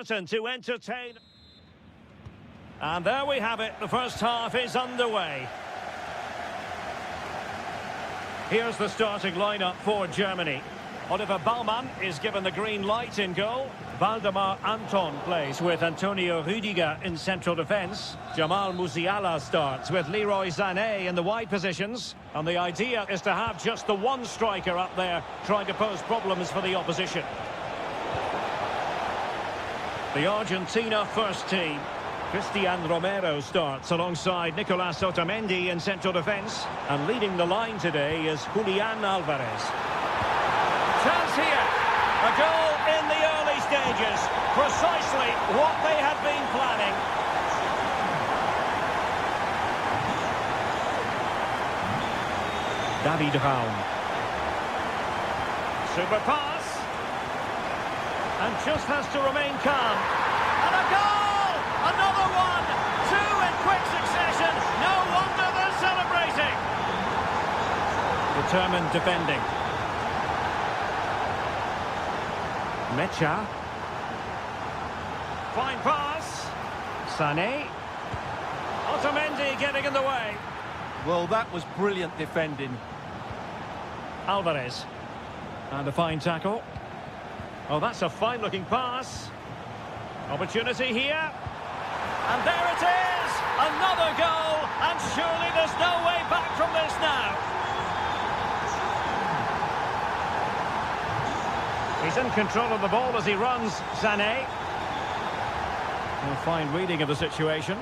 To entertain. And there we have it. The first half is underway. Here's the starting lineup for Germany. Oliver Baumann is given the green light in goal. Waldemar Anton plays with Antonio Rüdiger in central defence. Jamal Musiala starts with Leroy Sané in the wide positions. And the idea is to have just the one striker up there trying to pose problems for the opposition. The Argentina first team. Cristian Romero starts alongside Nicolas Otamendi in central defence. And leading the line today is Julian Alvarez. Chance here. A goal in the early stages. Precisely what they had been planning. David Raum. Super pass. And just has to remain calm. And a goal! Another one! Two in quick succession. No wonder they're celebrating. Determined defending. Mecha. Fine pass. Sané. Otamendi getting in the way. Well, that was brilliant defending. Alvarez. And a fine tackle. Oh, that's a fine-looking pass. Opportunity here. And there it is! Another goal! And surely there's no way back from this now. He's in control of the ball as he runs, Sané. A fine reading of the situation.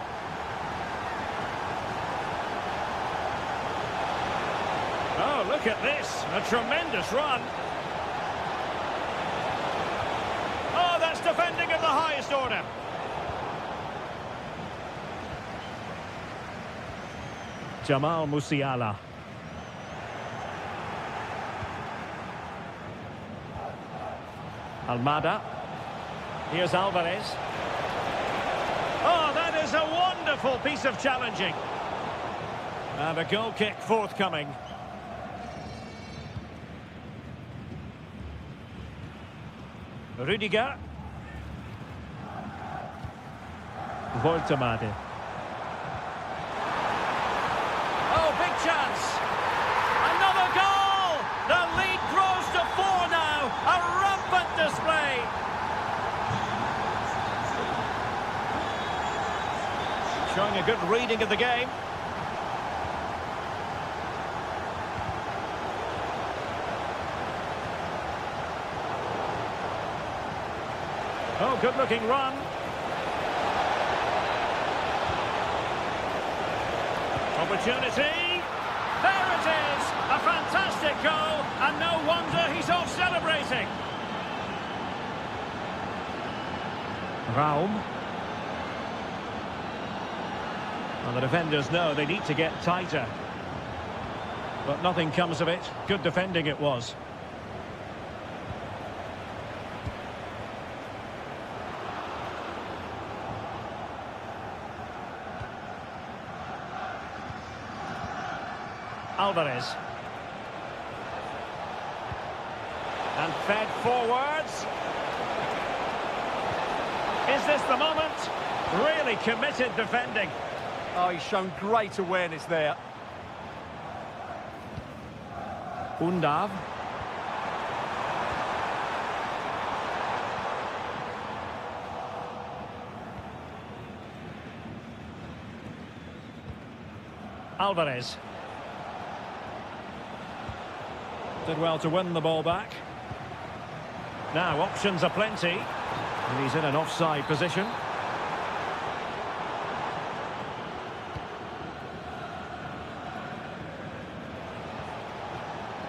Oh, look at this. A tremendous run. Oh, that's defending of the highest order. Jamal Musiala. Almada. Here's Alvarez. Oh, that is a wonderful piece of challenging. And a goal kick forthcoming. Rüdiger. Woltemade. Oh, big chance. Another goal! The lead grows to 4 now. A rampant display. Showing a good reading of the game. Oh, good-looking run. Opportunity. There it is. A fantastic goal. And no wonder he's off celebrating. Raum. Well, the defenders know they need to get tighter. But nothing comes of it. Good defending it was. Alvarez. And fed forwards. Is this the moment? Really committed defending. Oh, he's shown great awareness there. Undav. Alvarez. Did well to win the ball back. Now options are plenty. And he's in an offside position.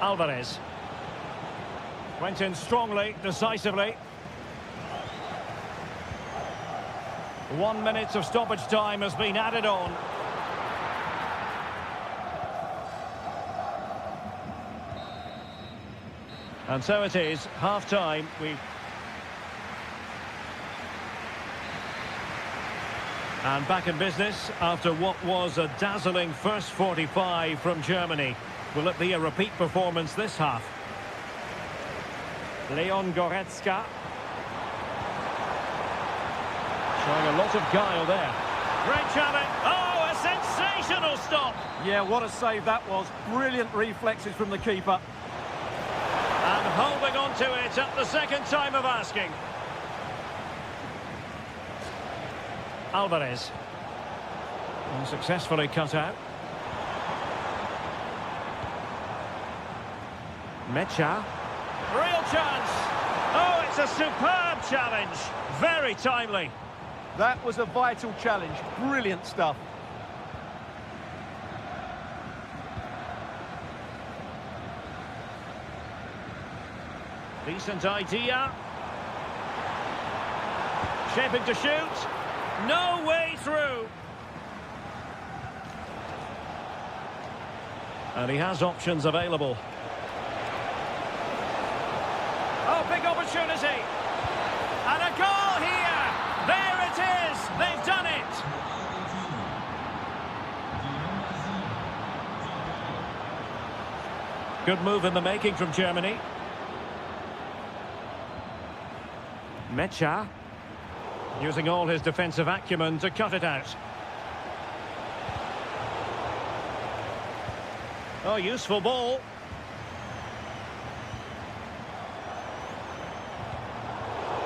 Alvarez. Went in strongly, decisively. 1 minute of stoppage time has been added on. And so it is, half-time. And back in business after what was a dazzling first 45 from Germany. Will it be a repeat performance this half? Leon Goretzka. Showing a lot of guile there. Great challenge. Oh, a sensational stop. Yeah, what a save that was. Brilliant reflexes from the keeper. And holding on to it at the second time of asking. Alvarez. And successfully cut out. Mecha. Real chance. Oh, it's a superb challenge. Very timely. That was a vital challenge. Brilliant stuff. Decent idea. Shaping to shoot. No way through. And he has options available. Oh, big opportunity. And a goal here. There it is. They've done it. Good move in the making from Germany. Mecha. Using all his defensive acumen to cut it out. Oh, useful ball.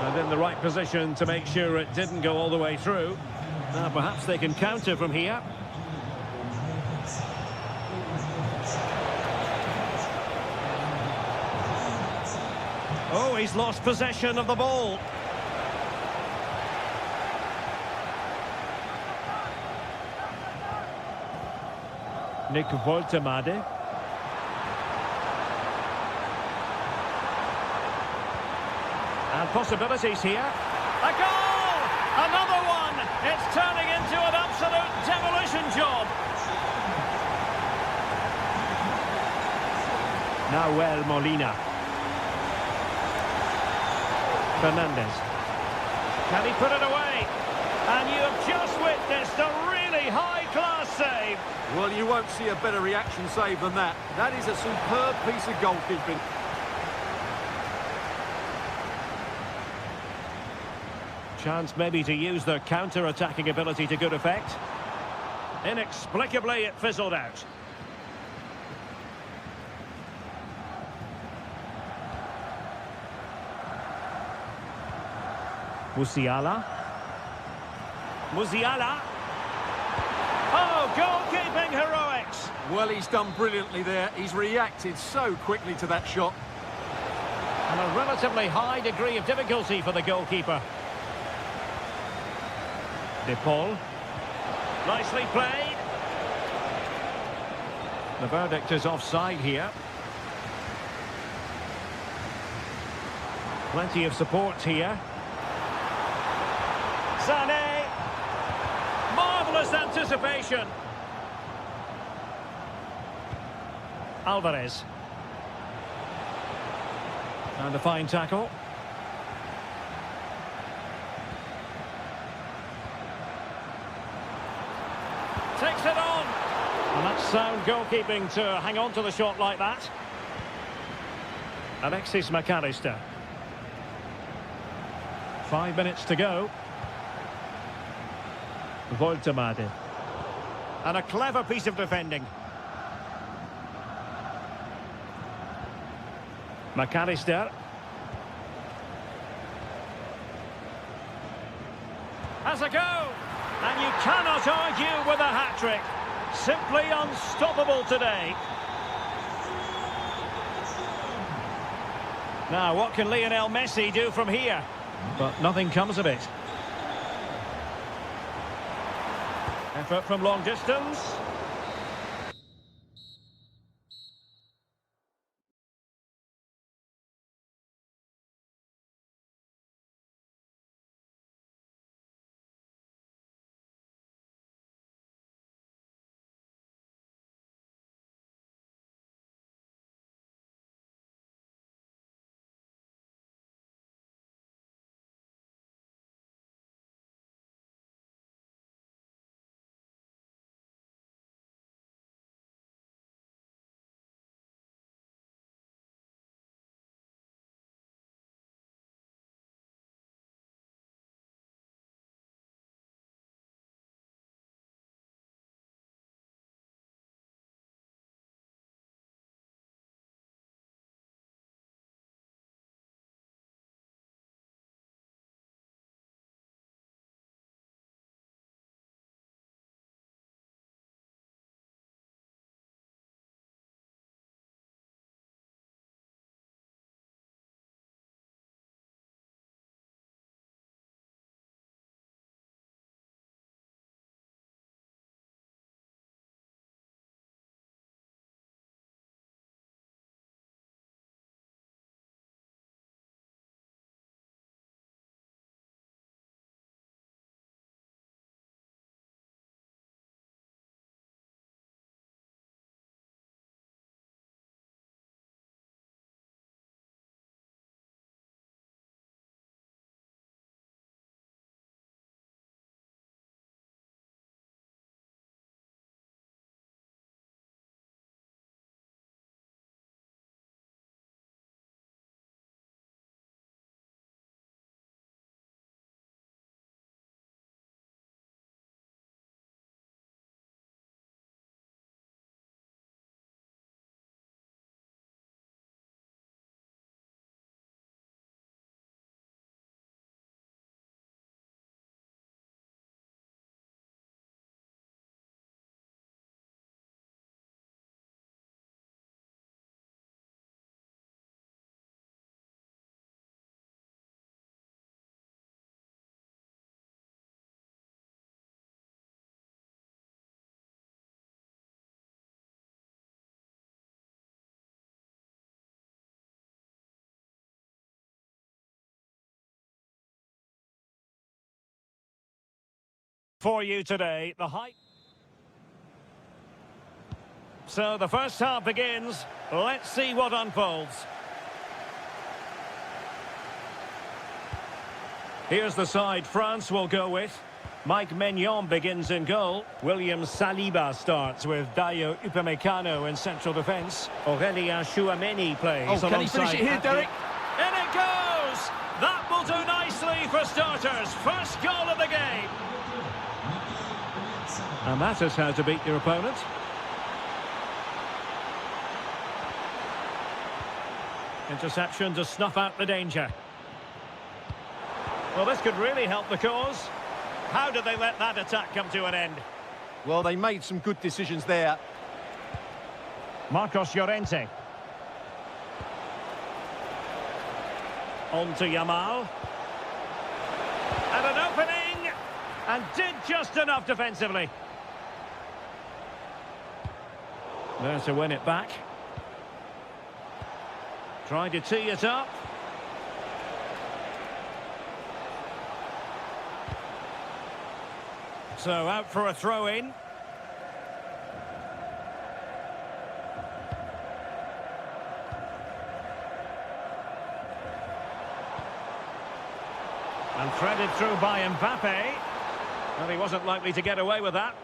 And in the right position to make sure it didn't go all the way through. Now, perhaps they can counter from here. Oh, he's lost possession of the ball. Nick Woltemade. And possibilities here. A goal! Another one! It's turning into an absolute demolition job. Nahuel Molina. Fernandez. Can he put it away? And you have just witnessed a really high-class save. Well, you won't see a better reaction save than that. That is a superb piece of goalkeeping. Chance maybe to use their counter-attacking ability to good effect. Inexplicably, it fizzled out. Musiala. Musiala. Oh, goalkeeping heroics. Well, he's done brilliantly there. He's reacted so quickly to that shot. And a relatively high degree of difficulty for the goalkeeper. De Paul. Nicely played. The verdict is offside here. Plenty of support here. Sané. Marvellous anticipation. Alvarez. And a fine tackle. Takes it on. And that's sound goalkeeping to hang on to the shot like that. Alexis McAllister. 5 minutes to go. Woltemade. And a clever piece of defending. McAllister. Has a go. And you cannot argue with a hat-trick. Simply unstoppable today. Now, what can Lionel Messi do from here? But nothing comes of it. Effort from long distance. For you today, the height. So the first half begins. Let's see what unfolds. Here's the side France will go with. Mike Maignan begins in goal. William Saliba starts with Dayo Upamecano in central defence. Aurélien Chouameni plays can he finish it here, Derek? In it goes! That will do nicely for starters. First goal of the game. And that is how to beat your opponent. Interception to snuff out the danger. Well, this could really help the cause. How did they let that attack come to an end? Well, they made some good decisions there. Marcos Llorente. On to Yamal. And an opening! And did just enough defensively. There to win it back. Tried to tee it up. So out for a throw-in. And threaded through by Mbappe. Well, he wasn't likely to get away with that.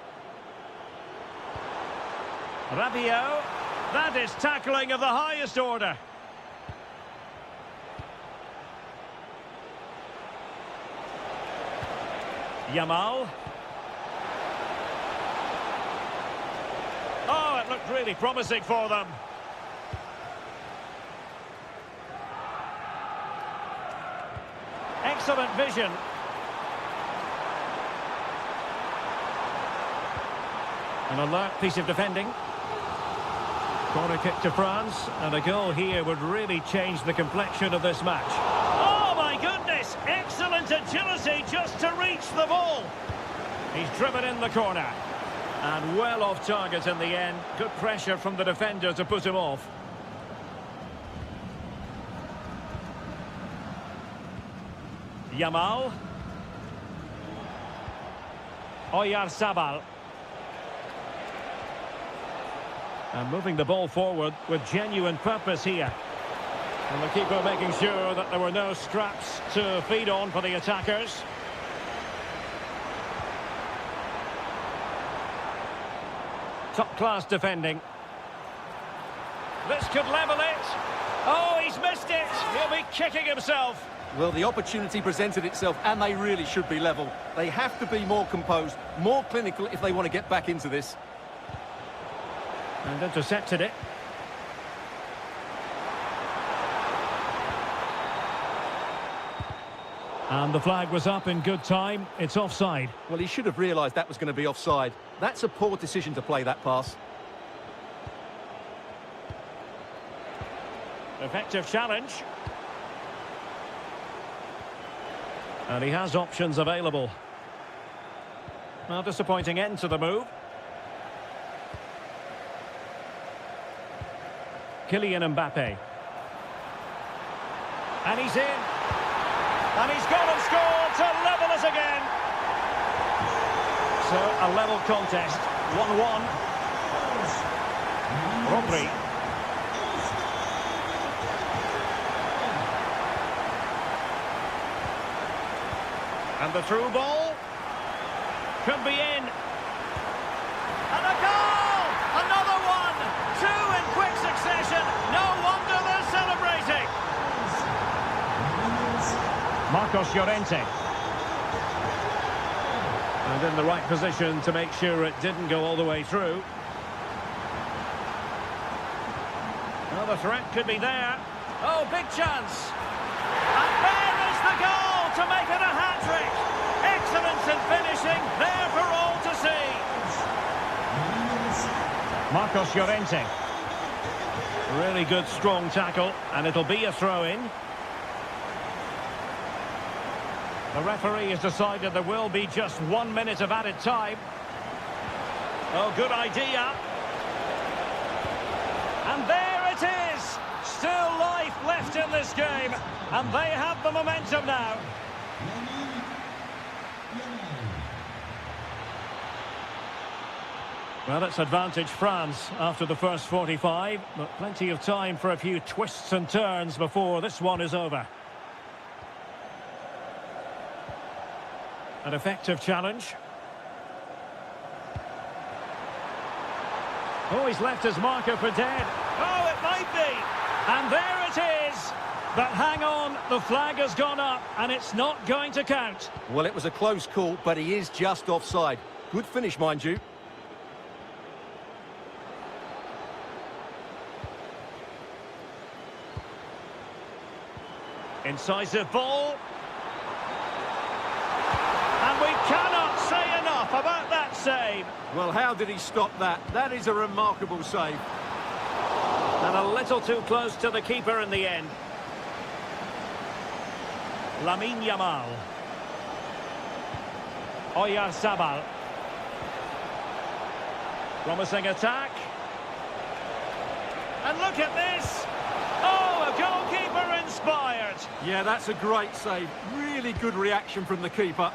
Rabiot. That is tackling of the highest order. Yamal. Oh, it looked really promising for them. Excellent vision. An alert piece of defending. Corner kick to France, and a goal here would really change the complexion of this match. Oh my goodness! Excellent agility just to reach the ball. He's driven in the corner. And well off target in the end. Good pressure from the defender to put him off. Yamal. Oyarzabal. And moving the ball forward with genuine purpose here. And the keeper making sure that there were no scraps to feed on for the attackers. Top-class defending. This could level it. Oh, he's missed it. He'll be kicking himself. Well, the opportunity presented itself, and they really should be level. They have to be more composed, more clinical if they want to get back into this. And intercepted it. And the flag was up in good time. It's offside. Well, he should have realised that was going to be offside. That's a poor decision to play that pass. Effective challenge. And he has options available. Well, disappointing end to the move. Kylian Mbappe. And he's in. And he's gone and scored to level us again. So, a level contest. 1-1. Rodri. And the through ball. Could be in. And a goal! Another one! Two in quick succession. No wonder they're celebrating. Marcos Llorente. And in the right position to make sure it didn't go all the way through. Well, the threat could be there. Oh, big chance. And there is the goal to make it a hat-trick. Excellence in finishing, there for all to see. Marcos Llorente. Really good, strong tackle, and it'll be a throw-in. The referee has decided there will be just 1 minute of added time. Oh, good idea. And there it is. Still life left in this game. And they have the momentum now. Well, it's advantage France after the first 45, but plenty of time for a few twists and turns before this one is over. An effective challenge. Oh, he's left his marker for dead. Oh, it might be. And there it is. But hang on, the flag has gone up and it's not going to count. Well, it was a close call, but he is just offside. Good finish, mind you. Incisive ball. And we cannot say enough about that save. Well, how did he stop that? That is a remarkable save. And a little too close to the keeper in the end. Lamine Yamal. Oyarzabal. Promising attack. And look at this. Oh, a goalkeeper inspired. Yeah, that's a great save. Really good reaction from the keeper.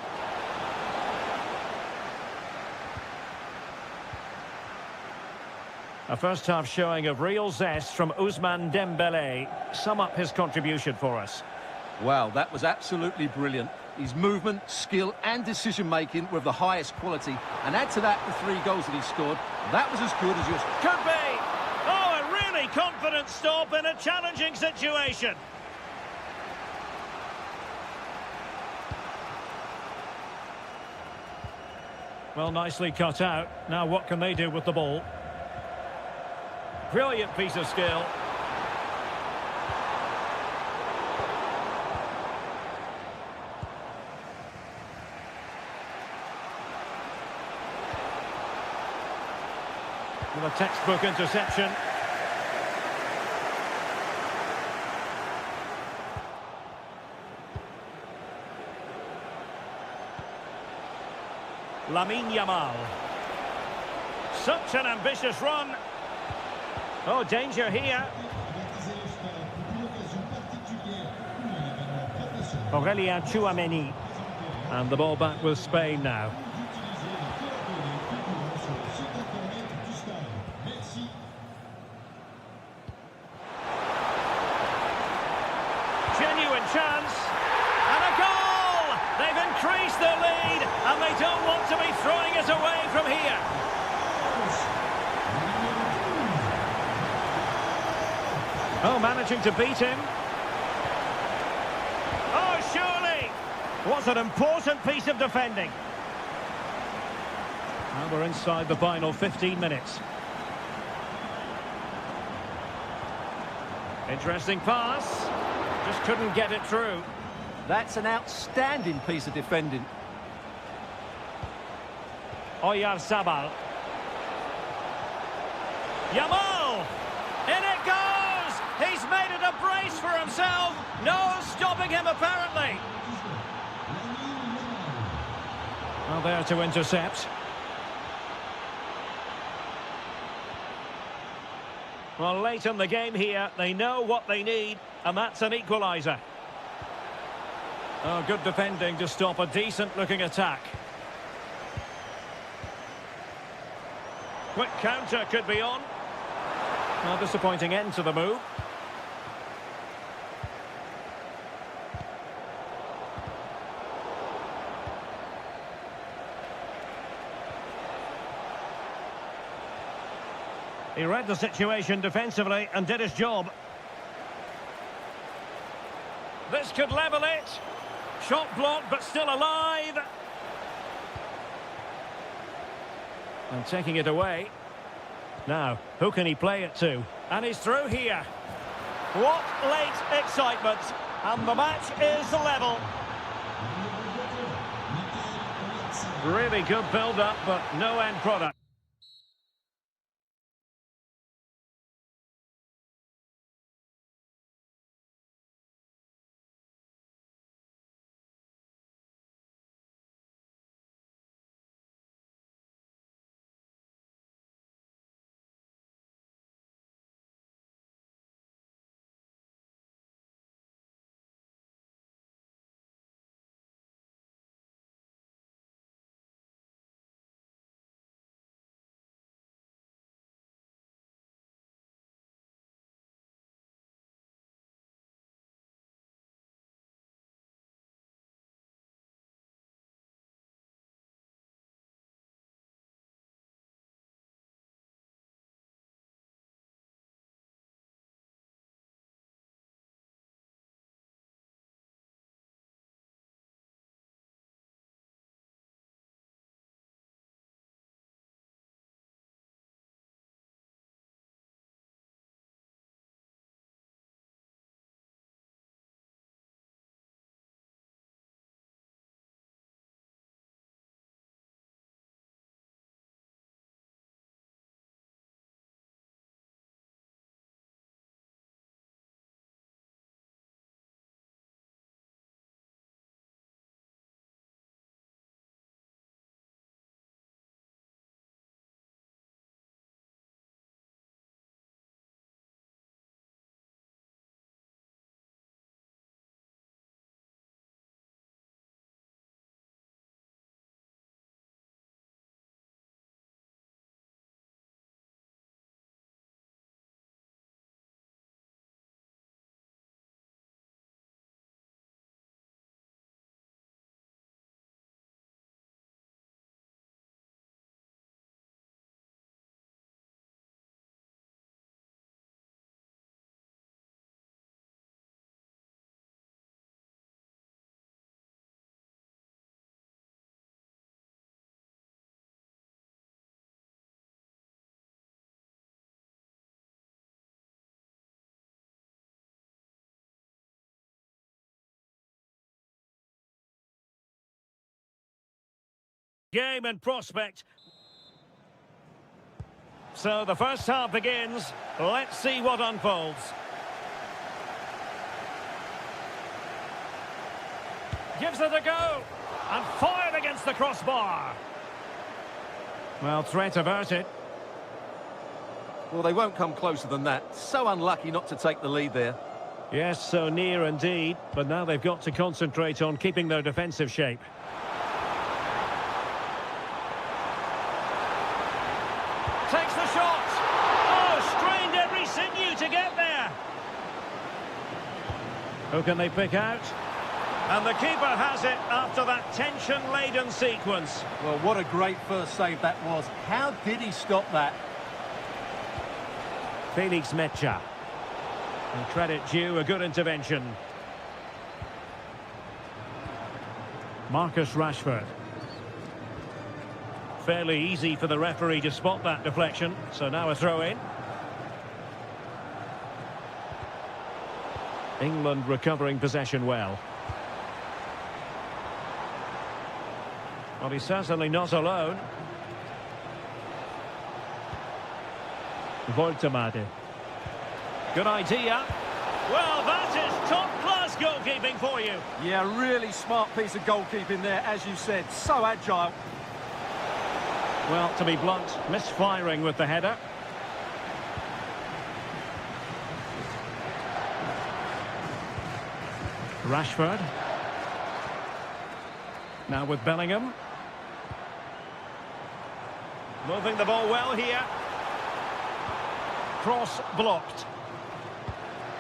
A first-half showing of real zest from Ousmane Dembélé. Sum up his contribution for us. Wow, that was absolutely brilliant. His movement, skill and decision-making were of the highest quality. And add to that the 3 goals that he scored. That was as good as yours. Could be. Oh, a really confident stop in a challenging situation. Well, nicely cut out. Now what can they do with the ball? Brilliant piece of skill. With a textbook interception. Lamine Yamal. Such an ambitious run. Oh, danger here. Aurélien Tchouameni. And the ball back with Spain now. Genuine chance. And a goal! They've increased their lead, and they don't want to be throwing it away from here. Oh, managing to beat him. Oh, surely! What an important piece of defending. Now we're inside the final 15 minutes. Interesting pass. Just couldn't get it through. That's an outstanding piece of defending. Oyarzabal. Yamal! In it goes! He's made it a brace for himself. No stopping him, apparently. Well, there to intercept. Well, late in the game here, they know what they need, and that's an equaliser. Oh, good defending to stop a decent-looking attack. Quick counter could be on. Well, disappointing end to the move. He read the situation defensively and did his job. This could level it. Shot blocked, but still alive. And taking it away. Now, who can he play it to? And he's through here. What late excitement. And the match is level. Really good build-up, but no end product. Game and prospect. So the first half begins. Let's see what unfolds. Gives it a go. And fired against the crossbar. Well, threat averted. Well, they won't come closer than that. So unlucky not to take the lead there. Yes, so near indeed. But now they've got to concentrate on keeping their defensive shape. Takes the shot. Oh, strained every sinew to get there. Who can they pick out? And the keeper has it after that tension-laden sequence. Well, what a great first save that was. How did he stop that? Felix Mecha. And credit due, a good intervention. Marcus Rashford. Fairly easy for the referee to spot that deflection. So now a throw-in. England recovering possession well. Well, he's certainly not alone. Voltemade. Good idea. Well, that is top-class goalkeeping for you. Yeah, really smart piece of goalkeeping there, as you said. So agile. Well, to be blunt, misfiring with the header. Rashford. Now with Bellingham. Moving the ball well here. Cross blocked.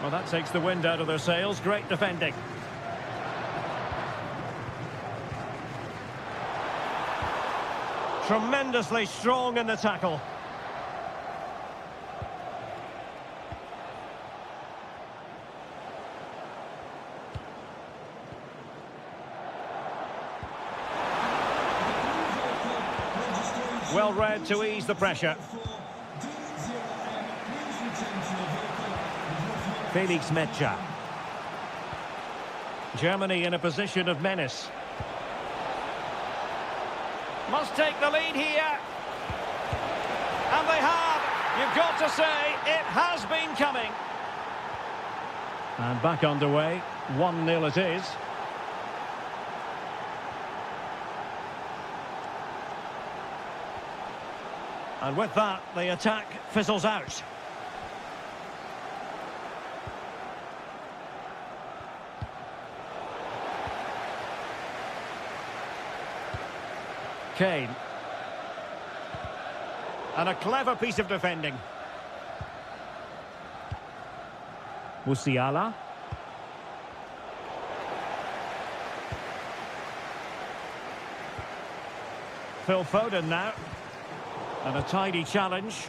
Well, that takes the wind out of their sails. Great defending. Tremendously strong in the tackle. Well read to ease the pressure. Felix Mecha. Germany in a position of menace. Must take the lead here. And they have. You've got to say, it has been coming. And back underway. 1-0 it is. And with that, the attack fizzles out. Kane. And a clever piece of defending. Musiala. Phil Foden now. And a tidy challenge.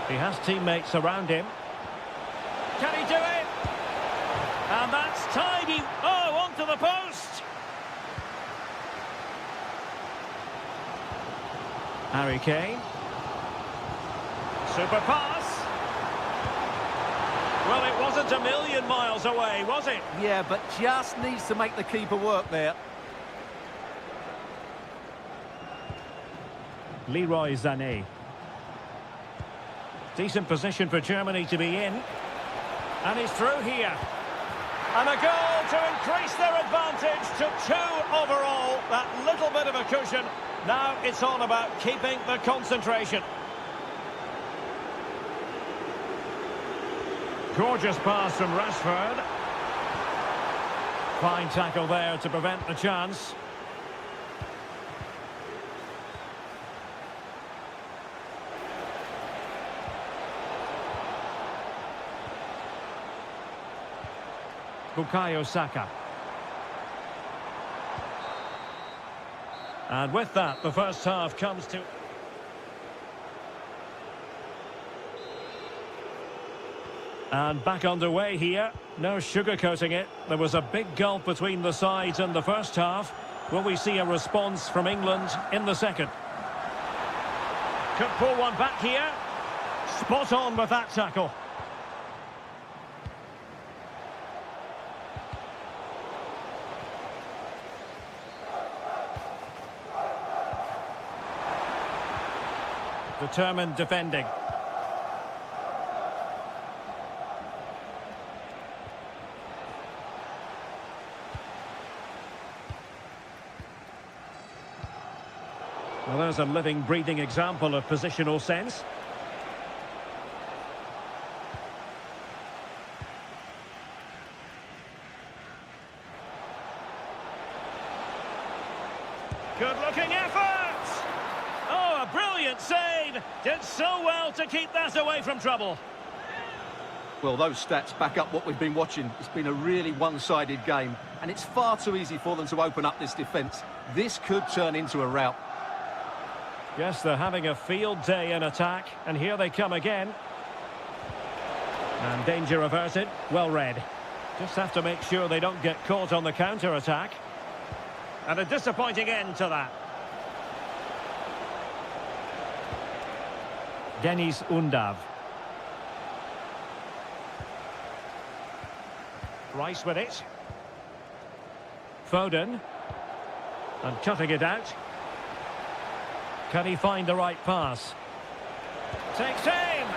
He has teammates around him. Can he do it? And that's tidy. Oh, onto the post. Harry Kane. Super pass. Well, it wasn't a million miles away, was it? Yeah, but just needs to make the keeper work there. Leroy Sané. Decent position for Germany to be in. And he's through here. And a goal to increase their advantage to 2 overall. That little bit of a cushion. Now it's all about keeping the concentration. Gorgeous pass from Rashford. Fine tackle there to prevent the chance. Bukayo Saka. And with that, the first half comes to... And back underway here. No sugarcoating it. There was a big gulf between the sides in the first half. Will we see a response from England in the second? Could pull one back here. Spot on with that tackle. Determined defending. Well, there's a living, breathing example of positional sense. Good-looking effort! Oh, a brilliant save! Did so well to keep that away from trouble. Well, those stats back up what we've been watching. It's been a really one-sided game, and it's far too easy for them to open up this defence. This could turn into a rout. Yes, they're having a field day in attack, and here they come again. And danger averted, well read. Just have to make sure they don't get caught on the counter-attack. And a disappointing end to that. Denis Undav. Rice with it. Foden. And cutting it out. Can he find the right pass? Takes aim!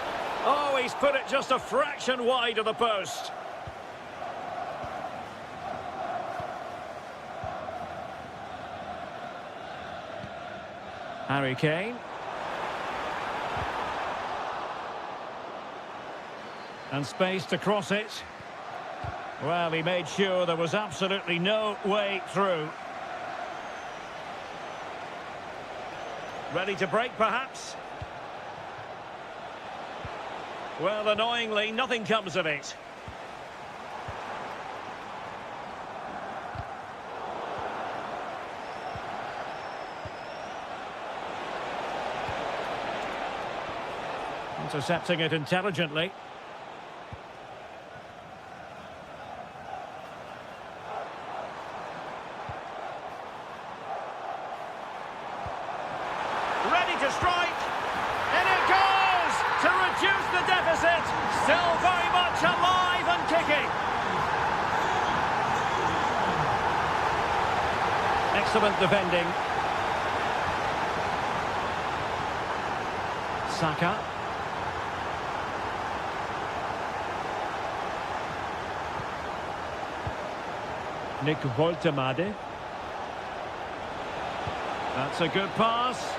Oh, he's put it just a fraction wide of the post. Harry Kane. And space to cross it. Well, he made sure there was absolutely no way through. Ready to break, perhaps? Well, annoyingly, nothing comes of it. Intercepting it intelligently. Ready to strike, and it goes to reduce the deficit. Still very much alive and kicking. Excellent defending. Saka. Nick Woltemade. That's a good pass.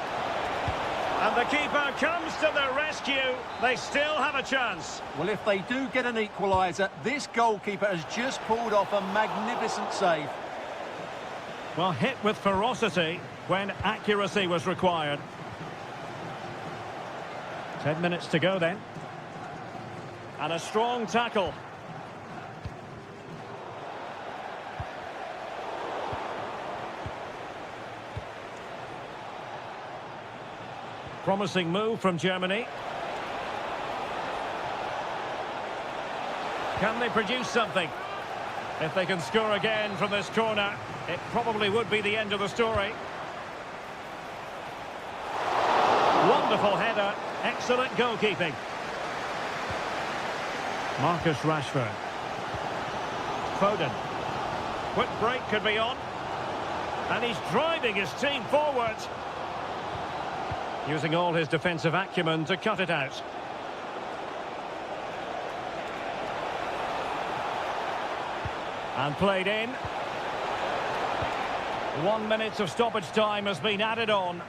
And the keeper comes to the rescue. They still have a chance. Well, if they do get an equaliser, this goalkeeper has just pulled off a magnificent save. Well, hit with ferocity when accuracy was required. 10 minutes to go then. And a strong tackle. Promising move from Germany. Can they produce something? If they can score again from this corner, it probably would be the end of the story. Wonderful header. Excellent goalkeeping. Marcus Rashford. Foden. Quick break could be on. And he's driving his team forward. Using all his defensive acumen to cut it out. And played in. 1 minute of stoppage time has been added on.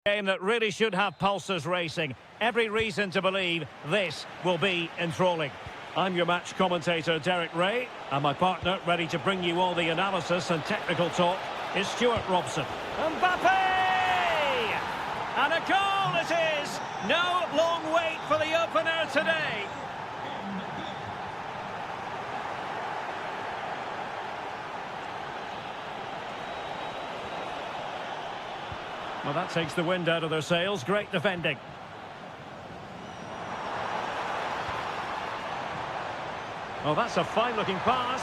Game that really should have pulses racing. Every reason to believe this will be enthralling. I'm your match commentator, Derek Ray, and my partner, ready to bring you all the analysis and technical talk, is Stuart Robson. Mbappe! And a goal it is! No long wait for the opener today. Well, that takes the wind out of their sails. Great defending. Oh, that's a fine-looking pass.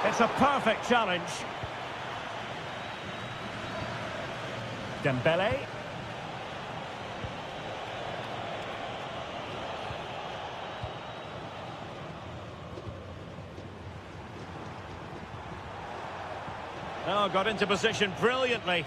It's a perfect challenge. Dembele. Oh, got into position brilliantly.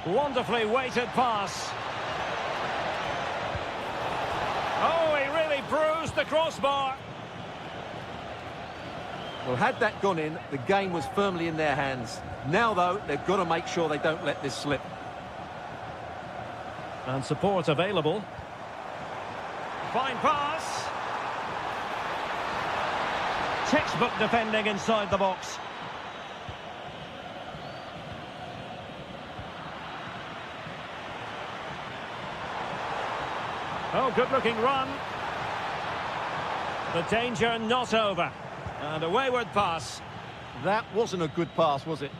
Wonderfully weighted pass. Oh, he really bruised the crossbar. Well, had that gone in, the game was firmly in their hands. Now, though, they've got to make sure they don't let this slip. And support available. Fine pass. Textbook defending inside the box. Oh, good-looking run. The danger not over. And a wayward pass. That wasn't a good pass, was it?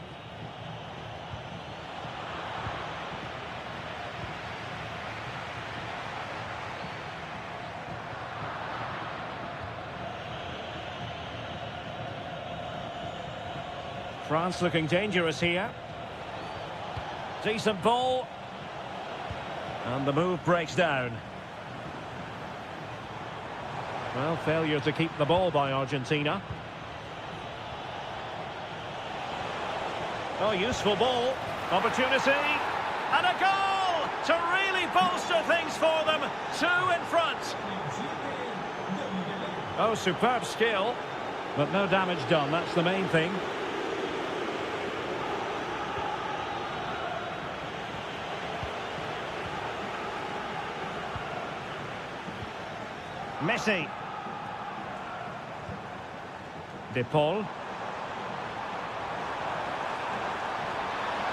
France looking dangerous here. Decent ball. And the move breaks down. Well, failure to keep the ball by Argentina. Oh, useful ball. Opportunity. And a goal to really bolster things for them. 2 in front. Oh, superb skill. But no damage done. That's the main thing. Messi. De Paul.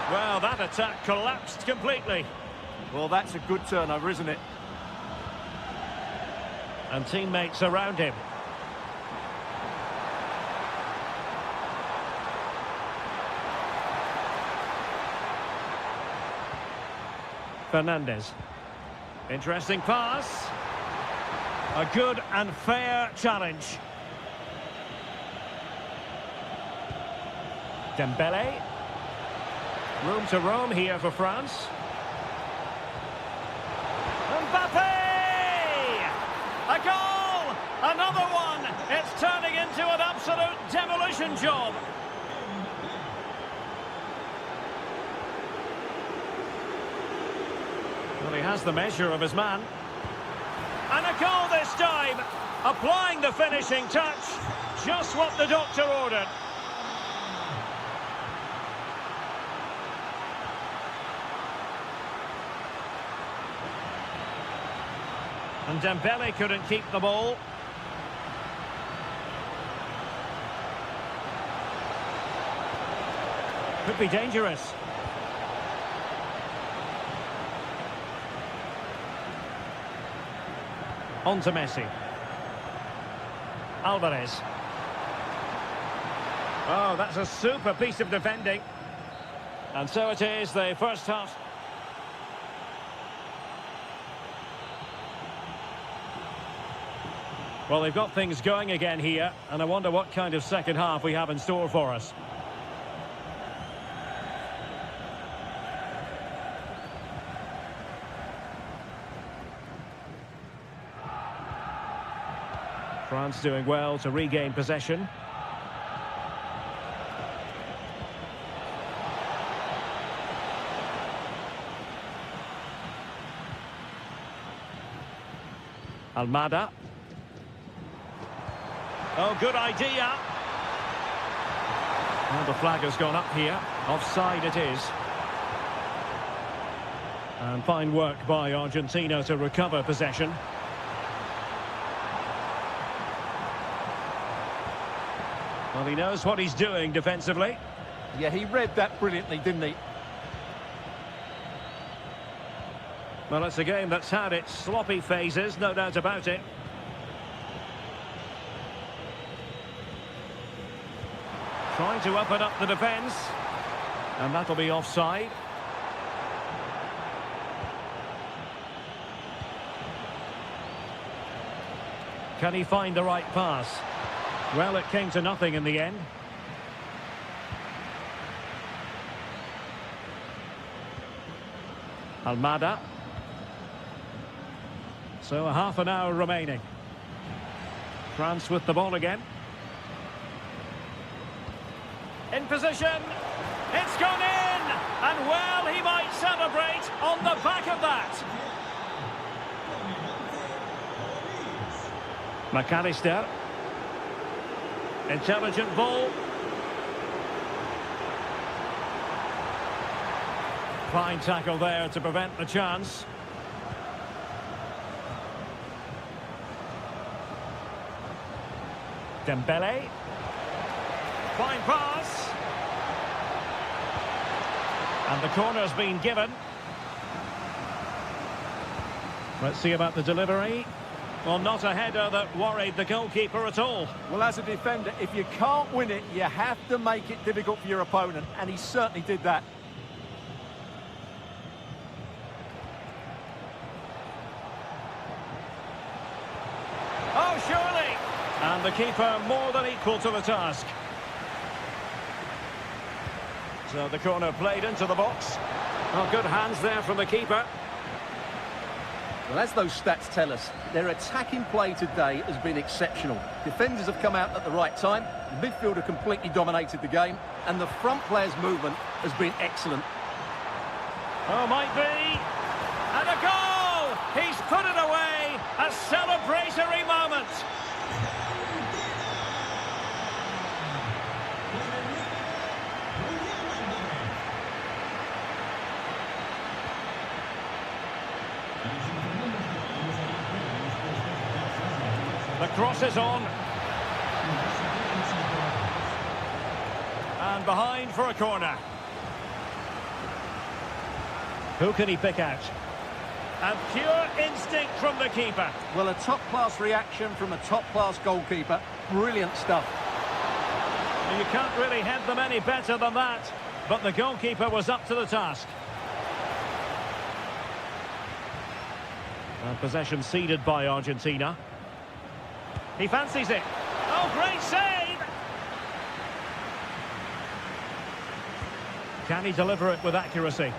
Well, that attack collapsed completely. Well, that's a good turnover, isn't it? And teammates around him. Fernandez. Interesting pass. A good and fair challenge. Dembele. Room to roam here for France. Mbappe! A goal! Another one! It's turning into an absolute demolition job. Well, he has the measure of his man. And a goal this time! Applying the finishing touch. Just what the doctor ordered. And Dembele couldn't keep the ball. Could be dangerous. On to Messi. Alvarez. Oh, that's a super piece of defending. And so it is, the first half. Well, they've got things going again here, and I wonder what kind of second half we have in store for us. France doing well to regain possession. Almada. Oh, good idea. Well, the flag has gone up here. Offside it is. And fine work by Argentina to recover possession. Well, he knows what he's doing defensively. Yeah, he read that brilliantly, didn't he? Well, it's a game that's had its sloppy phases, no doubt about it. Trying to open up the defence. And that'll be offside. Can he find the right pass? Well, it came to nothing in the end. Almada. So a half an hour remaining. France with the ball again. In position. It's gone in. And well, he might celebrate on the back of that. McAllister. Intelligent ball. Fine tackle there to prevent the chance. Dembele. Fine pass. And the corner's been given. Let's see about the delivery. Well, not a header that worried the goalkeeper at all. Well, as a defender, if you can't win it, you have to make it difficult for your opponent, and he certainly did that. Oh, surely! And the keeper more than equal to the task. So the corner played into the box. Well, good hands there from the keeper. Well, as those stats tell us, their attacking play today has been exceptional. Defenders have come out at the right time, the midfielder completely dominated the game, and the front player's movement has been excellent. Oh, might be. And a goal! He's put it away! A celebratory moment! The cross is on. And behind for a corner. Who can he pick out? And pure instinct from the keeper. Well, a top-class reaction from a top-class goalkeeper. Brilliant stuff. You can't really head them any better than that. But the goalkeeper was up to the task. And possession ceded by Argentina. He fancies it. Oh, great save! Can he deliver it with accuracy?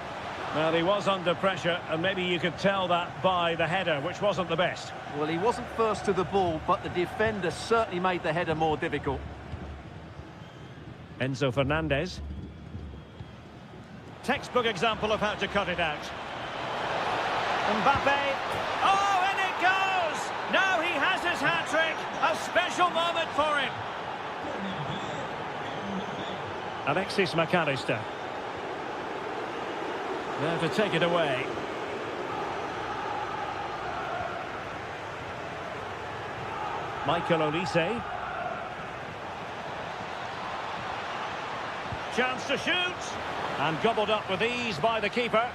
Well, he was under pressure, and maybe you could tell that by the header, which wasn't the best. Well, he wasn't first to the ball, but the defender certainly made the header more difficult. Enzo Fernandez. Textbook example of how to cut it out. Mbappe. Oh, and it goes! Now he has his hat-trick. A special moment for him. Alexis McAllister. There to take it away. Michael Olise. Chance to shoot. And gobbled up with ease by the keeper.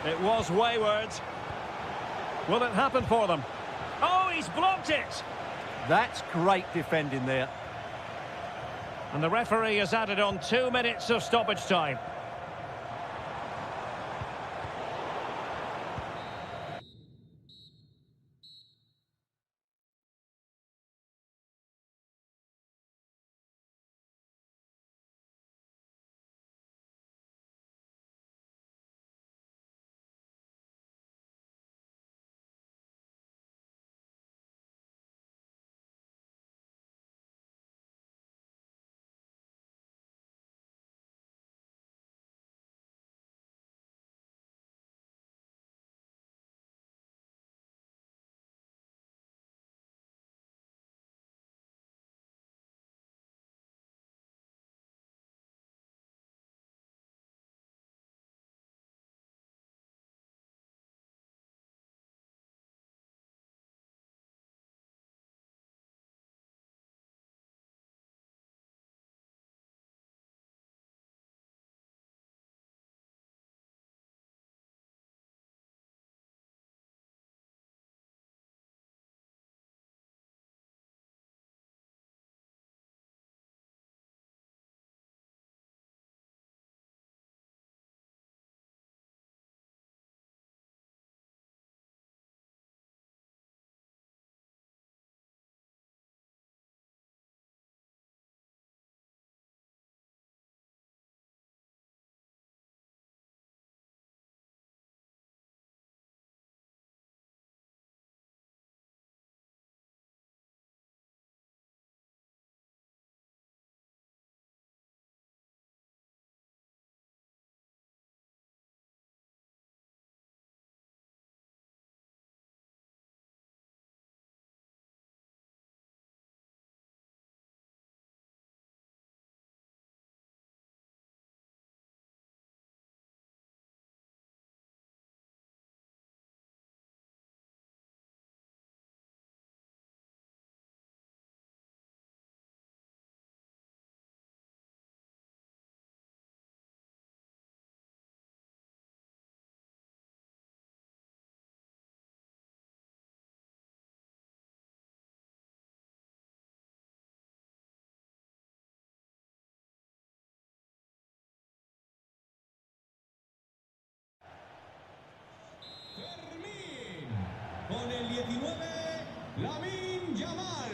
It was wayward. Will it happen for them? Oh, he's blocked it! That's great defending there. And the referee has added on 2 minutes of stoppage time.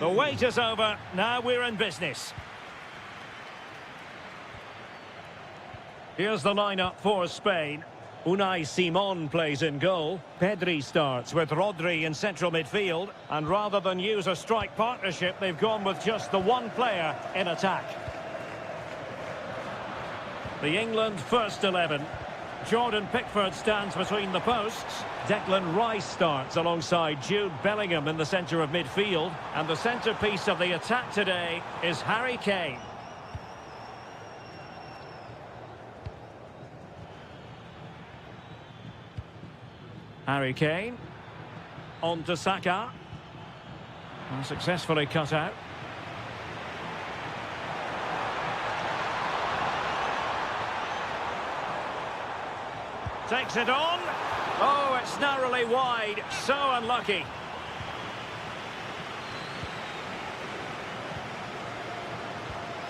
The wait is over. Now we're in business. Here's the lineup for Spain. Unai Simon plays in goal. Pedri starts with Rodri in central midfield. And rather than use a strike partnership, they've gone with just the one player in attack. The England first 11. Jordan Pickford stands between the posts. Declan Rice starts alongside Jude Bellingham in the centre of midfield. And the centrepiece of the attack today is Harry Kane. Harry Kane. On to Saka. Successfully cut out. Takes it on. Oh, it's narrowly wide. So unlucky.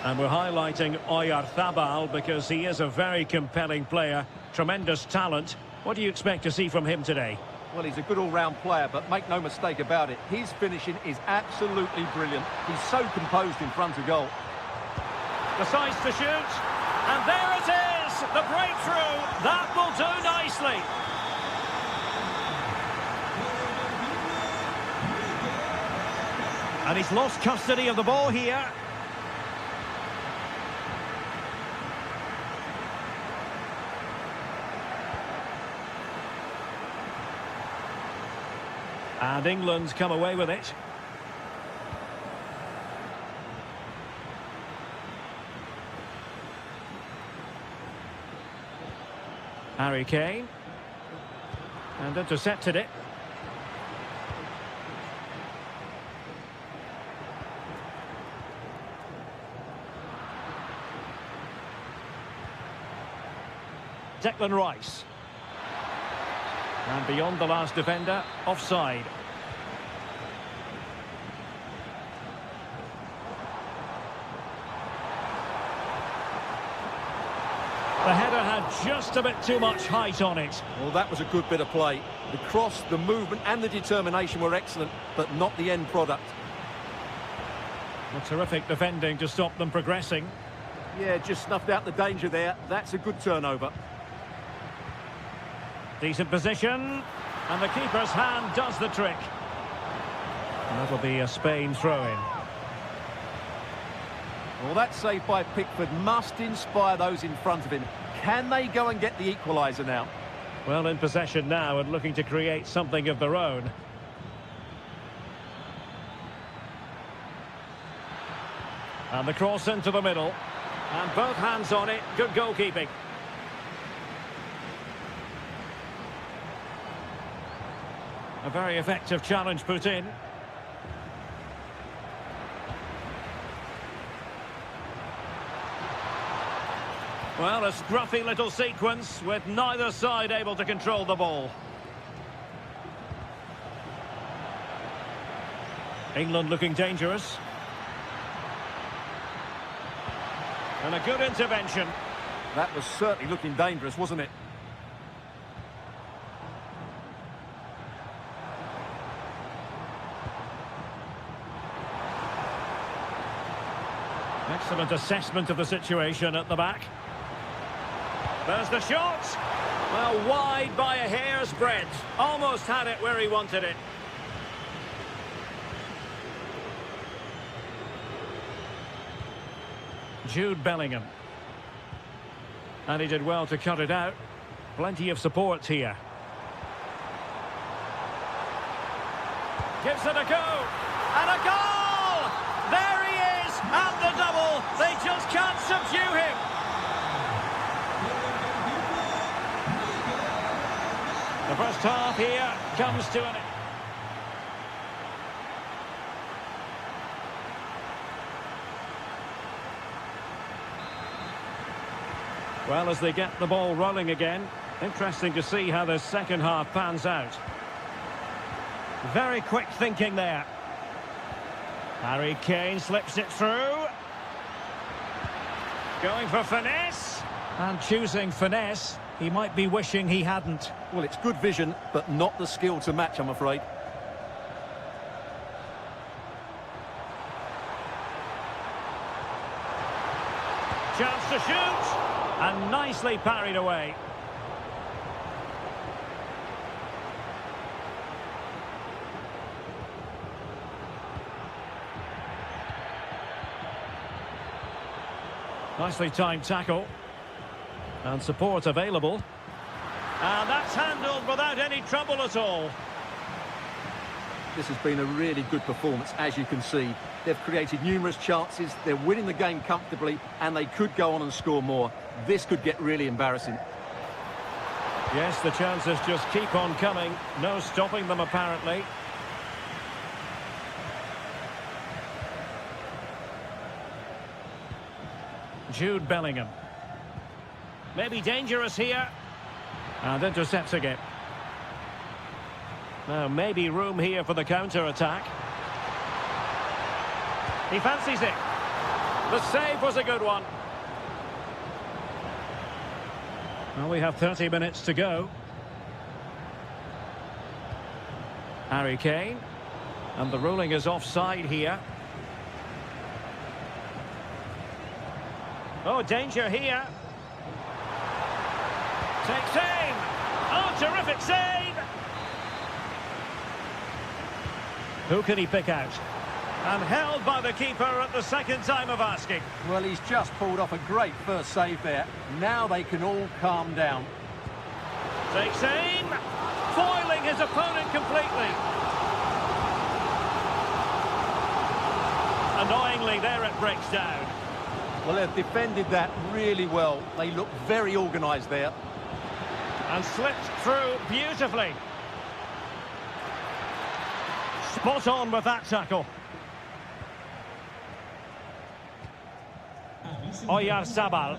And we're highlighting Oyarzabal because he is a very compelling player. Tremendous talent. What do you expect to see from him today? Well, he's a good all-round player, but make no mistake about it, his finishing is absolutely brilliant. He's so composed in front of goal. Decides to shoot. And there it is! The breakthrough! That will do nicely. And he's lost custody of the ball here. And England's come away with it. Harry Kane. And intercepted it. Declan Rice. And beyond the last defender, offside. The header had just a bit too much height on it. Well, that was a good bit of play. The cross, the movement and the determination were excellent, but not the end product. A terrific defending to stop them progressing. Yeah, just snuffed out the danger there. That's a good turnover. Decent position, and the keeper's hand does the trick. And that'll be a Spain throw-in. Well, that save by Pickford must inspire those in front of him. Can they go and get the equaliser now? Well, in possession now and looking to create something of their own. And the cross into the middle. And both hands on it. Good goalkeeping. A very effective challenge put in. Well, a scruffy little sequence with neither side able to control the ball. England looking dangerous. And a good intervention. That was certainly looking dangerous, wasn't it? Excellent assessment of the situation at the back. There's the shot. Well, wide by a hair's breadth. Almost had it where he wanted it. Jude Bellingham. And he did well to cut it out. Plenty of support here. Gives it a go. And a goal! There he is at the double. They just can't subdue him. The first half here comes to an end. Well, as they get the ball rolling again, interesting to see how the second half pans out. Very quick thinking there. Harry Kane slips it through. Going for finesse. And choosing finesse, he might be wishing he hadn't. Well, it's good vision, but not the skill to match, I'm afraid. chance to shoot. And nicely parried away. Nicely timed tackle. And support available. And that's handled without any trouble at all. This has been a really good performance, as you can see. They've created numerous chances, they're winning the game comfortably, and they could go on and score more. This could get really embarrassing. Yes, the chances just keep on coming. No stopping them, apparently. Jude Bellingham. Maybe dangerous here. And intercepting it. Now, maybe room here for the counter-attack. He fancies it. The save was a good one. Well, we have 30 minutes to go. Harry Kane. And the ruling is offside here. Oh, danger here. Takes aim. Oh, terrific save. Who can he pick out? And held by the keeper at the second time of asking. Well, he's just pulled off a great first save there. Now they can all calm down. Takes aim. Foiling his opponent completely. Annoyingly, there it breaks down. Well, they've defended that really well. They look very organised there. And slipped through beautifully. Spot on with that tackle. Oyarzabal.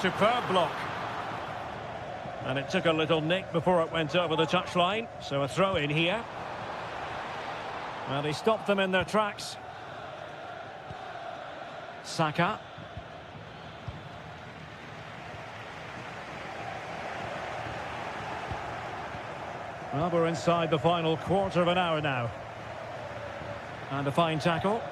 Superb block. And it took a little nick before it went over the touchline. So a throw in here. Well, they stopped them in their tracks. Saka. Well, we're inside the final quarter of an hour now. And a fine tackle.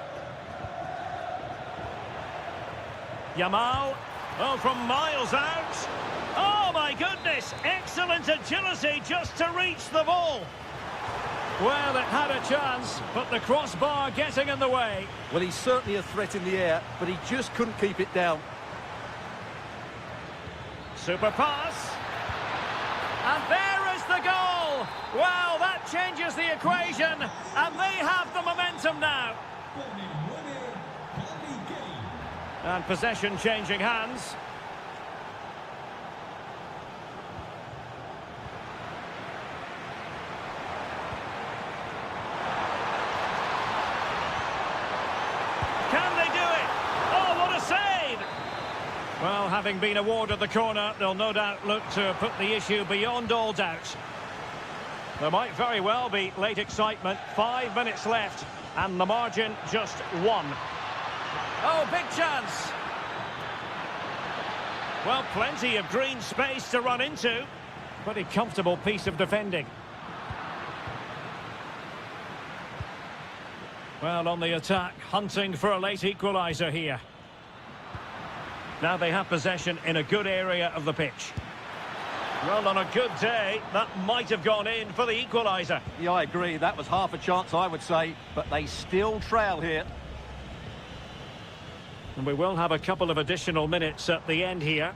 Yamal. Oh, from miles out. Oh, my goodness. Excellent agility just to reach the ball. Well, it had a chance, but the crossbar getting in the way. Well, he's certainly a threat in the air, but he just couldn't keep it down. Super pass. And there is the goal. Well, that changes the equation, and they have the momentum now. And possession changing hands. Can they do it? Oh, what a save! Well, having been awarded the corner, they'll no doubt look to put the issue beyond all doubt. There might very well be late excitement. 5 minutes left, and the margin just 1. Oh, big chance. Well, plenty of green space to run into. Pretty comfortable piece of defending. Well, on the attack, hunting for a late equaliser here. Now they have possession in a good area of the pitch. Well, on a good day, that might have gone in for the equaliser. Yeah, I agree. That was half a chance, I would say, but they still trail here. And we will have a couple of additional minutes at the end here.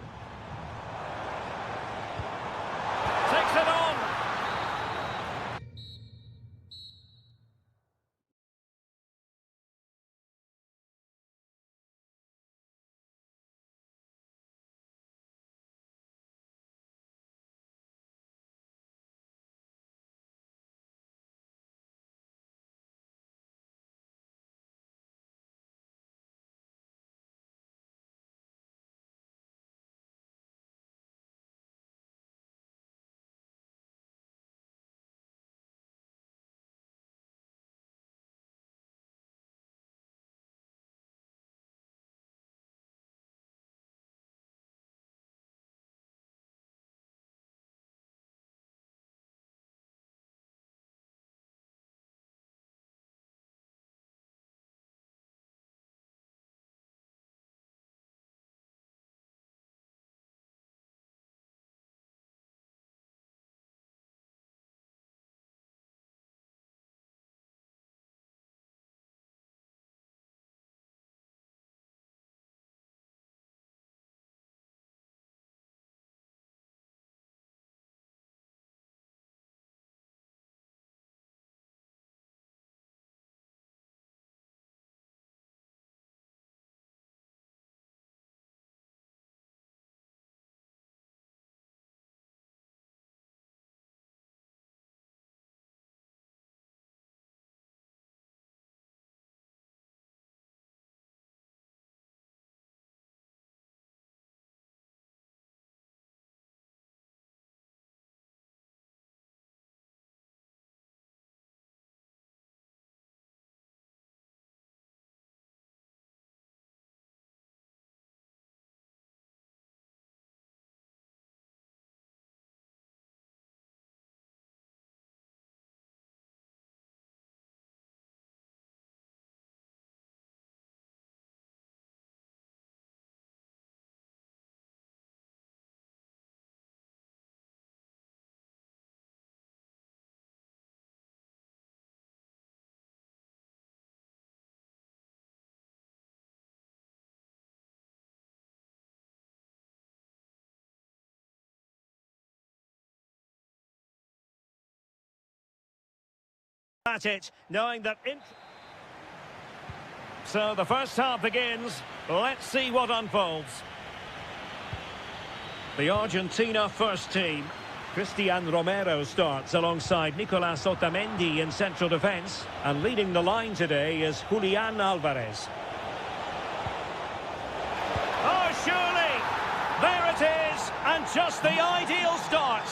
at it, knowing that So the first half begins. Let's see what unfolds. The Argentina first team. Cristian Romero starts alongside Nicolas Otamendi in central defence. And leading the line today is Julian Alvarez. Oh, surely! There it is! And just the ideal start.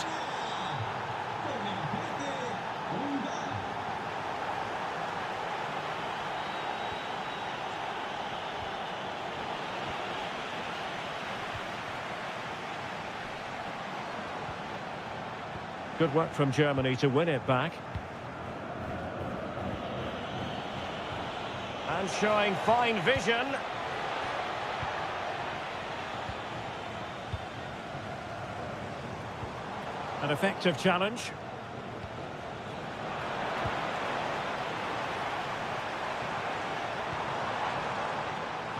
Good work from Germany to win it back. And showing fine vision. An effective challenge.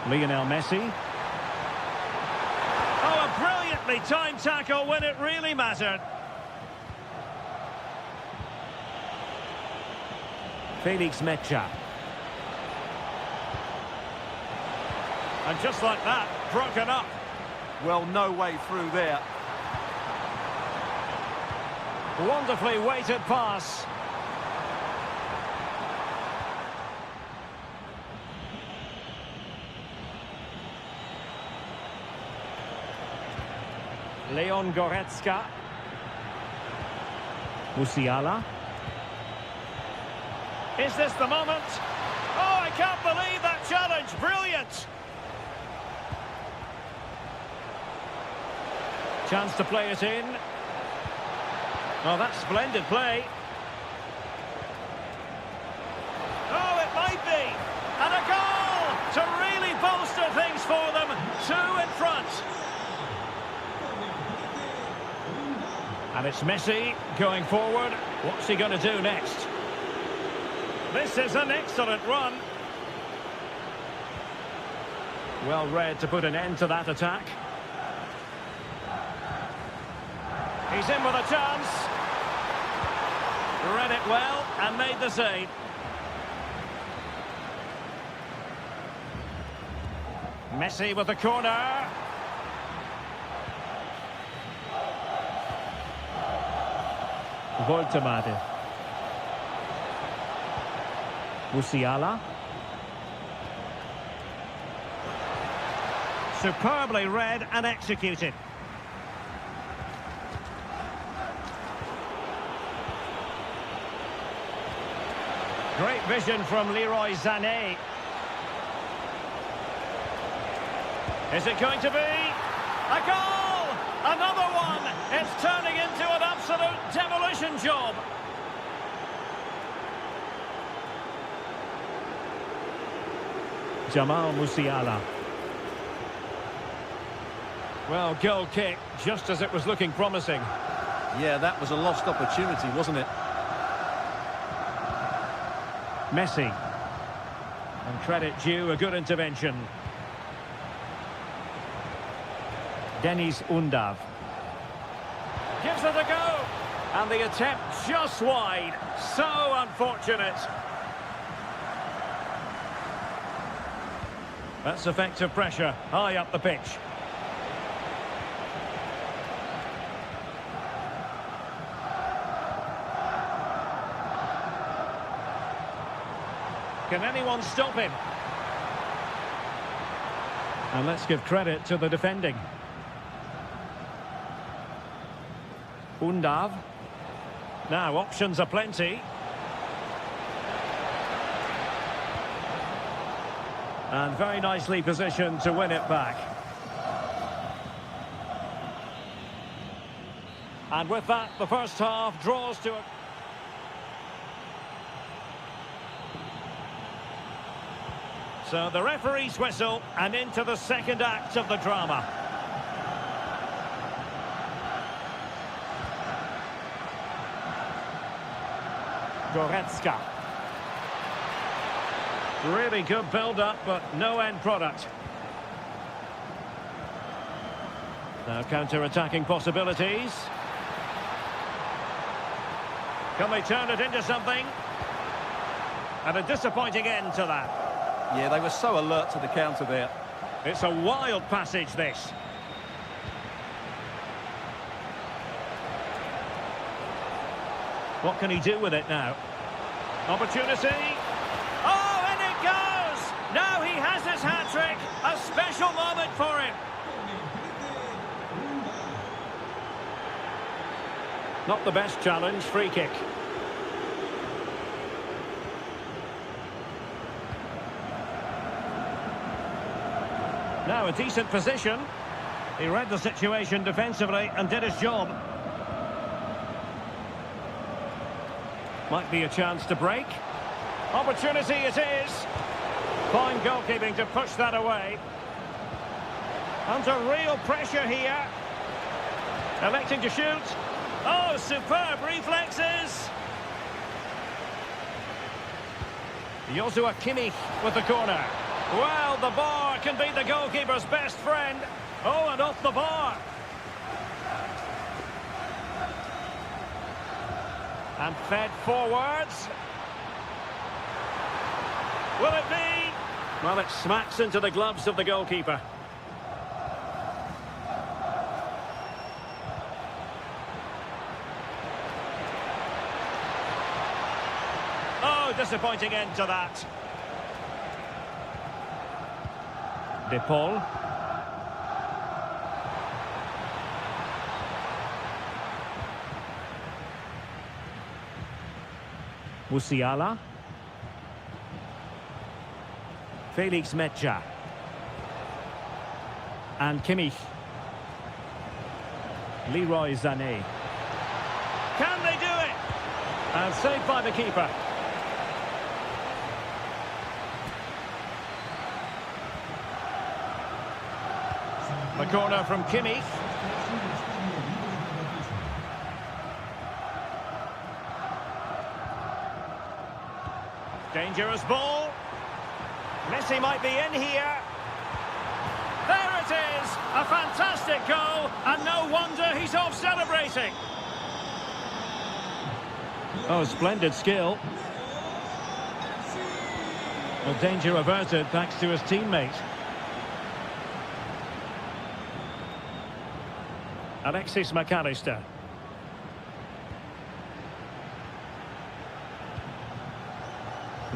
Lionel Messi. Oh, a brilliantly timed tackle when it really mattered. Felix Mecha. And just like that, broken up. Well, no way through there. Wonderfully weighted pass. Leon Goretzka. Musiala. Is this the moment? Oh, I can't believe that challenge. Brilliant. Chance to play it in. Oh, that's splendid play. Oh, it might be. And a goal to really bolster things for them. 2 in front. And it's Messi going forward. What's he going to do next? This is an excellent run. Well read to put an end to that attack. He's in with a chance. Read it well and made the save. Messi with the corner. Voltemade. Musiala. Superbly read and executed. Great vision from Leroy Sané. Is it going to be a goal? Another one! It's turning into an absolute demolition job. Jamal Musiala. Well, goal kick, just as it was looking promising. Yeah, that was a lost opportunity, wasn't it? Messi. And credit due, a good intervention. Denis Undav. Gives it a go. And the attempt just wide. So unfortunate. That's effective pressure, high up the pitch. Can anyone stop him? And let's give credit to the defending. Undav. Now, options are plenty. And very nicely positioned to win it back. And with that, the first half draws to a... So the referee's whistle, and into the second act of the drama. Goretzka. Really good build-up, but no end product. Now counter-attacking possibilities. Can they turn it into something? And a disappointing end to that. Yeah, they were so alert to the counter there. It's a wild passage, this. What can he do with it now? Opportunity. Oh, and it goes! Now he has his hat-trick. A special moment for him. Not the best challenge, free kick. Now a decent position. He read the situation defensively and did his job. Might be a chance to break. Opportunity it is. Fine goalkeeping to push that away. Under real pressure here. Electing to shoot. Oh, superb reflexes. Joshua Kimmich with the corner. Well, the bar can be the goalkeeper's best friend. Oh, and off the bar. And fed forwards. Will it be? Well, it smacks into the gloves of the goalkeeper. Oh, disappointing end to that. De Paul. Musiala. Felix Metja. And Kimmich. Leroy Sané. Can they do it? And saved by the keeper. The corner from Kimmich. Dangerous ball. Messi might be in here. There it is! A fantastic goal, and no wonder he's off celebrating. Oh, splendid skill. Well, danger averted thanks to his teammate. Alexis McAllister.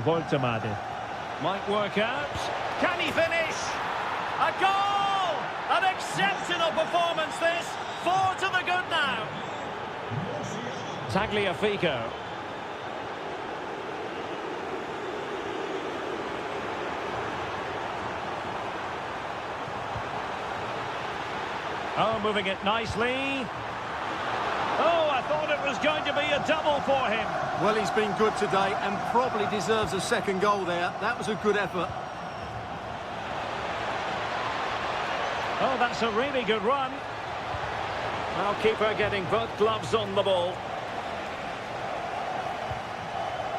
Voltemade. Might work out. Can he finish? A goal! An exceptional performance this. 4 to the good now. Tagliafico. Oh, moving it nicely. Oh, I thought it was going to be a double for him. Well, he's been good today and probably deserves a second goal there. That was a good effort. Oh, that's a really good run. Now keeper getting both gloves on the ball.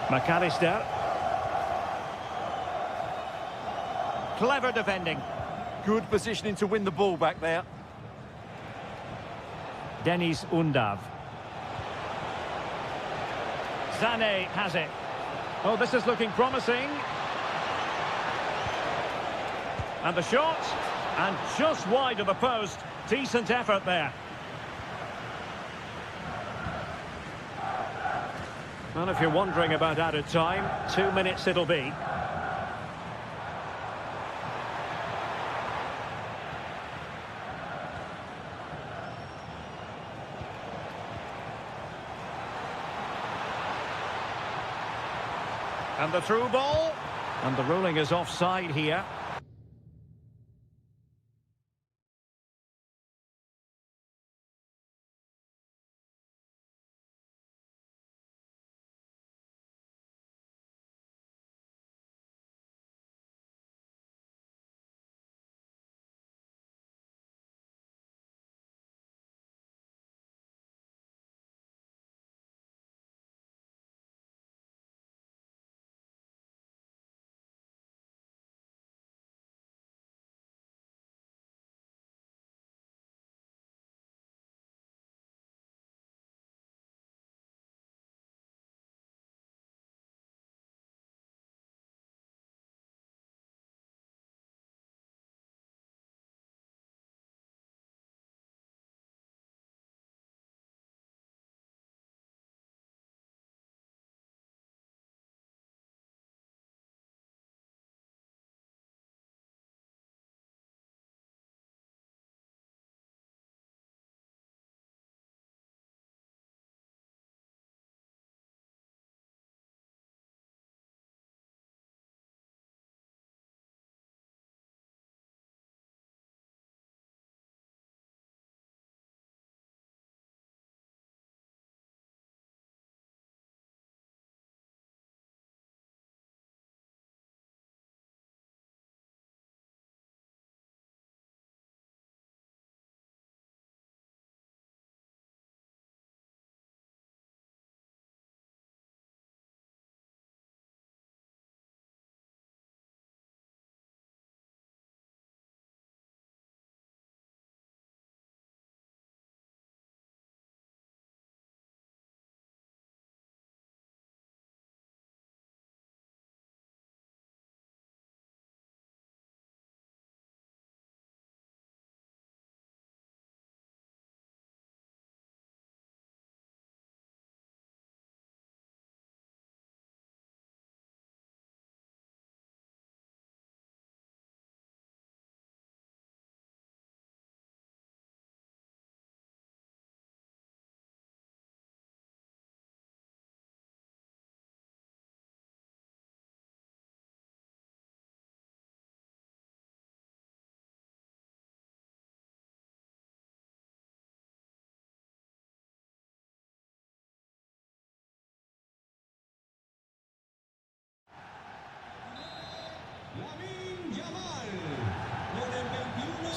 McAllister. Clever defending. Good positioning to win the ball back there. Denis Undav. Sané has it. Oh, this is looking promising. And the shot. And just wide of the post. Decent effort there. Well, if you're wondering about added time, 2 minutes it'll be. And the through ball. And the ruling is offside here.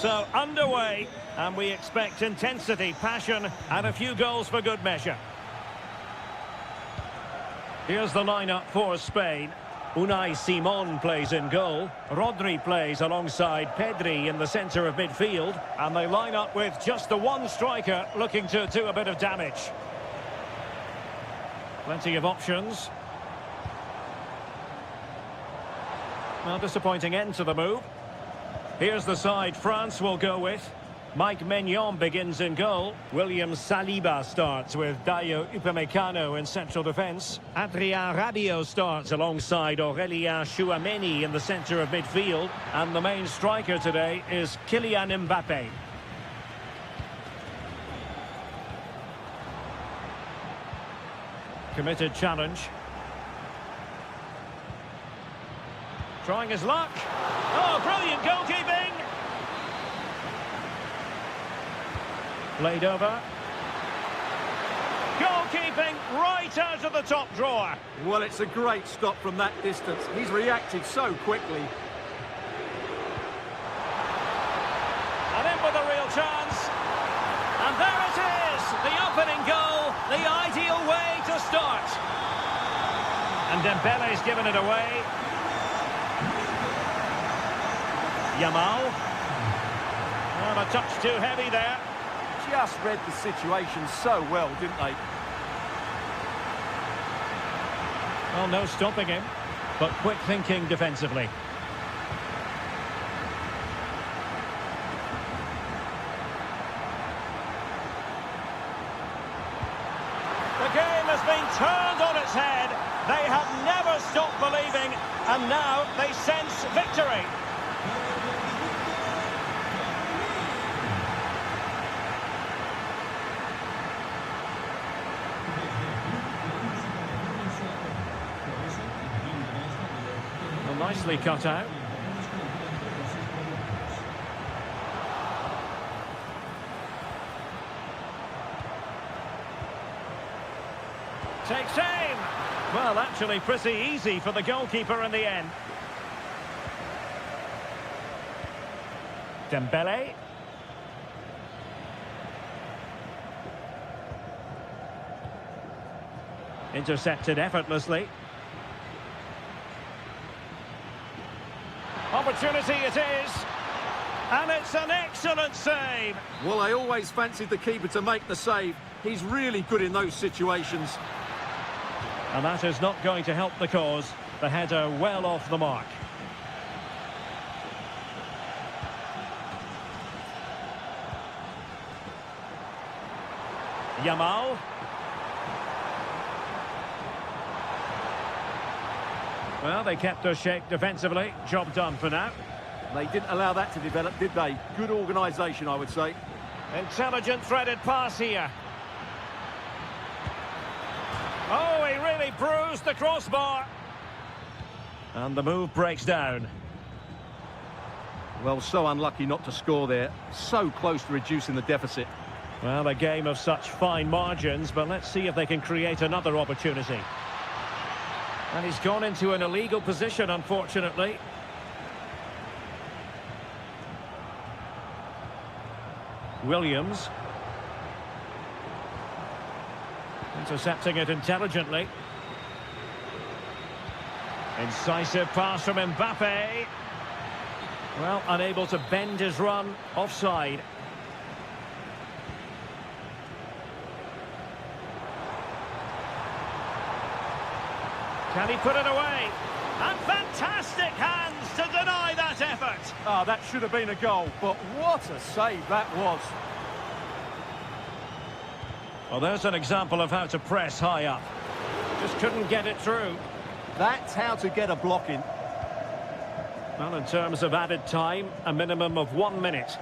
So underway, and we expect intensity, passion, and a few goals for good measure. Here's the lineup for Spain. Unai Simon plays in goal. Rodri plays alongside Pedri in the centre of midfield. And they line up with just the one striker looking to do a bit of damage. Plenty of options. Well, disappointing end to the move. Here's the side France will go with. Mike Maignan begins in goal. William Saliba starts with Dayo Upamecano in central defence. Adrien Rabiot starts alongside Aurélien Tchouameni in the centre of midfield. And the main striker today is Kylian Mbappé. Committed challenge. Trying his luck. Oh, brilliant goalkeeping! Played over. Goalkeeping right out of the top drawer. Well, it's a great stop from that distance. He's reacted so quickly. And in with a real chance. And there it is, the opening goal, the ideal way to start. And Dembele's given it away. Yamal. Oh, a touch too heavy there. Just read the situation so well, didn't they? Well, no stopping him, but quick thinking defensively. The game has been turned on its head. They have never stopped believing, and now they sense victory. Nicely cut out. Takes aim. Well, actually pretty easy for the goalkeeper in the end. Dembele. Intercepted effortlessly. Opportunity it is, and it's an excellent save. Well, I always fancied the keeper to make the save. He's really good in those situations. And that is not going to help the cause. The header well off the mark. Yamal. Well, they kept their shape defensively. Job done for now. They didn't allow that to develop, did they? Good organisation, I would say. Intelligent threaded pass here. Oh, he really bruised the crossbar. And the move breaks down. Well, so unlucky not to score there. So close to reducing the deficit. Well, a game of such fine margins, but let's see if they can create another opportunity. And he's gone into an illegal position, unfortunately. Williams. Intercepting it intelligently. Incisive pass from Mbappé. Well, unable to bend his run. Offside. Can he put it away? And fantastic hands to deny that effort. Ah, that should have been a goal, but what a save that was. Well, there's an example of how to press high up. Just couldn't get it through. That's how to get a block in. Well, in terms of added time, a minimum of 1 minute.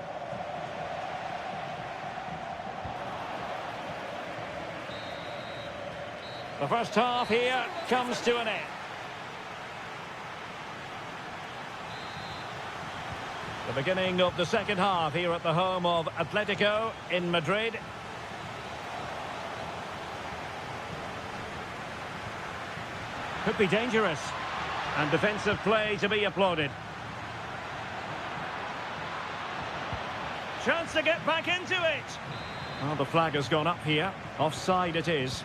The first half here comes to an end. The beginning of the second half here at the home of Atletico in Madrid. Could be dangerous. And defensive play to be applauded. Chance to get back into it. Well, the flag has gone up here. Offside it is.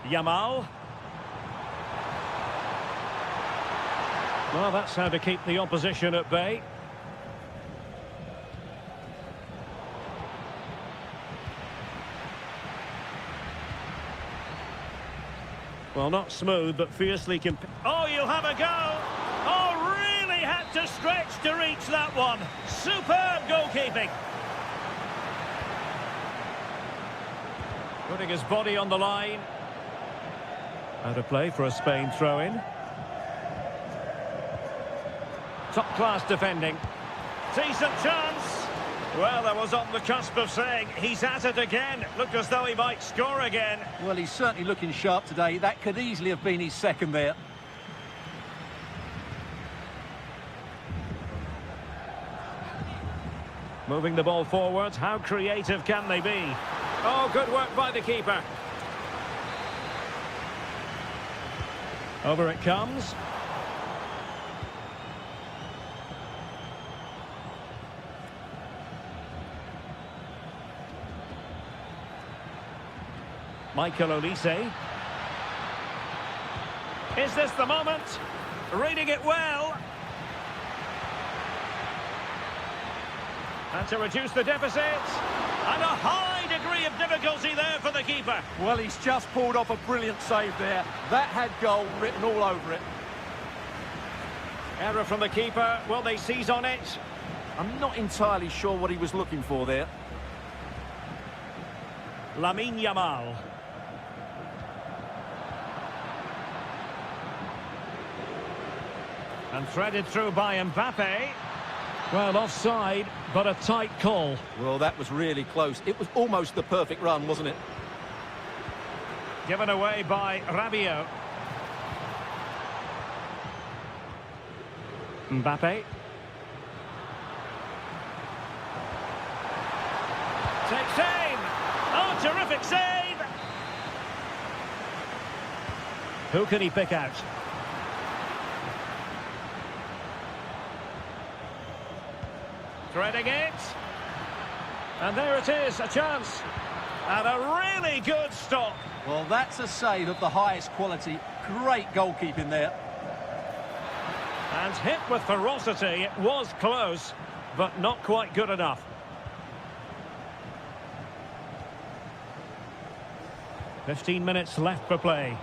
Yamal. Well, that's how to keep the opposition at bay. Well, not smooth, but fiercely Oh, you'll have a go! Oh, really had to stretch to reach that one. Superb goalkeeping. Putting his body on the line. Out of play for a Spain throw-in. Top-class defending. Decent chance. Well, I was on the cusp of saying he's at it again. Looked as though he might score again. Well, he's certainly looking sharp today. That could easily have been his second there. Moving the ball forward. How creative can they be? Oh, good work by the keeper. Over it comes. Michael Olise. Is this the moment? Reading it well. And to reduce the deficit. And a high degree of difficulty there for the keeper. Well, he's just pulled off a brilliant save there. That had goal written all over it. Error from the keeper. Will they seize on it? I'm not entirely sure what he was looking for there. Lamine Yamal. And threaded through by Mbappe. Well, offside, but a tight call. Well, that was really close. It was almost the perfect run, wasn't it? Given away by Rabiot. Mbappe. Takes aim. Oh, terrific save. Who can he pick out? Threading it. And there it is, a chance. And a really good stop. Well, that's a save of the highest quality. Great goalkeeping there. And hit with ferocity. It was close, but not quite good enough. "15 minutes left for play.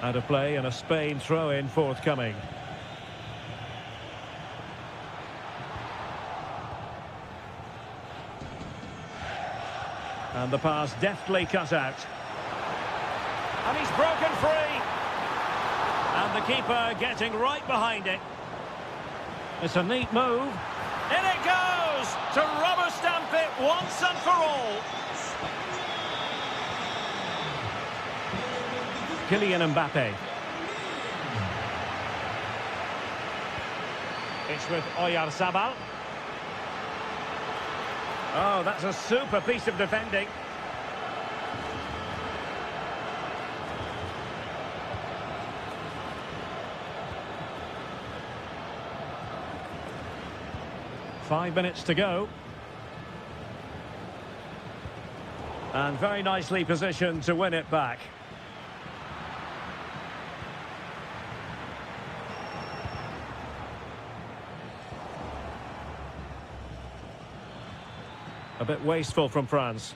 Out of play and a Spain throw-in forthcoming. And the pass deftly cut out. And he's broken free. And the keeper getting right behind it. It's a neat move. In it goes! To rubber stamp it once and for all. Kylian Mbappe. It's with Oyarzabal. Oh, that's a super piece of defending. Five minutes to go. And very nicely positioned to win it back. A bit wasteful from France.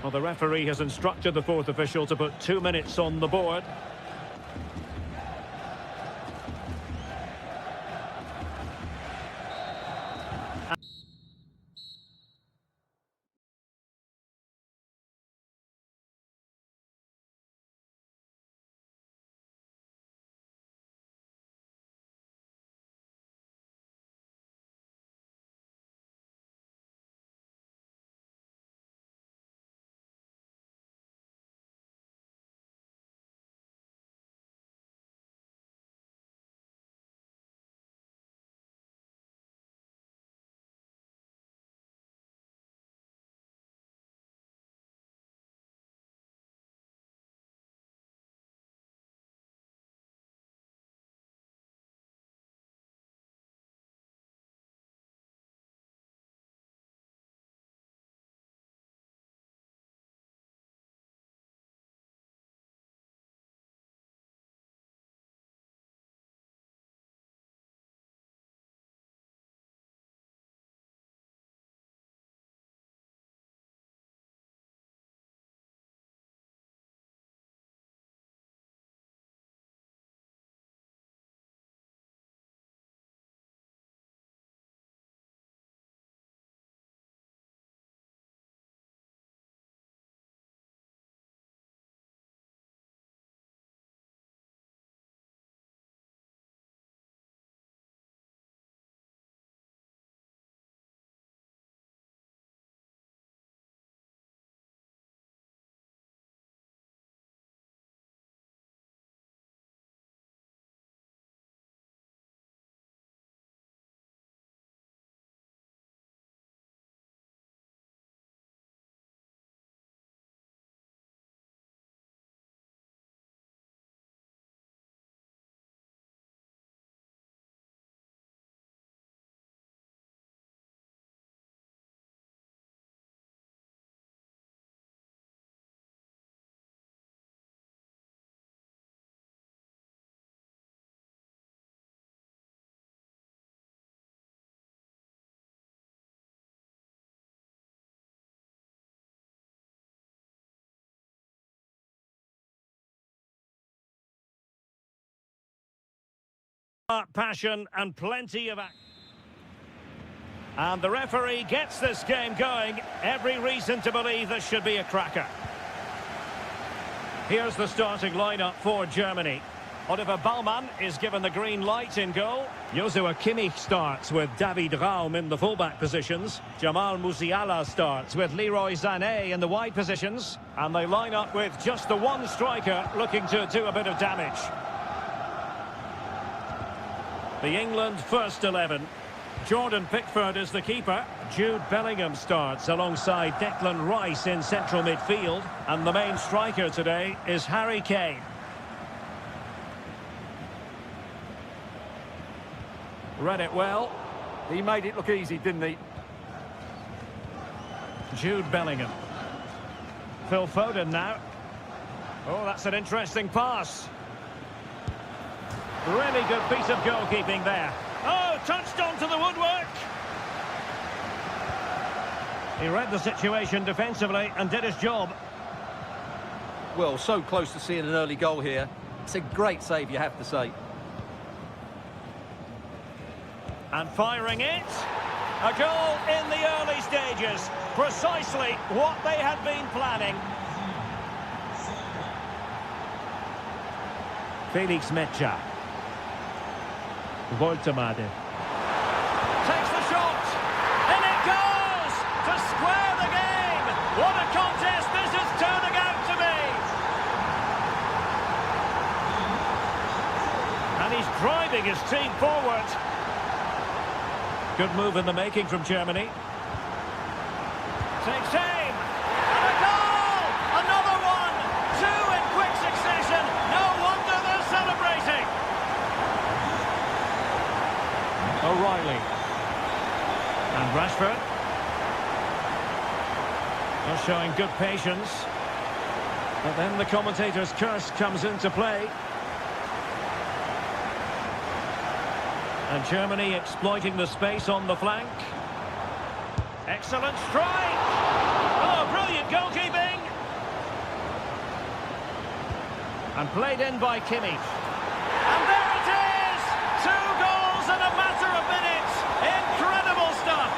Well, the referee has instructed the fourth official to put 2 minutes on the board. Passion and plenty of action. And the referee gets this game going. Every reason to believe this should be a cracker. Here's the starting lineup for Germany. Oliver Baumann is given the green light in goal. Joshua Kimmich starts with David Raum in the fullback positions. Jamal Musiala starts with Leroy Sané in the wide positions. And they line up with just the one striker looking to do a bit of damage. The England first 11. Jordan Pickford is the keeper. Jude Bellingham starts alongside Declan Rice in central midfield. And the main striker today is Harry Kane. Read it well. He made it look easy, didn't he? Jude Bellingham. Phil Foden now. Oh, that's an interesting pass. Really good piece of goalkeeping there. Oh, touched onto the woodwork. He read the situation defensively and did his job. Well, so close to seeing an early goal here. It's a great save, you have to say. And firing it. A goal in the early stages. Precisely what they had been planning. Felix Metscher. Woltemade. Takes the shot. And it goes to square the game. What a contest this is turning out to be. And he's driving his team forward. Good move in the making from Germany. Takes aim. And a goal! Another one! Two in quick succession. No wonder they're celebrating. O'Reilly. And Rashford. They're showing good patience. But then the commentator's curse comes into play. And Germany exploiting the space on the flank. Excellent strike! Oh, brilliant goalkeeping! And played in by Kimmich. And there it is! 2 goals in a matter of minutes! Incredible stuff!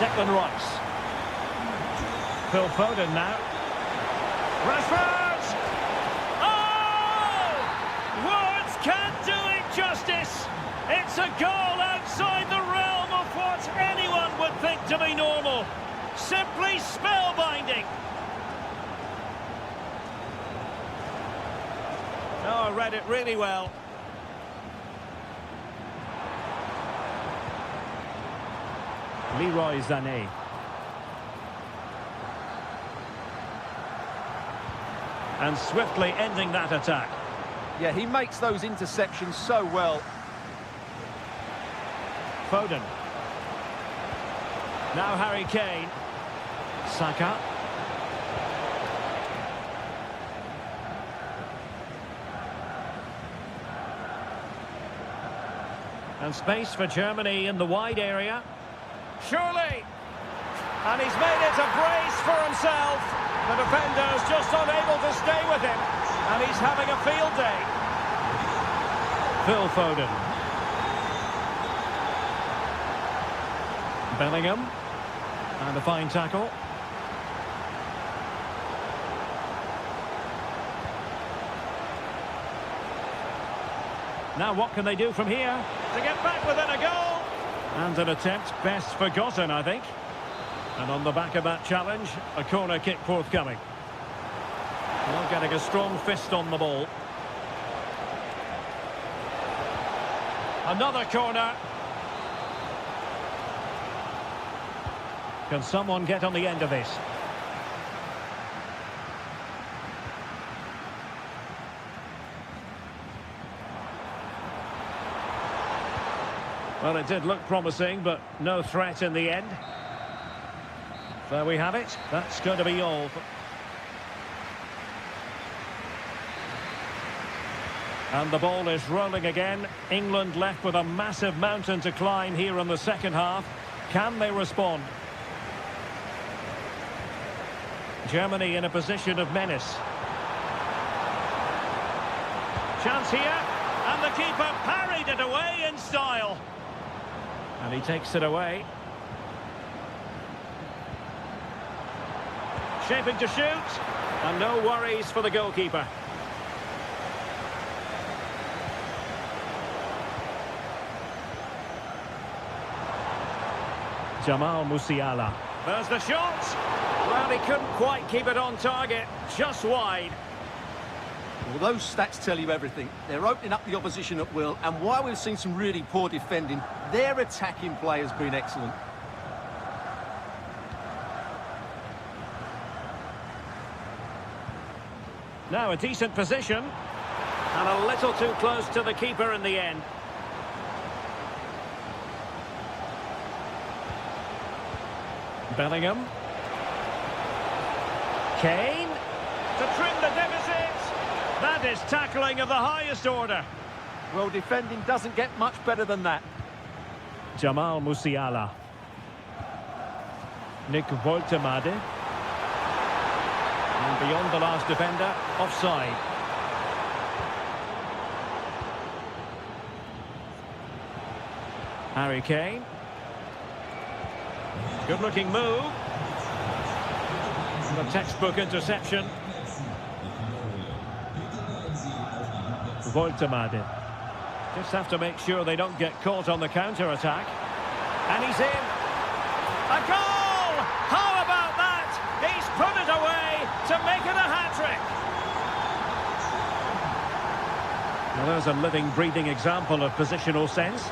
Declan Rice. Phil Foden now. Rashford! Can't do it justice. It's a goal outside the realm of what anyone would think to be normal. Simply spellbinding. Oh, I read it really well. Leroy Sané. And swiftly ending that attack. Yeah, he makes those interceptions so well. Foden. Now Harry Kane. Saka. And space for Germany in the wide area. Surely! And he's made it a brace for himself. The defender's just unable to stay with him. And he's having a field day. Phil Foden. Bellingham. And a fine tackle. Now what can they do from here to get back within a goal? And an attempt best forgotten, I think. And on the back of that challenge, a corner kick forthcoming. Well, getting a strong fist on the ball. Another corner. Can someone get on the end of this? Well, it did look promising, but no threat in the end. There we have it. That's going to be all. And the ball is rolling again. England left with a massive mountain to climb here in the second half. Can they respond? Germany in a position of menace. Chance here, and the keeper parried it away in style. And he takes it away. Shaping to shoot, and no worries for the goalkeeper. Jamal Musiala. There's the shot. Well, he couldn't quite keep it on target, just wide. Well, those stats tell you everything. They're opening up the opposition at will, and while we've seen some really poor defending, their attacking play has been excellent. Now a decent position, and a little too close to the keeper in the end. Bellingham. Kane. To trim the deficit. That is tackling of the highest order. Well, defending doesn't get much better than that. Jamal Musiala. Nick Woltemade. And beyond the last defender, offside. Harry Kane. Good-looking move. The textbook interception. Woltemade. Just have to make sure they don't get caught on the counter-attack. And he's in. A goal! How about that? He's put it away to make it a hat-trick. Well, there's a living, breathing example of positional sense.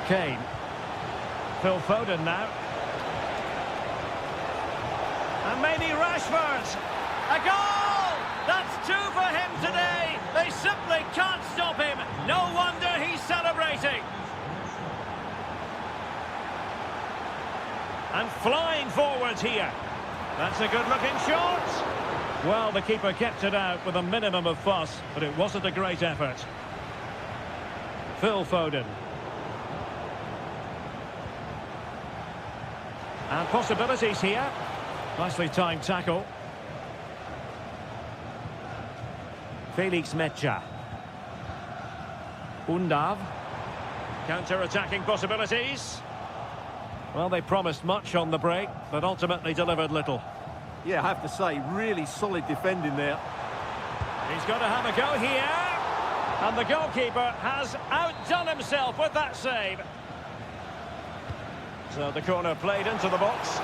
Kane. Phil Foden now. And maybe Rashford. A goal! That's two for him today. They simply can't stop him. No wonder he's celebrating. And flying forwards here. That's a good-looking shot. Well, the keeper kept it out with a minimum of fuss, but it wasn't a great effort. Phil Foden. And possibilities here. Nicely timed tackle. Felix Mecha. Undav. Counter-attacking possibilities. Well, they promised much on the break, but ultimately delivered little. Yeah, I have to say, really solid defending there. He's got to have a go here. And the goalkeeper has outdone himself with that save. So the corner played into the box.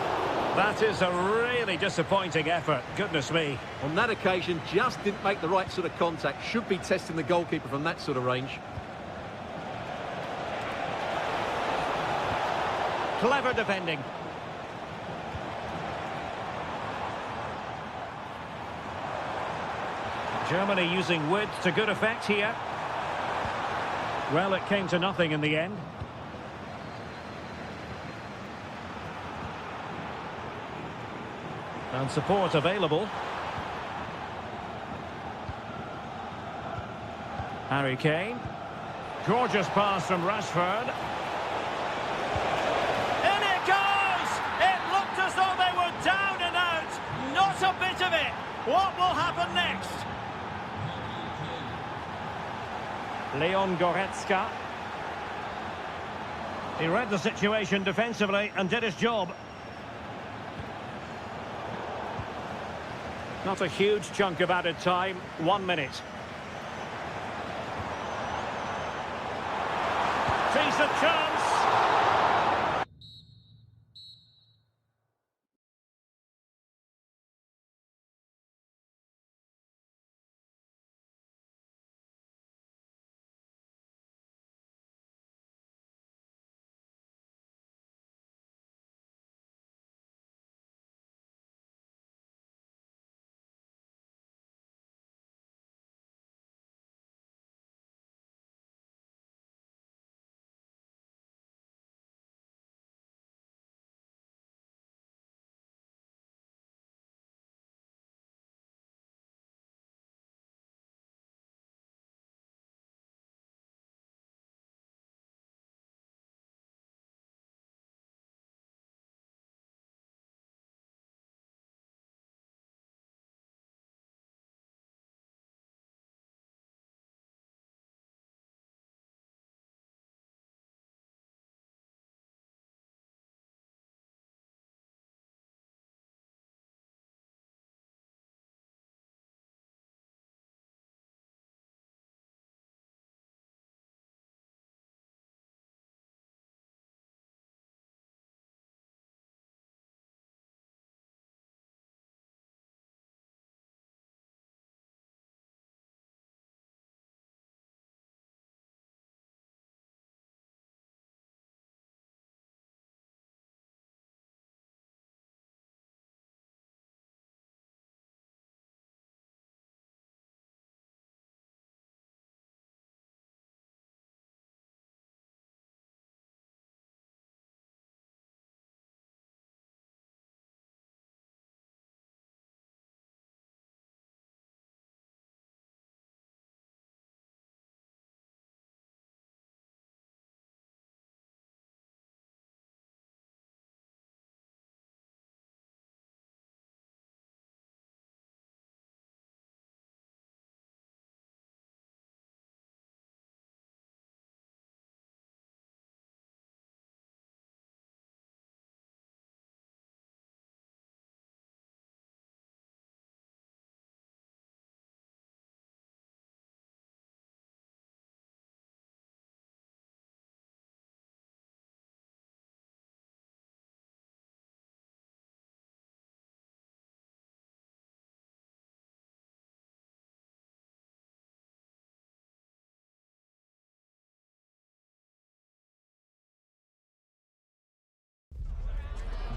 That is a really disappointing effort. Goodness me. On that occasion, just didn't make the right sort of contact. Should be testing the goalkeeper from that sort of range. Clever defending. Germany using width to good effect here. Well, it came to nothing in the end. And support available. Harry Kane. Gorgeous pass from Rashford. In it goes! It looked as though they were down and out. Not a bit of it. What will happen next? Leon Goretzka. He read the situation defensively and did his job. Not a huge chunk of added time, 1 minute. Sees the chance.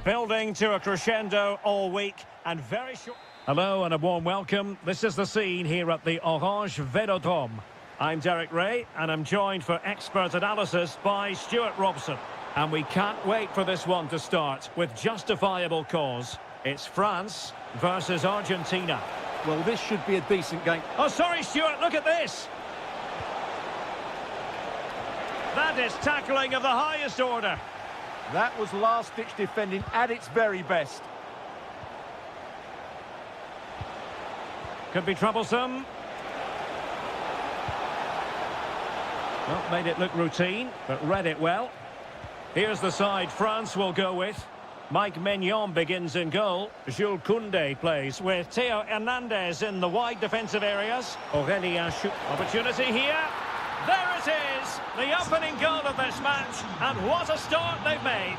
Building to a crescendo all week and very short. Hello and a warm welcome. This is the scene here at the Orange Velodrome. I'm Derek Ray and I'm joined for expert analysis by Stuart Robson. And we can't wait for this one to start with justifiable cause. It's France versus Argentina. Well, this should be a decent game. Oh, sorry, Stuart, look at this. That is tackling of the highest order. That was last-ditch defending at its very best. Could be troublesome. Well, made it look routine, but read it well. Here's the side France will go with. Mike Maignan begins in goal. Jules Koundé plays with Theo Hernandez in the wide defensive areas. Aurélien Chou. Opportunity here. There it is, the opening goal of this match, and what a start they've made.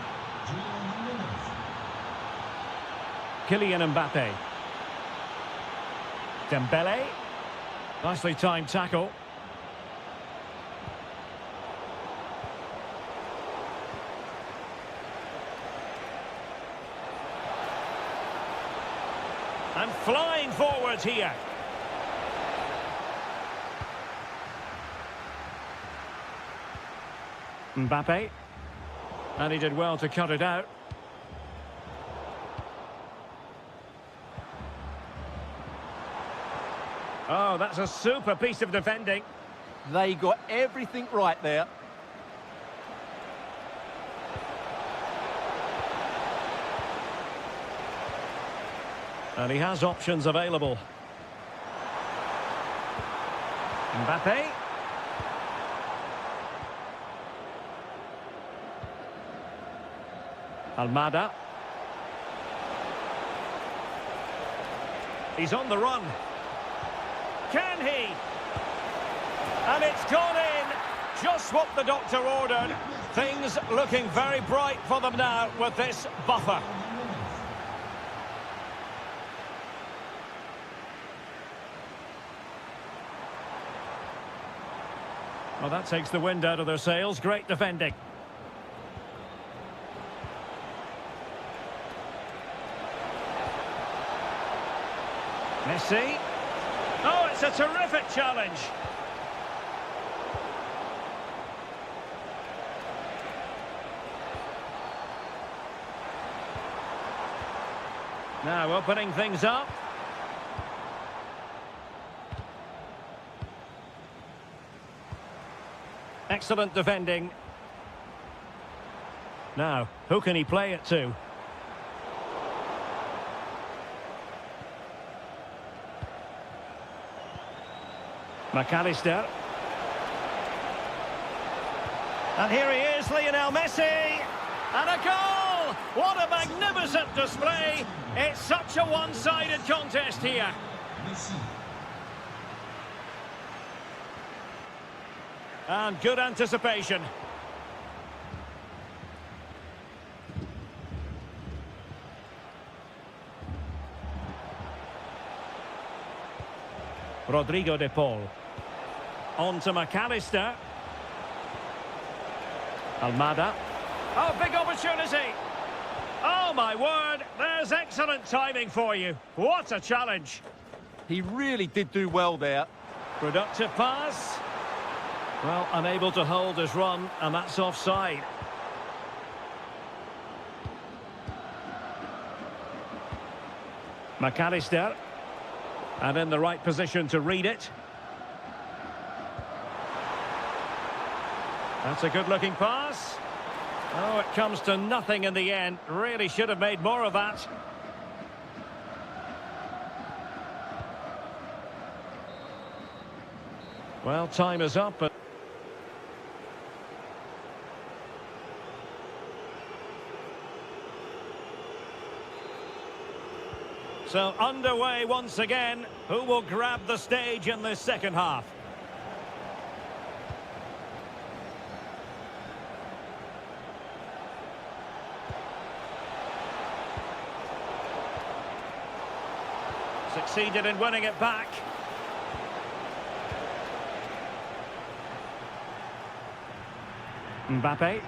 Kylian Mbappe. Dembele. Nicely timed tackle. And flying forwards here. Mbappe. And he did well to cut it out. Oh, that's a super piece of defending. They got everything right there. And he has options available. Mbappe. Almada. He's on the run. Can he? And it's gone in. Just what the doctor ordered. Things looking very bright for them now with this buffer. Well, that takes the wind out of their sails. Great defending. Messi. Oh, it's a terrific challenge. Now opening things up. Excellent defending. Now, who can he play it to? McAllister. And here he is, Lionel Messi. And a goal! What a magnificent display. It's such a one-sided contest here. And good anticipation. Rodrigo de Paul. On to McAllister. Almada. Oh, big opportunity. Oh, my word. There's excellent timing for you. What a challenge. He really did do well there. Productive pass. Well, unable to hold his run, and that's offside. McAllister. And in the right position to read it. That's a good-looking pass. Oh, it comes to nothing in the end. Really should have made more of that. Well, time is up. So underway once again. Who will grab the stage in this second half? Succeeded in winning it back. Mbappe.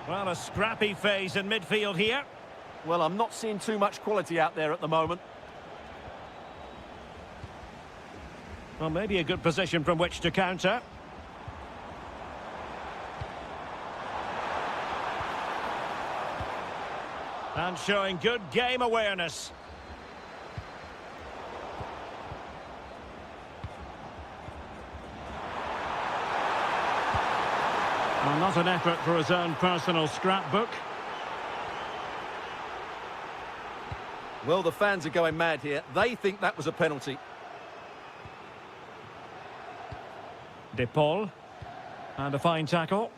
Well, a scrappy phase in midfield here. Well, I'm not seeing too much quality out there at the moment. Well, maybe a good position from which to counter. And showing good game awareness. Well, not an effort for his own personal scrapbook. Well, the fans are going mad here. They think that was a penalty. De Paul. And a fine tackle.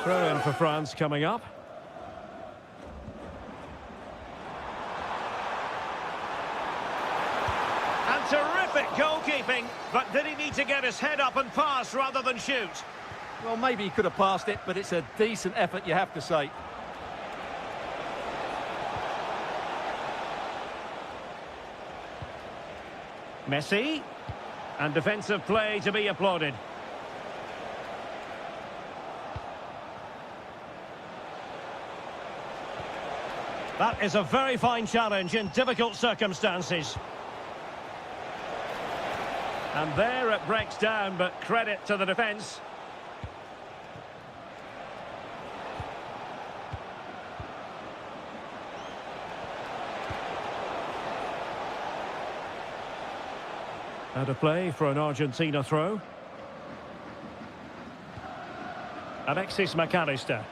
Throw in for France coming up. And terrific goalkeeping, but did he need to get his head up and pass rather than shoot? Well, maybe he could have passed it, but it's a decent effort, you have to say. Messi. And defensive play to be applauded. That is a very fine challenge in difficult circumstances. And there it breaks down, but credit to the defence. Out of play for an Argentina throw. Alexis McAllister.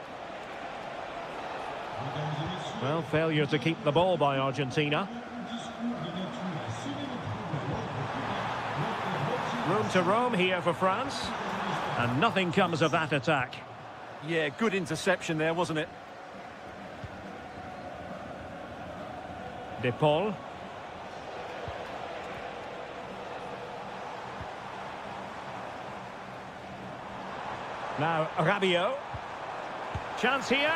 Well, failure to keep the ball by Argentina. Room to roam here for France. And nothing comes of that attack. Yeah, good interception there, wasn't it? De Paul. Now, Rabiot. Chance here.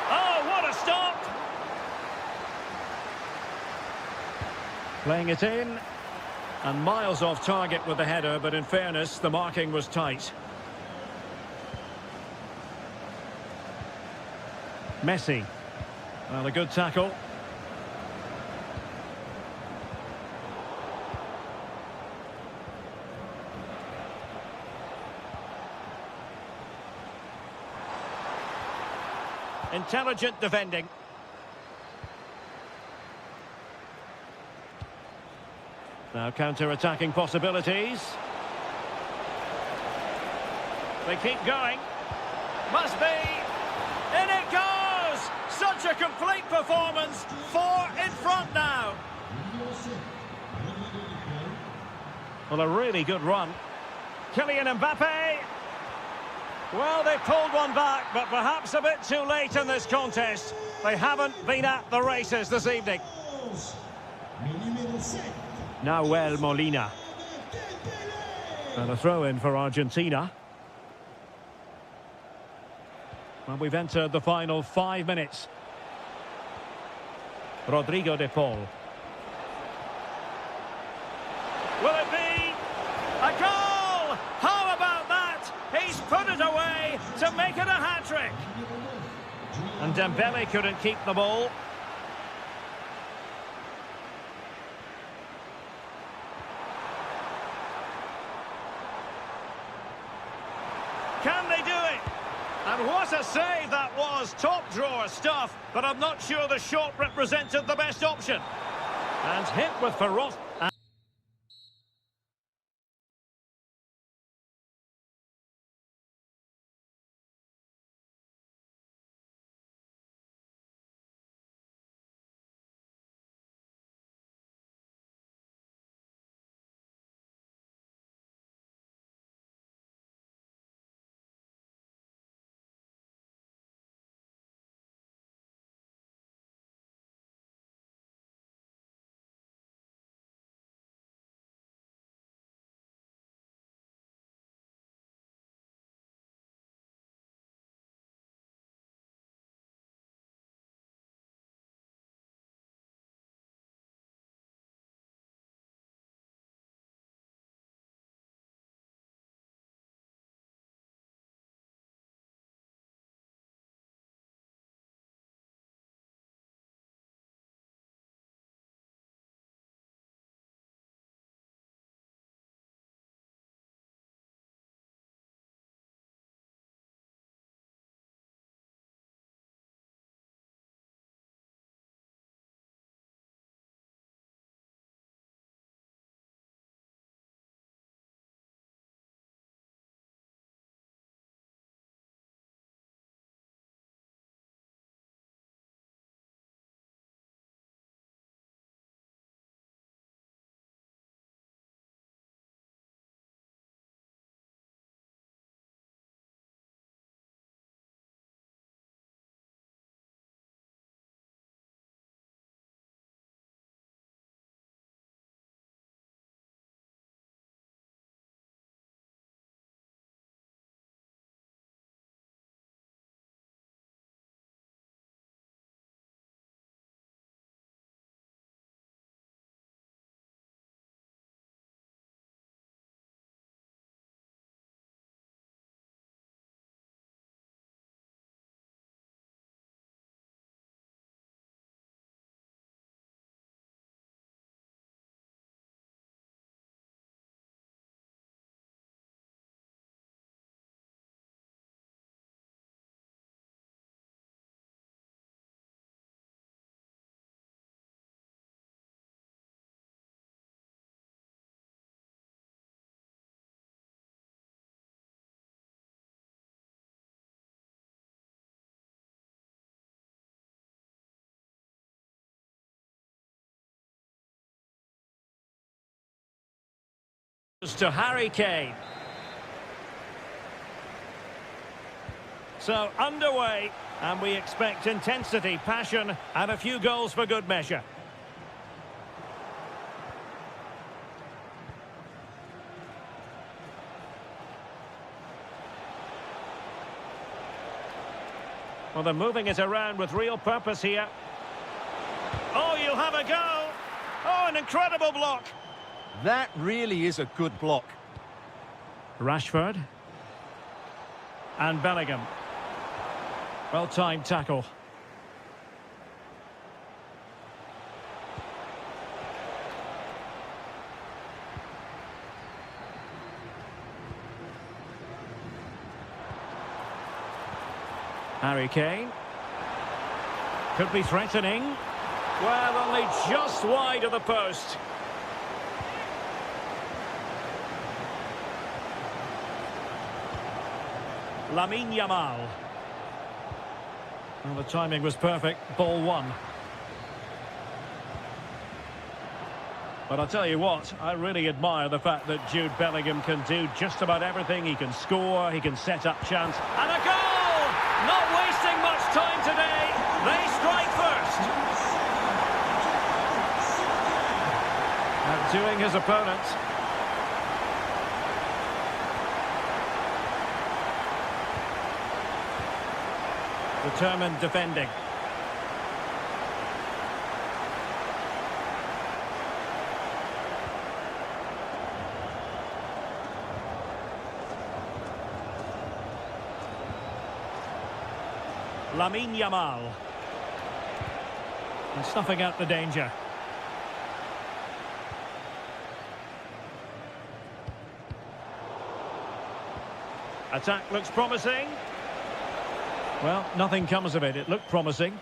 Oh, what a stop! Playing it in. And miles off target with the header, but in fairness, the marking was tight. Messi. Well, a good tackle. Intelligent defending. Now counter-attacking possibilities. They keep going. Must be. In it goes! Such a complete performance. 4 in front now. Well, a really good run. Kylian Mbappe. Well, they pulled one back, but perhaps a bit too late in this contest. They haven't been at the races this evening. Nahuel Molina. And a throw-in for Argentina. Well, we've entered the final 5 minutes. Rodrigo de Paul. Will it be a goal? How about that? He's put it away to make it a hat-trick. And Dembele couldn't keep the ball. Can they do it? And what a save that was. Top drawer stuff, but I'm not sure the shot represented the best option. And hit with ferocity. To Harry Kane. So underway, and we expect intensity, passion, and a few goals for good measure. Well, they're moving it around with real purpose here. Oh, you'll have a go. Oh, an incredible block. That really is a good block. Rashford. And Bellingham. Well-timed tackle. Harry Kane. Could be threatening. Well, only just wide of the post. Lamine Yamal. Well, the timing was perfect. Ball one. But I'll tell you what, I really admire the fact that Jude Bellingham can do just about everything. He can score, he can set up chance. And a goal! Not wasting much time today. They strike first. Outdoing his opponent. Determined defending. Lamine Yamal. And snuffing out the danger. Attack looks promising. Well, nothing comes of it. It looked promising.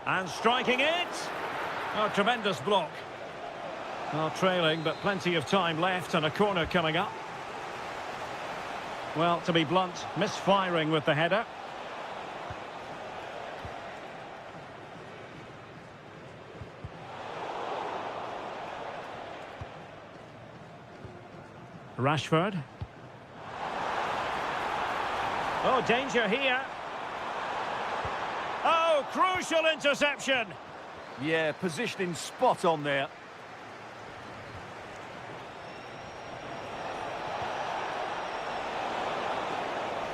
And striking it. Oh, tremendous block. Well, trailing, but plenty of time left and a corner coming up. Well, to be blunt, misfiring with the header. Rashford. Oh, danger here. Oh, crucial interception. Yeah, positioning spot on there.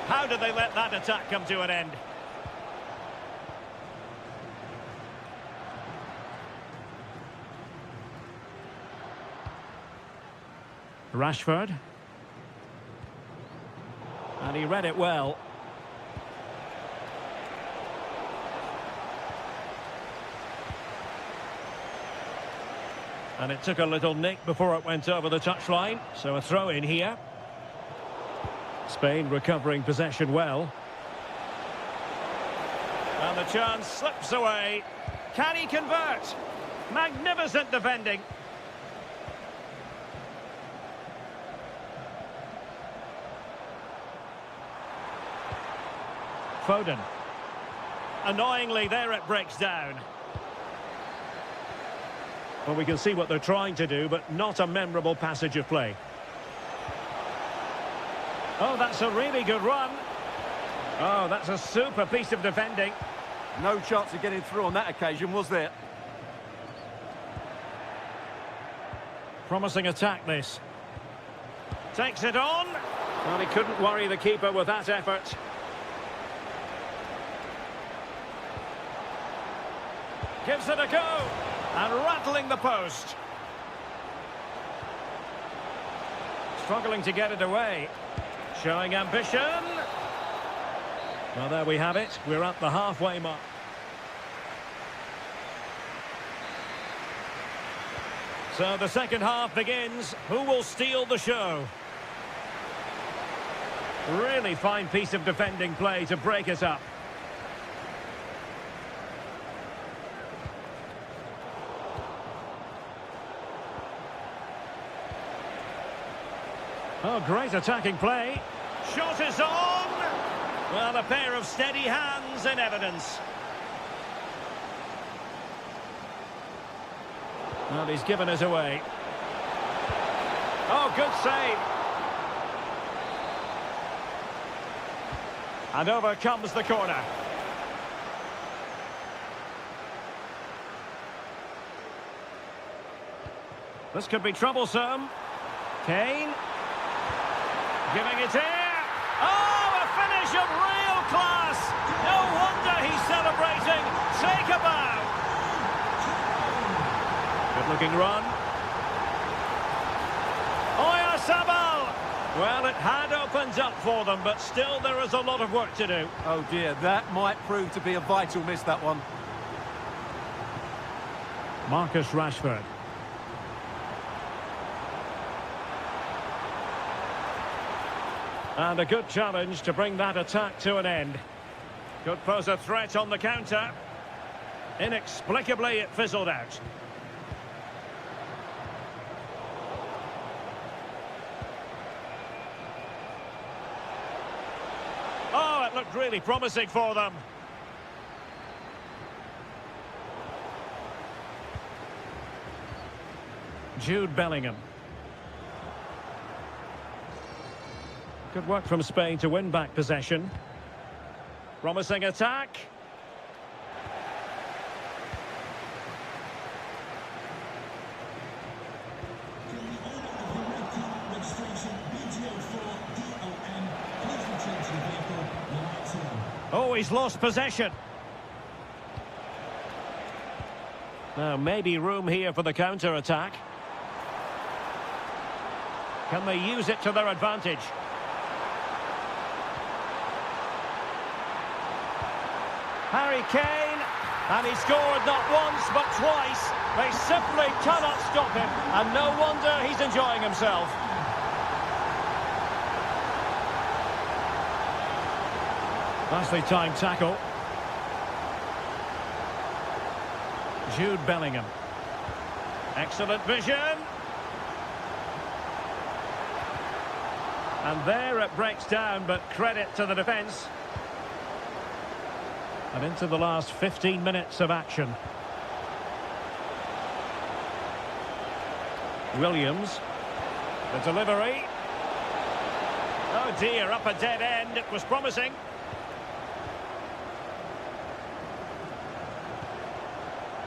How did they let that attack come to an end? Rashford. And he read it well. And it took a little nick before it went over the touchline. So a throw in here. Spain recovering possession well. And the chance slips away. Can he convert? Magnificent defending. Foden. Annoyingly, there it breaks down. Well, we can see what they're trying to do, but not a memorable passage of play. Oh, that's a really good run. Oh, that's a super piece of defending. No chance of getting through on that occasion, was there? Promising attack, this. Takes it on. Well, he couldn't worry the keeper with that effort. Gives it a go. And rattling the post. Struggling to get it away. Showing ambition. Well, there we have it. We're at the halfway mark. So the second half begins. Who will steal the show? Really fine piece of defending play to break it up. Oh, great attacking play. Shot is on. Well, a pair of steady hands in evidence. Well, he's given us away. Oh, good save. And over comes the corner. This could be troublesome. Kane. Giving it here. Oh, a finish of real class. No wonder he's celebrating. Take a bow. Good looking run. Oyarzabal. Well, it had opened up for them, but still there is a lot of work to do. Oh dear, that might prove to be a vital miss, that one. Marcus Rashford. And a good challenge to bring that attack to an end. Could pose a threat on the counter. Inexplicably, it fizzled out. Oh, it looked really promising for them. Jude Bellingham. Good work from Spain to win back possession. Promising attack. Oh, he's lost possession. Now, maybe room here for the counter-attack. Can they use it to their advantage? Harry Kane, and he scored not once but twice. They simply cannot stop him, and no wonder he's enjoying himself. Nicely timed tackle. Jude Bellingham. Excellent vision. And there it breaks down, but credit to the defence. And into the last 15 minutes of action. Williams. The delivery. Oh dear, up a dead end. It was promising.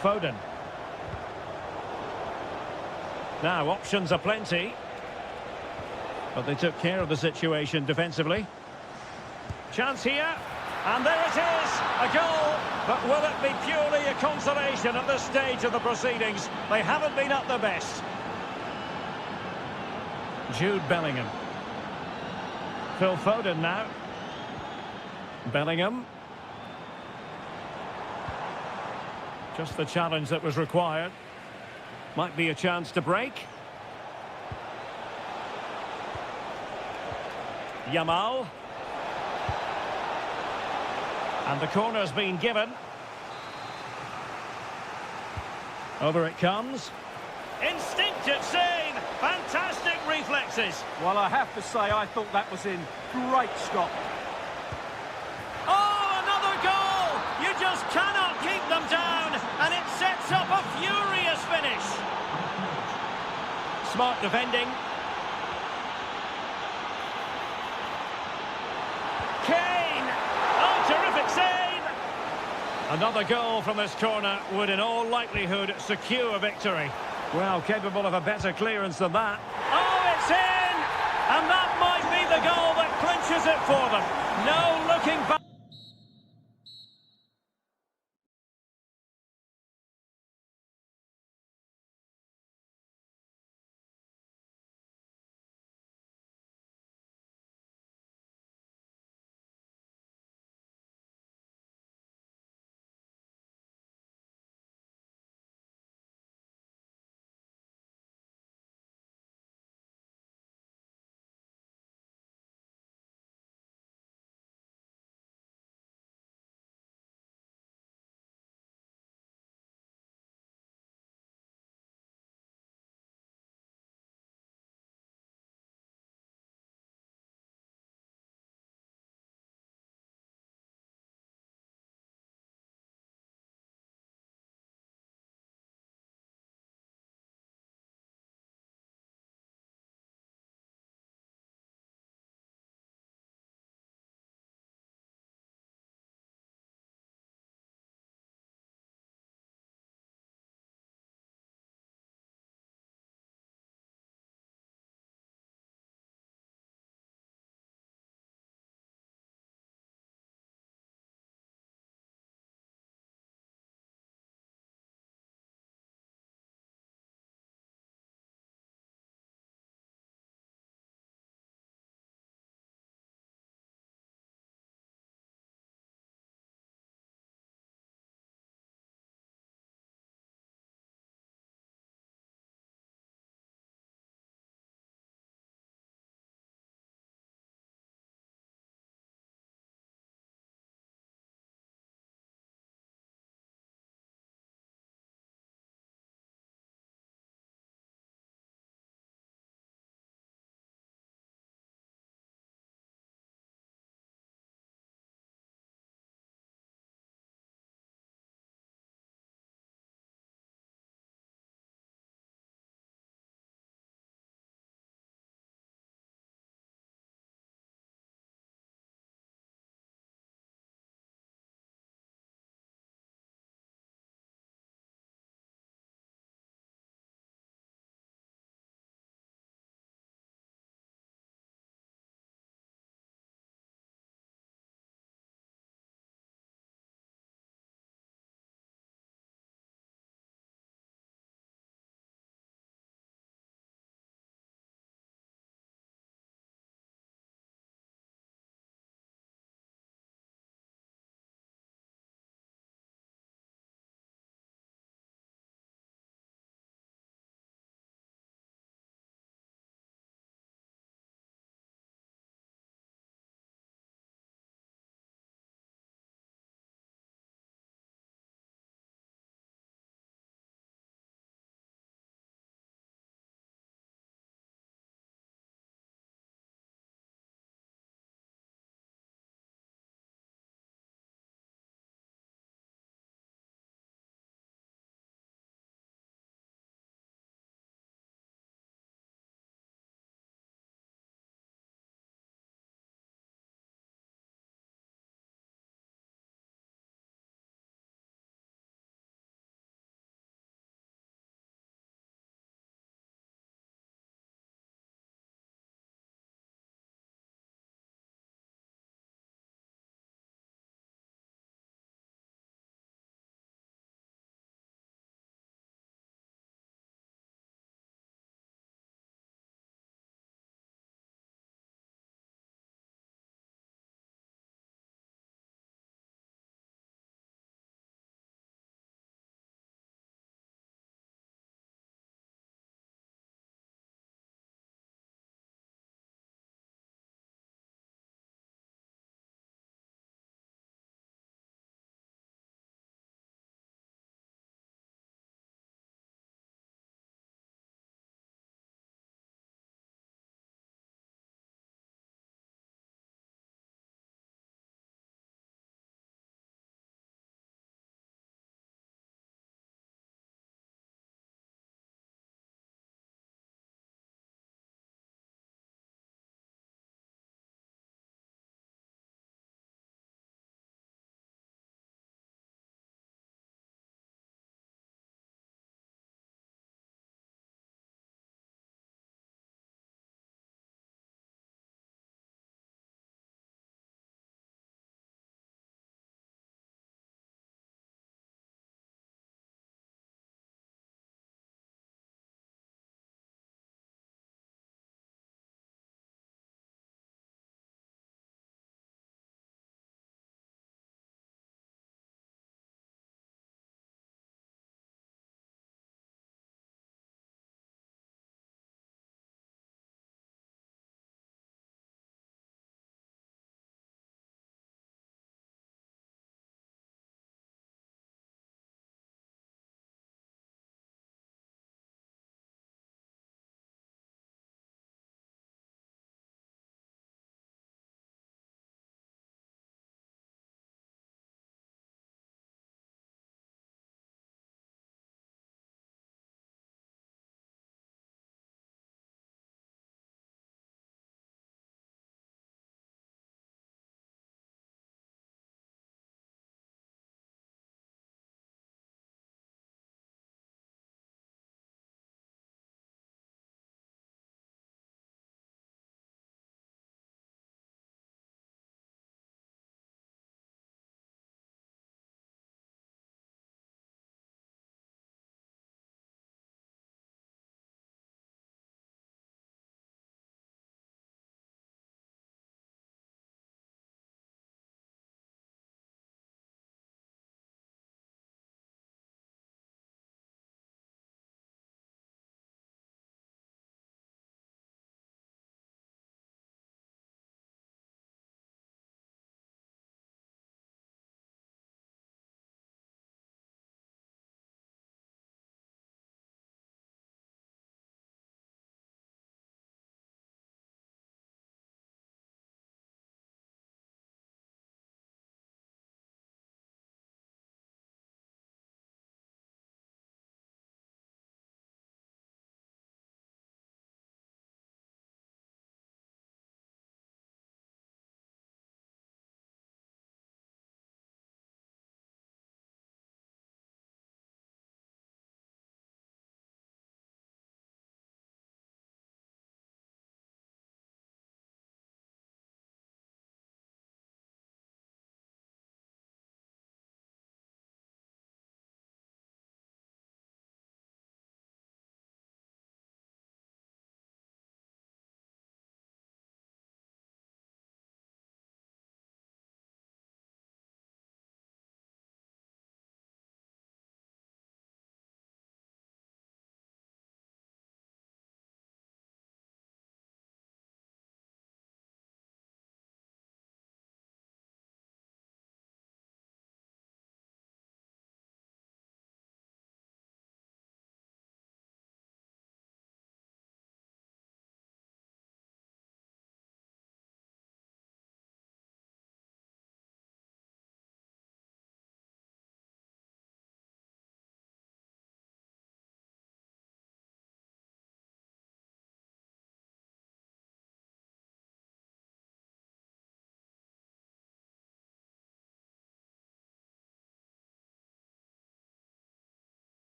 Foden. Now, options are plenty. But they took care of the situation defensively. Chance here. And there it is, a goal. But will it be purely a consolation at this stage of the proceedings? They haven't been at their best. Jude Bellingham. Phil Foden now. Bellingham. Just the challenge that was required. Might be a chance to break. Yamal. And the corner's been given. Over it comes. Instinctive save. Fantastic reflexes. Well, I have to say, I thought that was in. Great stop. Oh, another goal! You just cannot keep them down. And it sets up a furious finish. Smart defending. Kane! Oh, terrific save! Another goal from this corner would in all likelihood secure victory. Well, capable of a better clearance than that. Oh, it's in! And that might be the goal that clinches it for them. No looking back.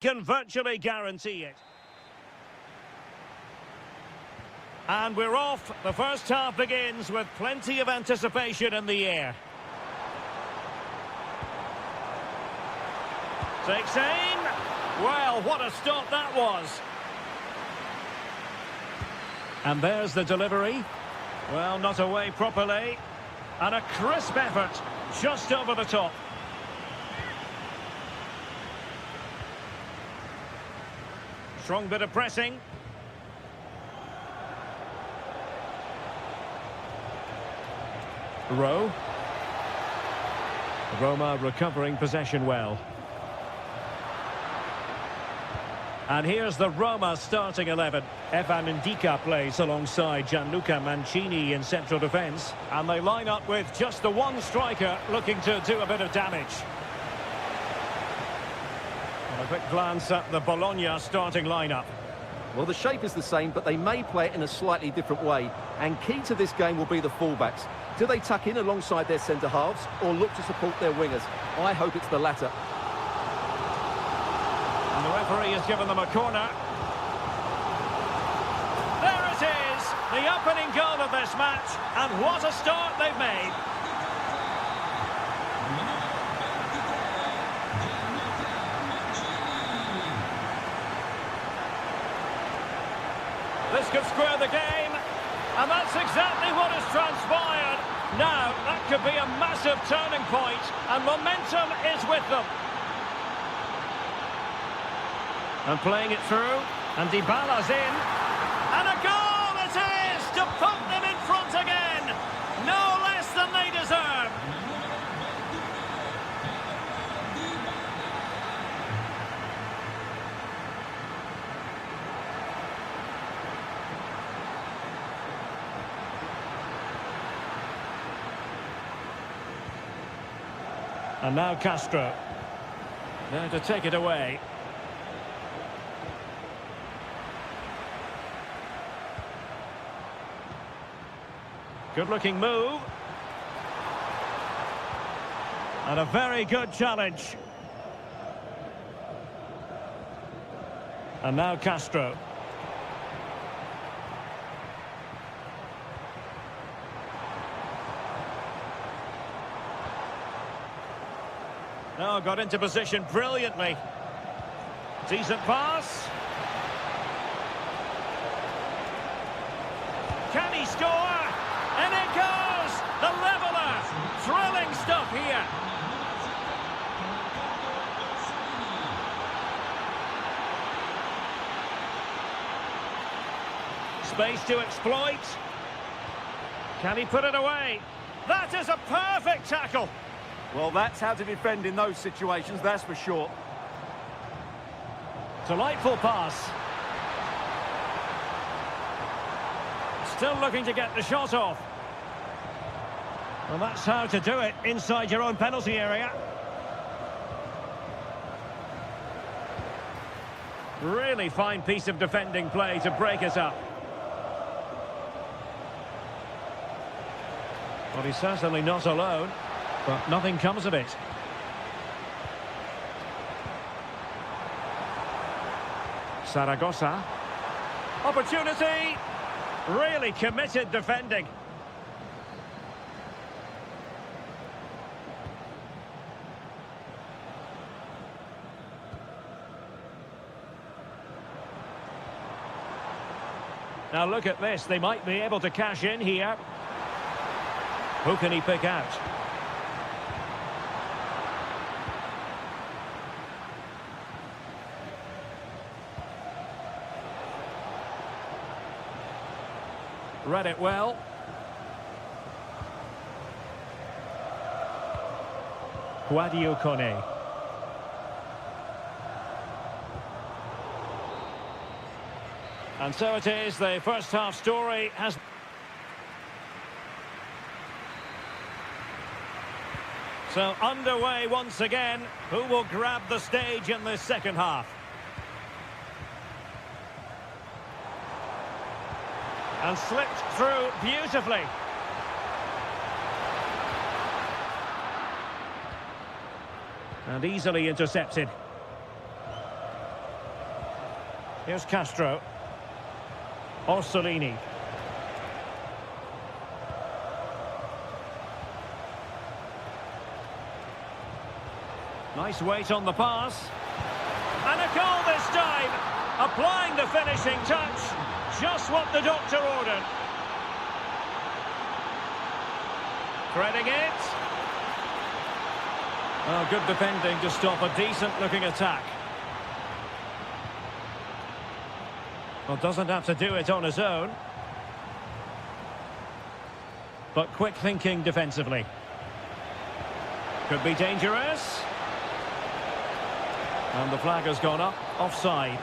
can virtually guarantee it. And we're off. The first half begins with plenty of anticipation in the air. Takes aim. Well, what a stop that was. And there's the delivery. Well, not away properly. And a crisp effort just over the top. Strong bit of pressing. Rowe. Roma recovering possession well. And here's the Roma starting 11. Evan Ndika plays alongside Gianluca Mancini in central defence. And they line up with just the one striker looking to do a bit of damage. And a quick glance at the Bologna starting lineup. Well, the shape is the same, but they may play it in a slightly different way. And key to this game will be the fullbacks. Do they tuck in alongside their centre-halves or look to support their wingers? I hope it's the latter. And the referee has given them a corner. There it is, the opening goal of this match, and what a start they've made. This could square the game, and that's exactly what has transpired. Now, that could be a massive turning point, and momentum is with them. And playing it through, and Dybala's in, and a goal it is to put them in front again, no less than they deserve. And now Castro, there to take it away. Good-looking move. And a very good challenge. And now Castro. Oh, got into position brilliantly. Decent pass. Can he score? And it goes! The leveller! Thrilling stuff here. Space to exploit. Can he put it away? That is a perfect tackle! Well, that's how to defend in those situations, that's for sure. Delightful pass. Still looking to get the shot off. Well, that's how to do it inside your own penalty area. Really fine piece of defending play to break us up. Well, he's certainly not alone, but nothing comes of it. Zaragoza. Opportunity. Really committed defending. Now look at this, they might be able to cash in here. Who can he pick out? Read it well. Guadio Kone. And so it is, the first half story has... So underway once again. Who will grab the stage in the second half? And slipped through beautifully. And easily intercepted. Here's Castro. Orsolini. Nice weight on the pass. And a goal this time. Applying the finishing touch. Just what the doctor ordered. Threading it. Oh, good defending to stop a decent-looking attack. Well, doesn't have to do it on his own. But quick thinking defensively. Could be dangerous. And the flag has gone up, offside.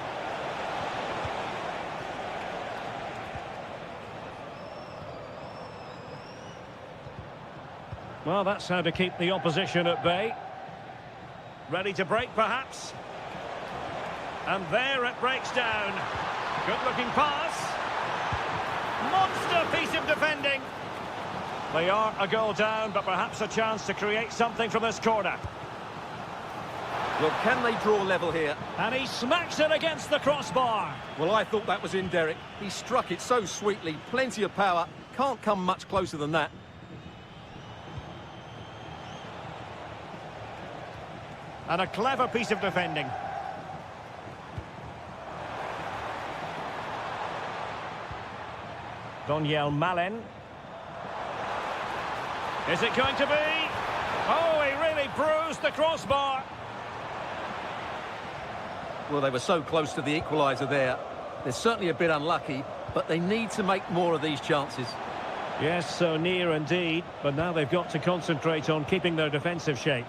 Well, that's how to keep the opposition at bay. Ready to break, perhaps. And there it breaks down. Good-looking pass. Monster piece of defending. They are a goal down, but perhaps a chance to create something from this corner. Well, can they draw level here? And he smacks it against the crossbar. Well, I thought that was in, Derek. He struck it so sweetly, plenty of power. Can't come much closer than that. And a clever piece of defending. Doniel Malen. Is it going to be? Oh, he really bruised the crossbar. Well, they were so close to the equaliser there. They're certainly a bit unlucky, but they need to make more of these chances. Yes, so near indeed, but now they've got to concentrate on keeping their defensive shape.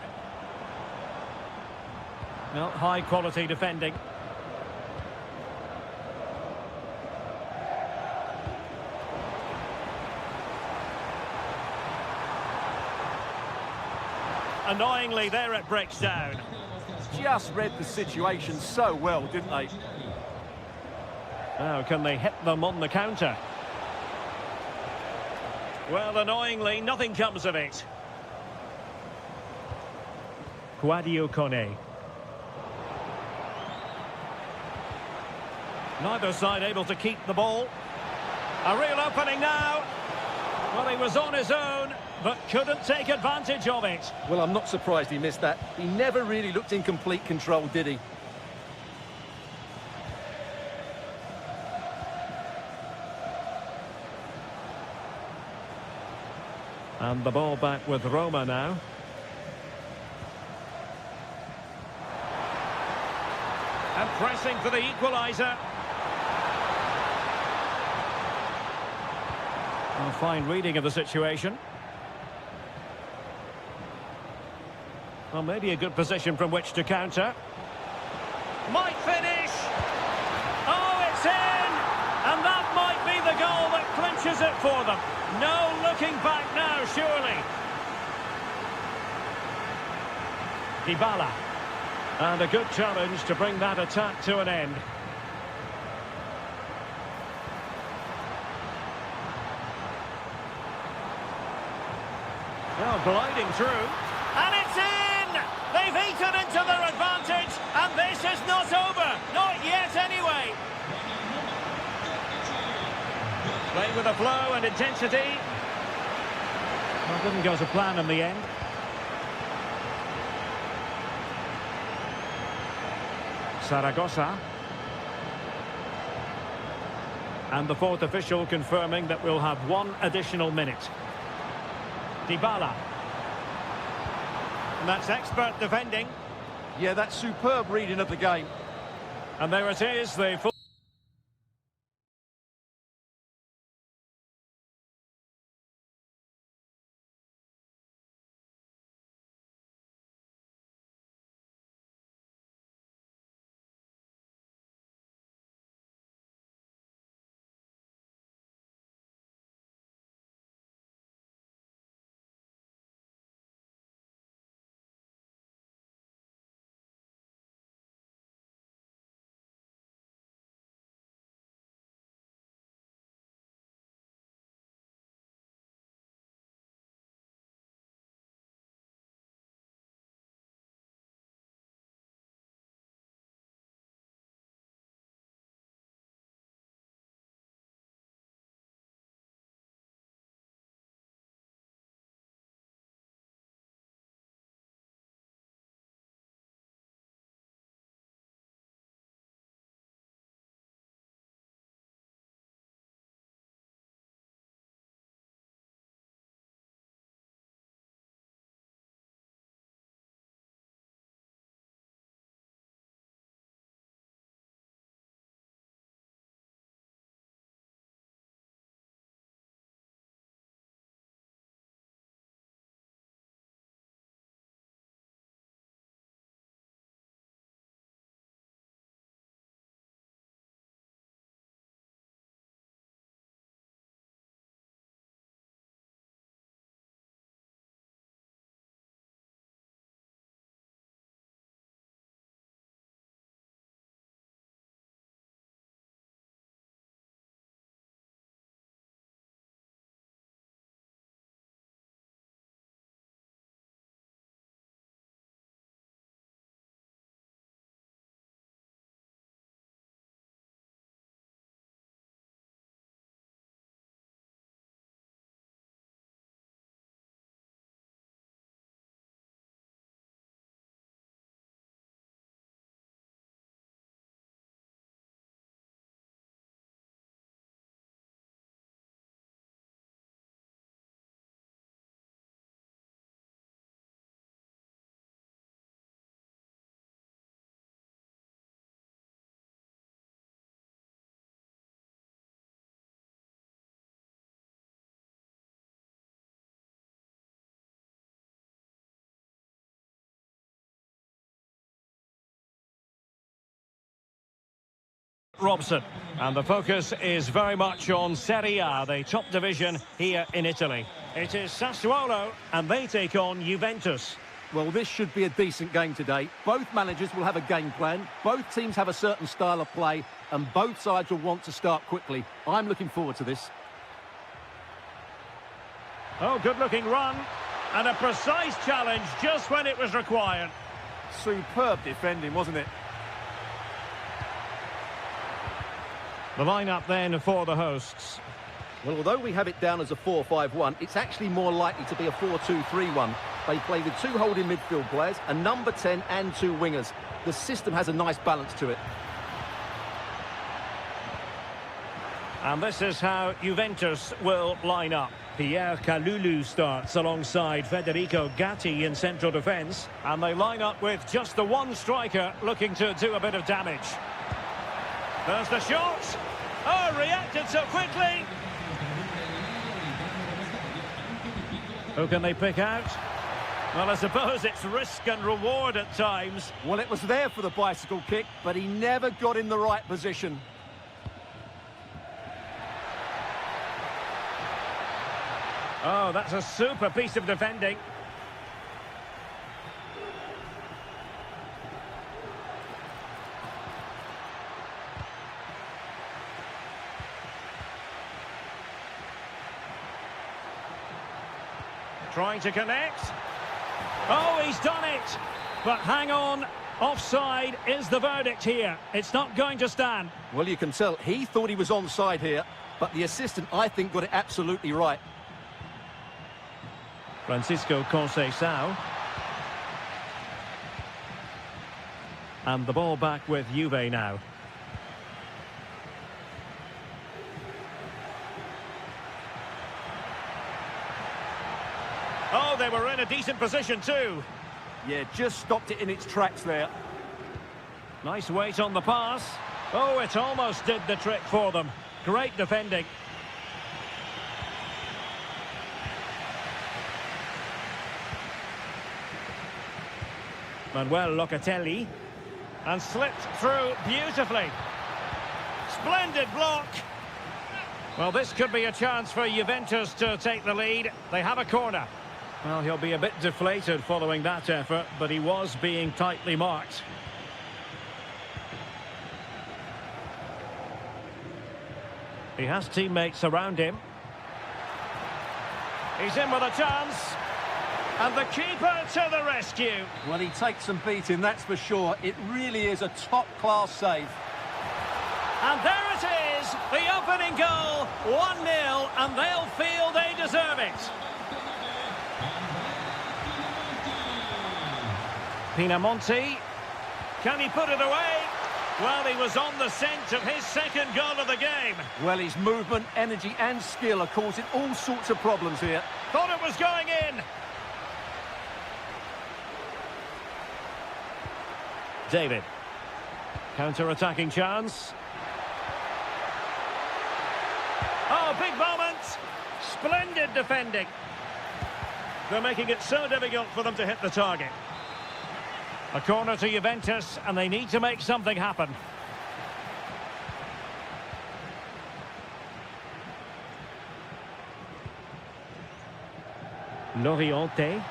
Well, high-quality defending. Annoyingly, there it breaks down. Just read the situation so well, didn't they? Now, can they hit them on the counter? Well, annoyingly, nothing comes of it. Quadio Kone. Neither side able to keep the ball. A real opening now. Well, he was on his own, but couldn't take advantage of it. Well, I'm not surprised he missed that. He never really looked in complete control, did he? And the ball back with Roma now. And pressing for the equaliser. A fine reading of the situation. Well, maybe a good position from which to counter. Might finish. Oh, it's in! And that might be the goal that clinches it for them. No looking back now, surely. Dybala. And a good challenge to bring that attack to an end. Well, gliding through. And it's in! They've eaten into their advantage, and this is not over. Not yet, anyway. Playing with a flow and intensity. Well, didn't go to plan in the end. Zaragoza. And the fourth official confirming that we'll have one additional minute. Dybala. And that's expert defending. Yeah, that's superb reading of the game. And there it is, the full Robson. And the focus is very much on Serie A, the top division here in Italy. It is Sassuolo, and they take on Juventus. Well, this should be a decent game today. Both managers will have a game plan. Both teams have a certain style of play, and both sides will want to start quickly. I'm looking forward to this. Oh, good-looking run. And a precise challenge just when it was required. Superb defending, wasn't it? The lineup then for the hosts. Well, although we have it down as a 4-5-1, it's actually more likely to be a 4-2-3-1. They play with 2 holding midfield players, a number 10 and 2 wingers. The system has a nice balance to it. And this is how Juventus will line up. Pierre Kalulu starts alongside Federico Gatti in central defence. And they line up with just the one striker looking to do a bit of damage. There's the shot. Oh, reacted so quickly. Who can they pick out? Well, I suppose it's risk and reward at times. Well, it was there for the bicycle kick, but he never got in the right position. Oh, that's a super piece of defending. Trying to connect. Oh, he's done it. But hang on. Offside is the verdict here. It's not going to stand. Well, you can tell he thought he was onside here, but the assistant, I think, got it absolutely right. Francisco Conceição. And the ball back with Juve now. Oh, they were in a decent position too. Yeah, just stopped it in its tracks there. Nice weight on the pass. Oh, it almost did the trick for them. Great defending. Manuel Locatelli. And slipped through beautifully. Splendid block. Well, this could be a chance for Juventus to take the lead. They have a corner. Well, he'll be a bit deflated following that effort, but he was being tightly marked. He has teammates around him. He's in with a chance. And the keeper to the rescue. Well, he takes some beating, that's for sure. It really is a top-class save. And there it is, the opening goal, 1-0, and they'll feel they deserve it. Pinamonti, can he put it away? Well, he was on the scent of his second goal of the game. Well, his movement, energy and skill are causing all sorts of problems here. Thought it was going in. David. Counter-attacking chance. Oh, big moment. Splendid defending. They're making it so difficult for them to hit the target. A corner to Juventus, and they need to make something happen. Loriente.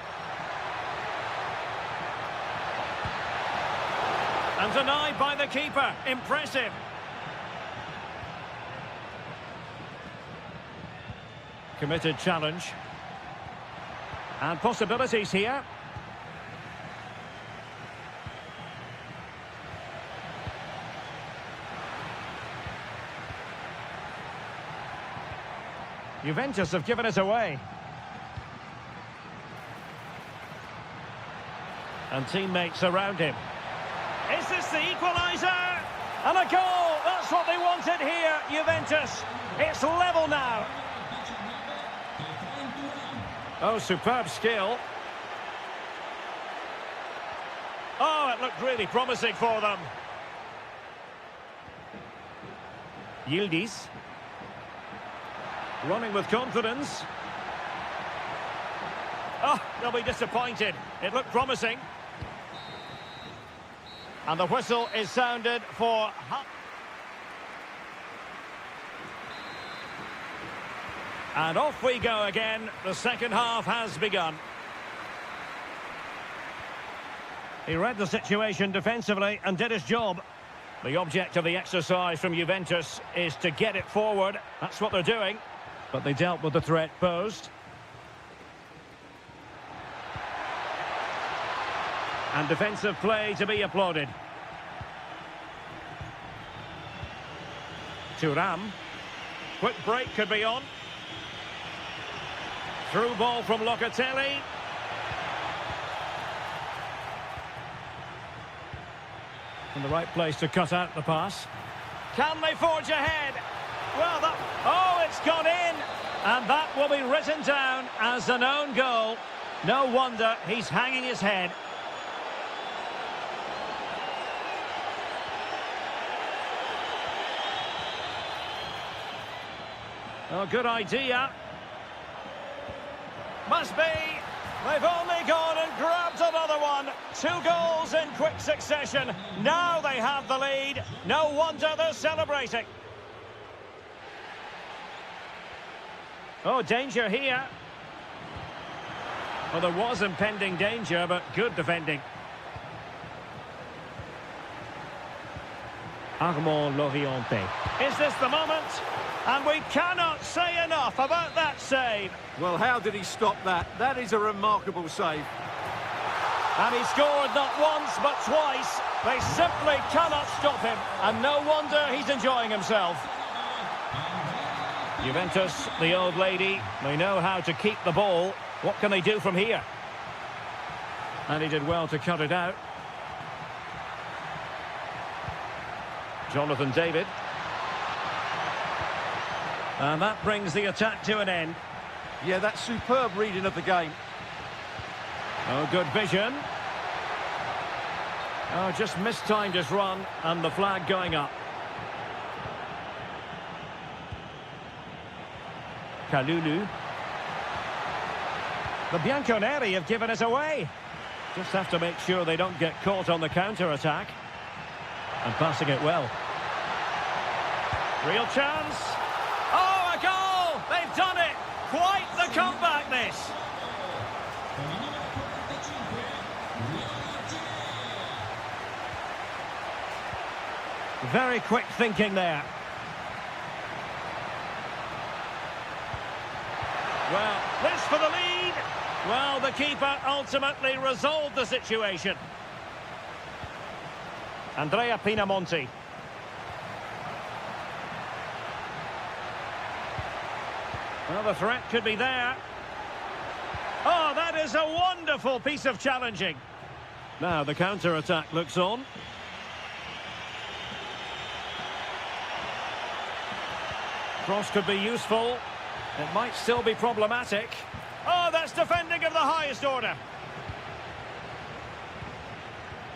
And denied by the keeper. Impressive. Committed challenge. And possibilities here. Juventus have given it away. And teammates around him. Is this the equaliser? And a goal! That's what they wanted here, Juventus. It's level now. Oh, superb skill. Oh, it looked really promising for them. Yildiz. Running with confidence. Oh, they'll be disappointed. It looked promising. And the whistle is sounded for... And off we go again. The second half has begun. He read the situation defensively and did his job. The object of the exercise from Juventus is to get it forward. That's what they're doing. But they dealt with the threat posed. And defensive play to be applauded. Thuram. Quick break could be on. Through ball from Locatelli. In the right place to cut out the pass. Can they forge ahead? Well, oh, it's gone in. And that will be written down as an own goal. No wonder he's hanging his head. Oh, good idea. Must be. They've only gone and grabbed another one. 2 goals in quick succession. Now they have the lead. No wonder they're celebrating. Oh, danger here. Well, there was impending danger, but good defending. Armand Lorienté. Is this the moment? And we cannot say enough about that save. Well, how did he stop that? That is a remarkable save. And he scored not once, but twice. They simply cannot stop him. And no wonder he's enjoying himself. Juventus, the old lady, they know how to keep the ball. What can they do from here? And he did well to cut it out. Jonathan David. And that brings the attack to an end. Yeah, that's superb reading of the game. Oh, good vision. Oh, just mistimed his run, and the flag going up. Kalulu. The Bianconeri have given it away. Just have to make sure they don't get caught on the counter-attack. And passing it well. Real chance. Oh, a goal! They've done it! Quite the comeback, this. Very quick thinking there. Well, this for the lead. Well, the keeper ultimately resolved the situation. Andrea Pinamonti. Well, the threat could be there. Oh, that is a wonderful piece of challenging. Now the counter-attack looks on. Cross could be useful. It might still be problematic. Oh, that's defending of the highest order.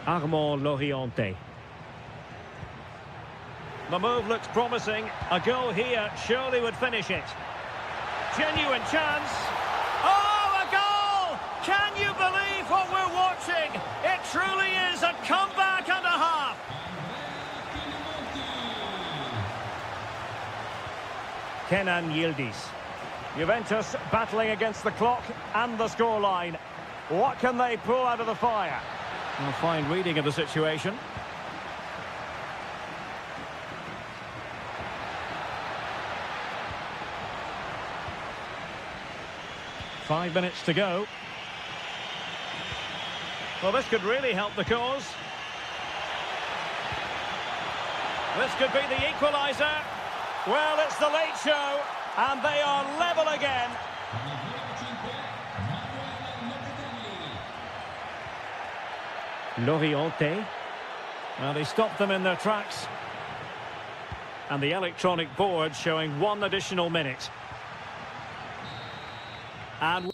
Armand Lorienté. The move looks promising. A goal here surely would finish it. Genuine chance. Oh, a goal! Can you believe what we're watching? It truly is a comeback and a half. Kenan Yildiz. Juventus battling against the clock and the scoreline. What can they pull out of the fire? A fine reading of the situation. Five minutes to go. Well, this could really help the cause. This could be the equaliser. Well, it's the late show, and they are level again. Lorienté. Well, they stopped them in their tracks. And the electronic board showing 1 additional minute. And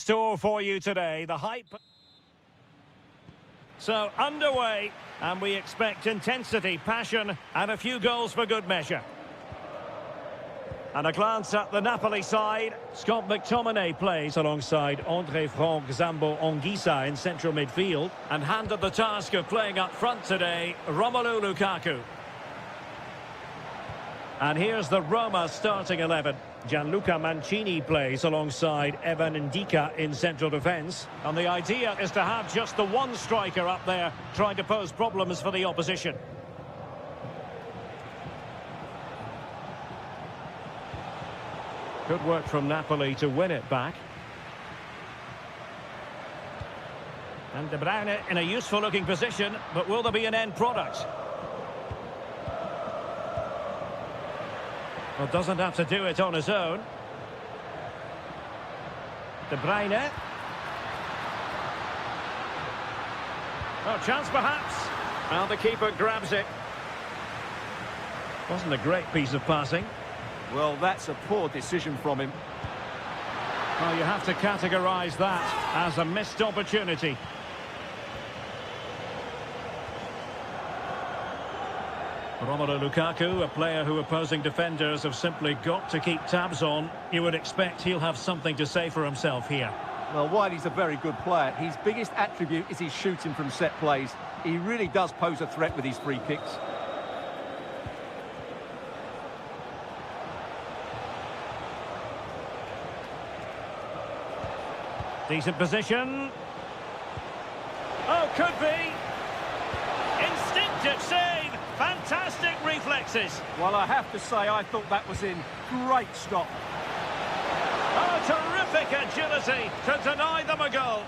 store for you today. The hype. So, underway, and we expect intensity, passion, and a few goals for good measure. And a glance at the Napoli side. Scott McTominay plays alongside André Franck Zambo Anguissa in central midfield. And handed the task of playing up front today, Romelu Lukaku. And here's the Roma starting 11. Gianluca Mancini plays alongside Evan Ndika in central defence. And the idea is to have just the one striker up there trying to pose problems for the opposition. Good work from Napoli to win it back. And De Bruyne in a useful looking position, but will there be an end product? Well, doesn't have to do it on his own. De Bruyne. Oh, chance perhaps. And the keeper grabs it. Wasn't a great piece of passing. Well, that's a poor decision from him. Well, you have to categorise that as a missed opportunity. Romelu Lukaku, a player who opposing defenders have simply got to keep tabs on. You would expect he'll have something to say for himself here. Well, while he's a very good player, his biggest attribute is his shooting from set plays. He really does pose a threat with his free kicks. Decent position. Oh, could be. Instinctive save. Fantastic reflexes. Well, I have to say, I thought that was in. Great stop. Oh, terrific agility to deny them a goal.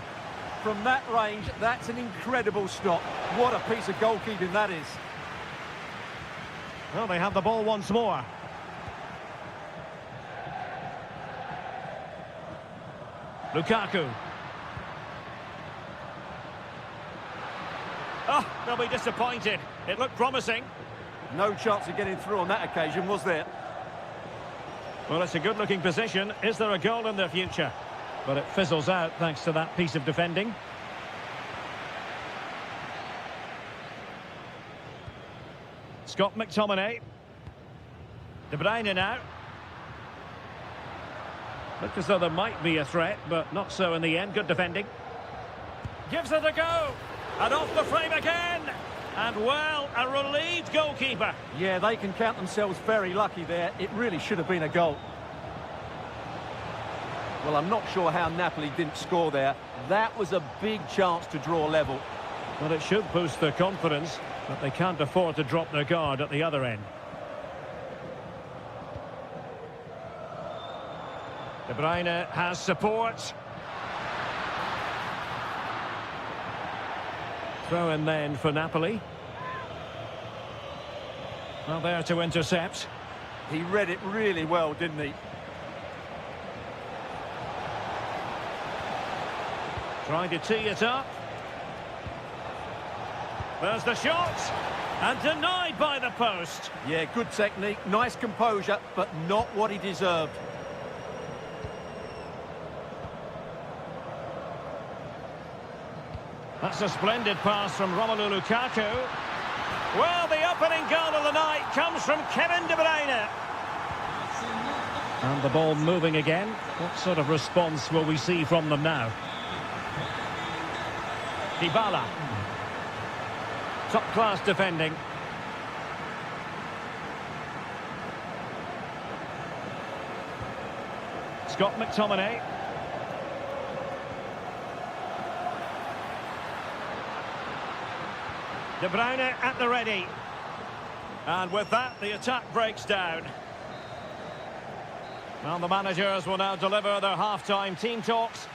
From that range, that's an incredible stop. What a piece of goalkeeping that is. Well, they have the ball once more. Lukaku. Oh, they'll be disappointed. It looked promising. No chance of getting through on that occasion, was there? Well, it's a good-looking position. Is there a goal in the future? But it fizzles out thanks to that piece of defending. Scott McTominay. De Bruyne now. Looked as though there might be a threat, but not so in the end. Good defending. Gives it a go. And off the frame again. And, well, a relieved goalkeeper. Yeah, they can count themselves very lucky there. It really should have been a goal. Well, I'm not sure how Napoli didn't score there. That was a big chance to draw level. Well, it should boost their confidence, but they can't afford to drop their guard at the other end. De Bruyne has support. Throw in then for Napoli. Well, there to intercept. He read it really well, didn't he? Trying to tee it up. There's the shot. And denied by the post. Yeah, good technique, nice composure, but not what he deserved. That's a splendid pass from Romelu Lukaku. Well, the opening goal of the night comes from Kevin De Bruyne. And the ball moving again. What sort of response will we see from them now? Dybala. Top-class defending. Scott McTominay. De Bruyne at the ready. And with that, the attack breaks down. Well, the managers will now deliver their half-time team talks.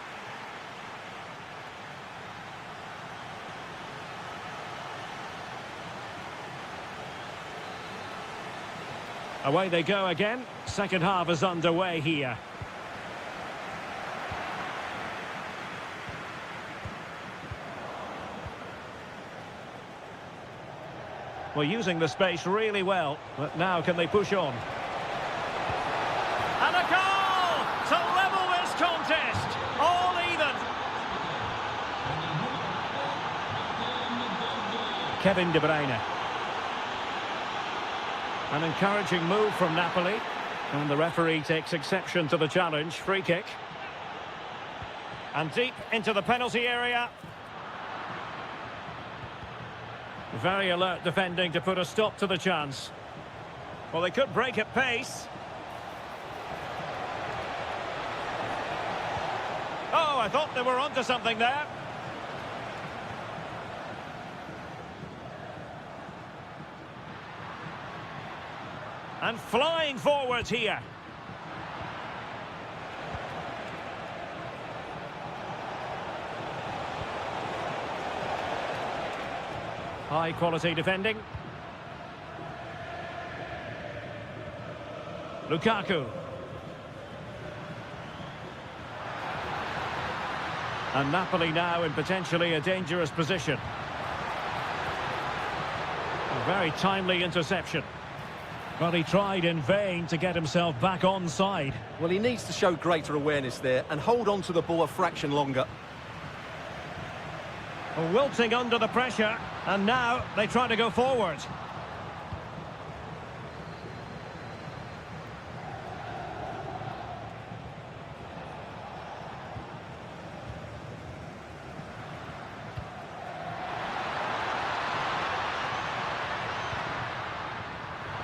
Away they go again. Second half is underway here. Well, using the space really well, but now can they push on? And a goal to level this contest. All even. Kevin De Bruyne. An encouraging move from Napoli. And the referee takes exception to the challenge. Free kick. And deep into the penalty area. Very alert defending to put a stop to the chance. Well, they could break at pace. Oh, I thought they were onto something there. And flying forwards here. High quality defending. Lukaku. And Napoli now in potentially a dangerous position. A very timely interception. But he tried in vain to get himself back on side. Well, he needs to show greater awareness there and hold on to the ball a fraction longer. Wilting under the pressure, and now they try to go forward.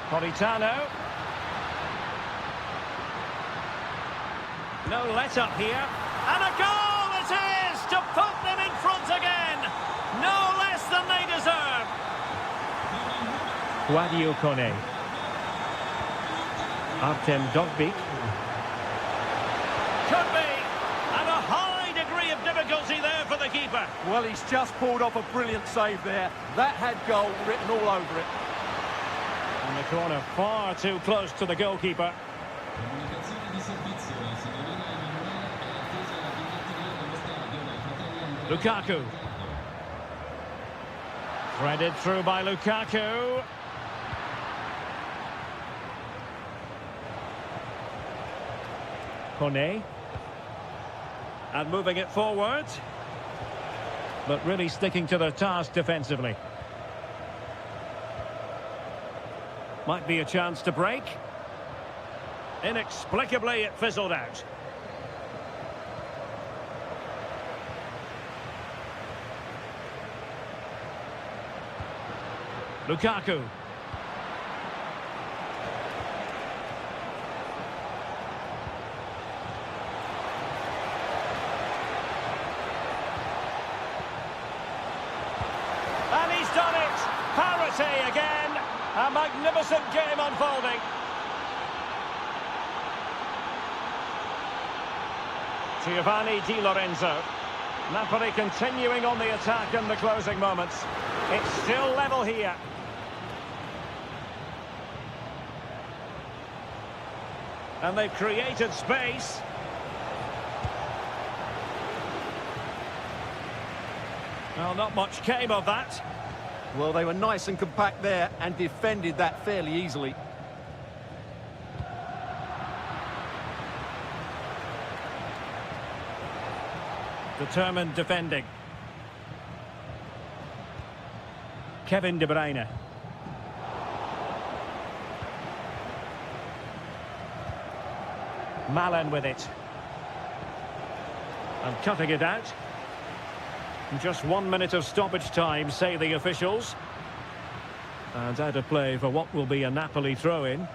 Politano. No let-up here. And a goal it is to put them in front again. No less than they deserve. Guadio Kone. Artem Dogbik. Could be. And a high degree of difficulty there for the keeper. Well, he's just pulled off a brilliant save there. That had goal written all over it. And the corner far too close to the goalkeeper. Lukaku. Threaded through by Lukaku. Kone. And moving it forward. But really sticking to their task defensively. Might be a chance to break. Inexplicably, it fizzled out. Lukaku. And he's done it! Parity again! A magnificent game unfolding. Giovanni Di Lorenzo. Napoli continuing on the attack in the closing moments. It's still level here. And they've created space. Well, not much came of that. Well, they were nice and compact there and defended that fairly easily. Determined defending. Kevin De Bruyne. Malen with it. And cutting it out. Just 1 minute of stoppage time, say the officials. And out of play for what will be a Napoli throw-in.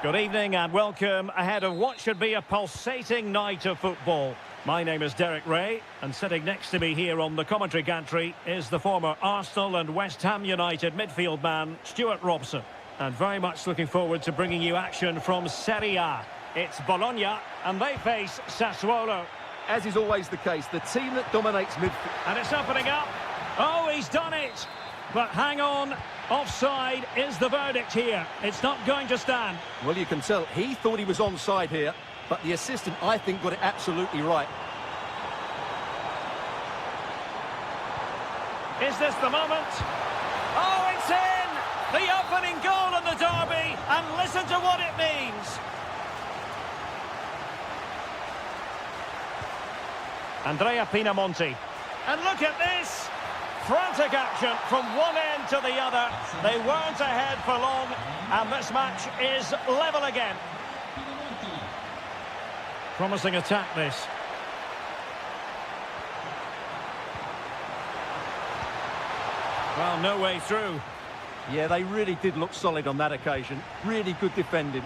Good evening and welcome ahead of what should be a pulsating night of football. My name is Derek Ray, and sitting next to me here on the commentary gantry is the former Arsenal and West Ham United midfield man, Stuart Robson. And very much looking forward to bringing you action from Serie A. It's Bologna, and they face Sassuolo. As is always the case, the team that dominates midfield. And it's opening up. Oh, he's done it! But hang on, offside is the verdict here. It's not going to stand. Well, you can tell he thought he was onside here, but the assistant, I think, got it absolutely right. Is this the moment? Oh, it's in! The opening goal in the derby, and listen to what it means. Andrea Pinamonti. And look at this! Frantic action from one end to the other. They weren't ahead for long, and this match is level again. Promising attack, this. Well, no way through. Yeah, they really did look solid on that occasion. Really good defending.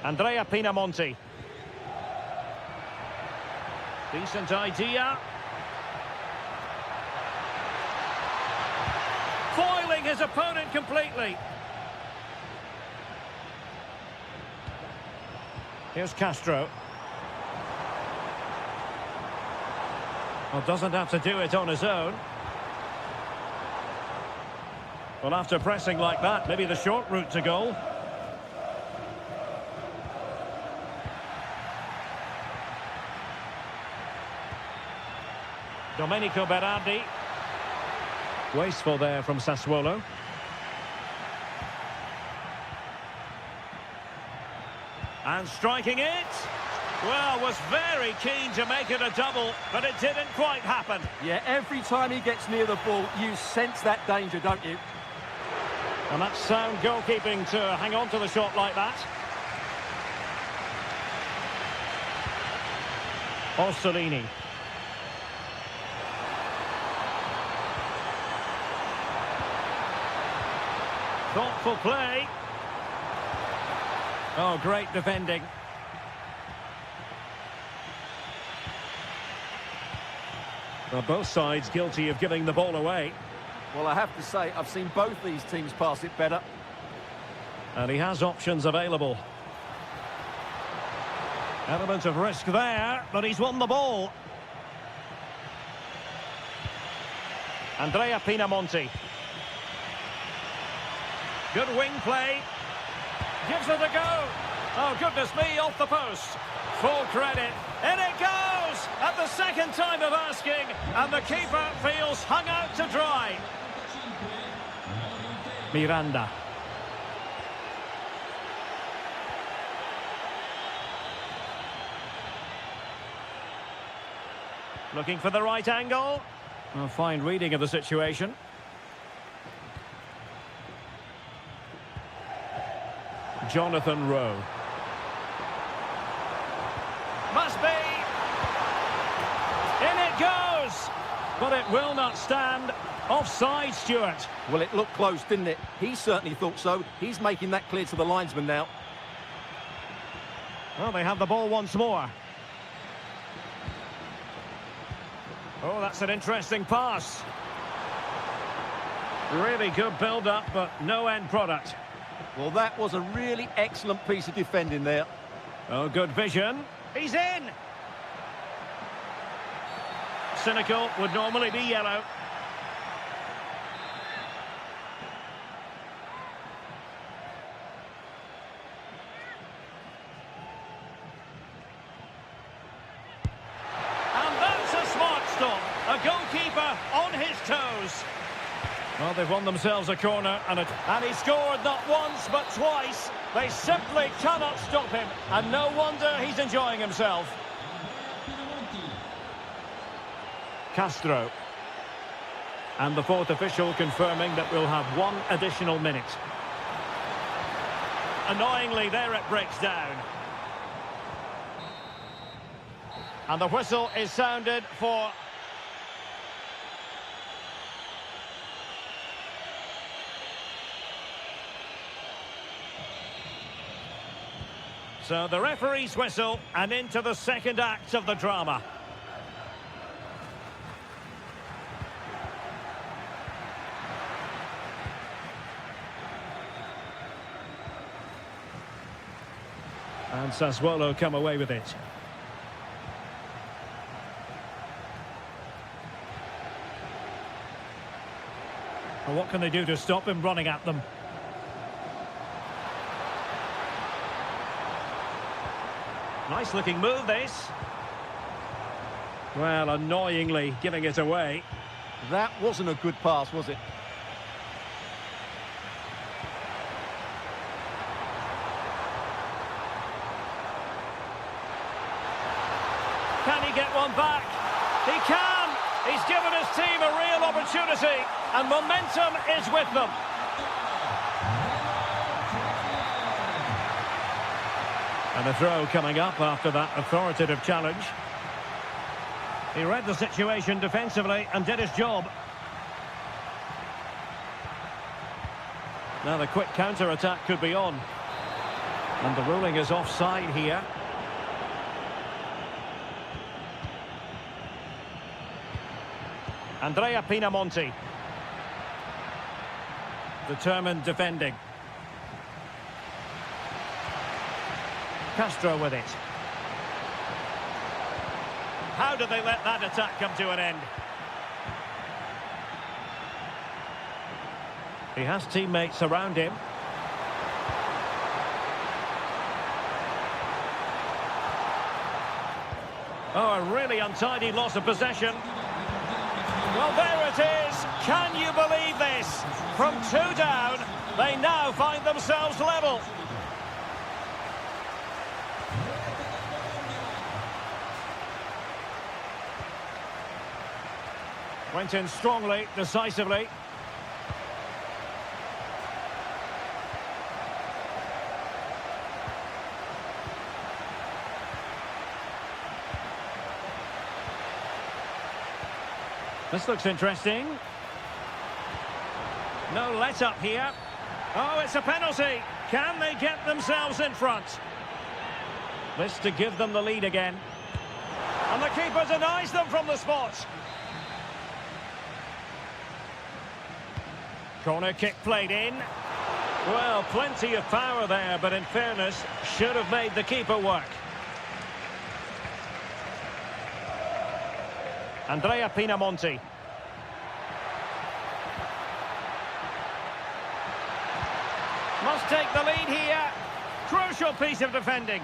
Andrea Pinamonti. Decent idea. Foiling his opponent completely. Here's Castro. Well, doesn't have to do it on his own. Well, after pressing like that, maybe the short route to goal. Domenico Berardi. Wasteful there from Sassuolo. And striking it. Well, was very keen to make it a double, but it didn't quite happen. Yeah, every time he gets near the ball, you sense that danger, don't you? And that's sound goalkeeping to hang on to the shot like that. Orsolini. Thoughtful play. Oh, great defending. Well, both sides guilty of giving the ball away. Well, I have to say, I've seen both these teams pass it better. And he has options available. Element of risk there, but he's won the ball. Andrea Pinamonti. Good wing play. Gives it a go. Oh, goodness me, off the post. Full credit. In it goes! At the second time of asking, and the keeper feels hung out to dry. Miranda. Looking for the right angle. A fine reading of the situation. Jonathan Rowe. Must be. In it goes. But it will not stand. Offside, Stuart. Well, it looked close, didn't it? He certainly thought so. He's making that clear to the linesman now. Well, they have the ball once more. Oh, that's an interesting pass. Really good build-up, but no end product. Well, that was a really excellent piece of defending there. Oh, good vision. He's in! Cynical would normally be yellow. And that's a smart stop. A goalkeeper on his toes. Well, they've won themselves a corner, and he scored not once but twice. They simply cannot stop him, and no wonder he's enjoying himself. Castro. And the fourth official confirming that we'll have one additional minute. Annoyingly, there it breaks down. And the whistle is sounded for... So the referee's whistle, and into the second act of the drama. And Sassuolo come away with it. Well, what can they do to stop him running at them? Nice looking move, this. Well, annoyingly giving it away. That wasn't a good pass, was it? Can he get one back? He can! He's given his team a real opportunity, and momentum is with them. And a throw coming up after that authoritative challenge. He read the situation defensively and did his job. Now the quick counter-attack could be on. And the ruling is offside here. Andrea Pinamonti. Determined defending. Castro with it. How do they let that attack come to an end? He has teammates around him. Oh, a really untidy loss of possession. Well, there it is. Can you believe this? From 2 down, they now find themselves level. Went in strongly, decisively. This looks interesting. No let-up here. Oh, it's a penalty. Can they get themselves in front? This to give them the lead again. And the keeper denies them from the spot. Corner kick played in. Well, plenty of power there, but in fairness, should have made the keeper work. Andrea Pinamonti. Must take the lead here. Crucial piece of defending.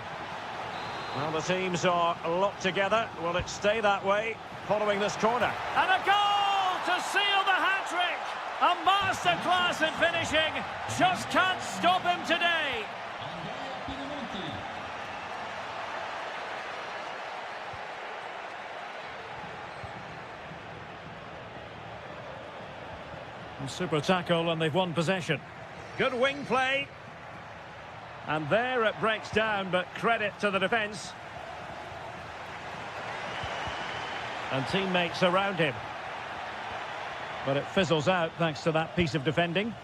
Well, the teams are locked together. Will it stay that way following this corner? And a goal to seal the hat-trick! A masterclass in finishing. Just can't stop him today. Super tackle, and they've won possession. Good wing play. And there it breaks down, but credit to the defence. And teammates around him. But it fizzles out thanks to that piece of defending.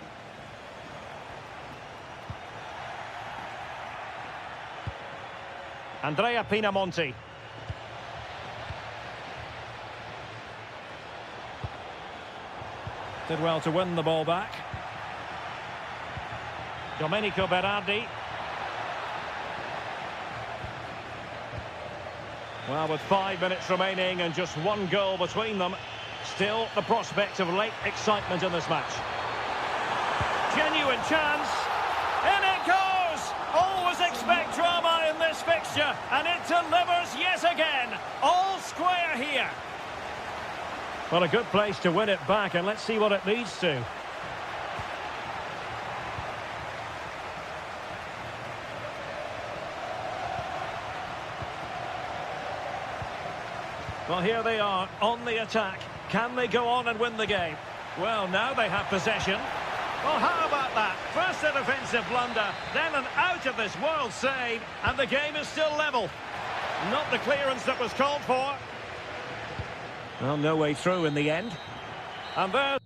Andrea Pinamonti. Did well to win the ball back. Domenico Berardi. Well, with 5 minutes remaining and just 1 goal between them, still the prospect of late excitement in this match. Genuine chance. In it goes! Always expect drama in this fixture, and it delivers yet again. All square here. Well, a good place to win it back, and let's see what it leads to. Well, here they are on the attack. Can they go on and win the game? Well, now they have possession. Well, how about that? First a defensive blunder, then an out-of-this-world save, and the game is still level. Not the clearance that was called for. Well, no way through in the end. And there...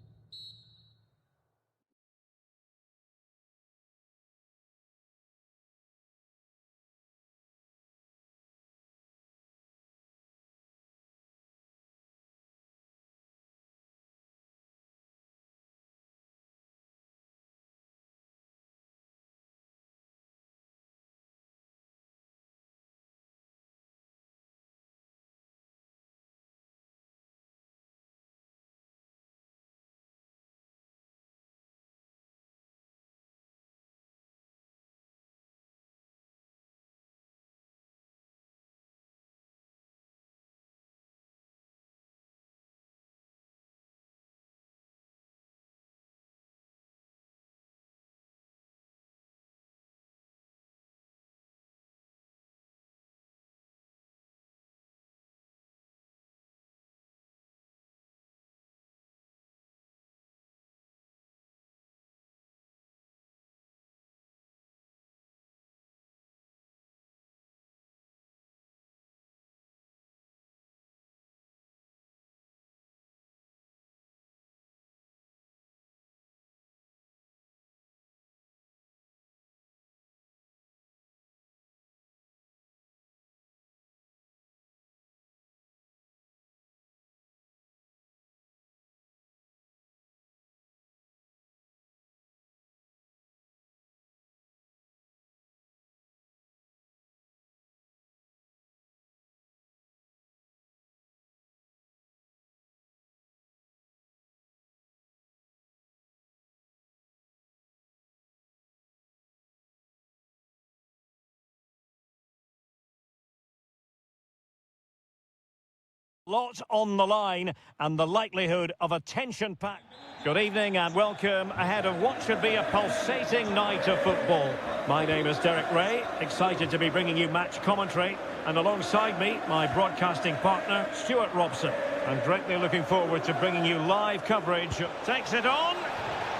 Lot on the line and the likelihood of a tension-packed... Good evening and welcome ahead of what should be a pulsating night of football. My name is Derek Ray, excited to be bringing you match commentary. And alongside me, my broadcasting partner, Stuart Robson. I'm greatly looking forward to bringing you live coverage. Takes it on.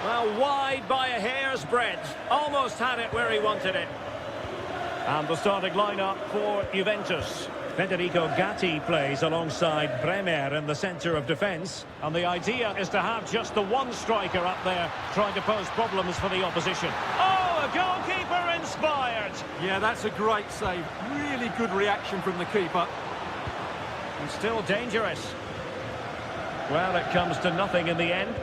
Well, wide by a hair's breadth. Almost had it where he wanted it. And the starting lineup for Juventus. Federico Gatti plays alongside Bremer in the centre of defence. And the idea is to have just the one striker up there trying to pose problems for the opposition. Oh, a goalkeeper inspired! Yeah, that's a great save. Really good reaction from the keeper. And still dangerous. Well, it comes to nothing in the end.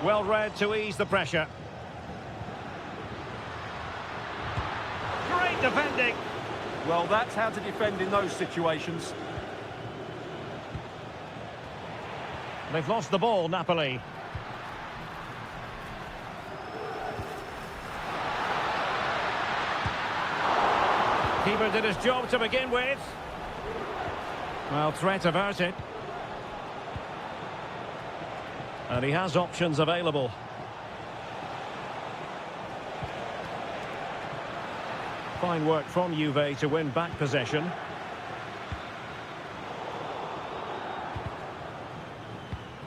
Well read to ease the pressure. Great defending. Well, that's how to defend in those situations. They've lost the ball, Napoli. Keeper did his job to begin with. Well, threat averted. And he has options available. Fine work from Juve to win back possession.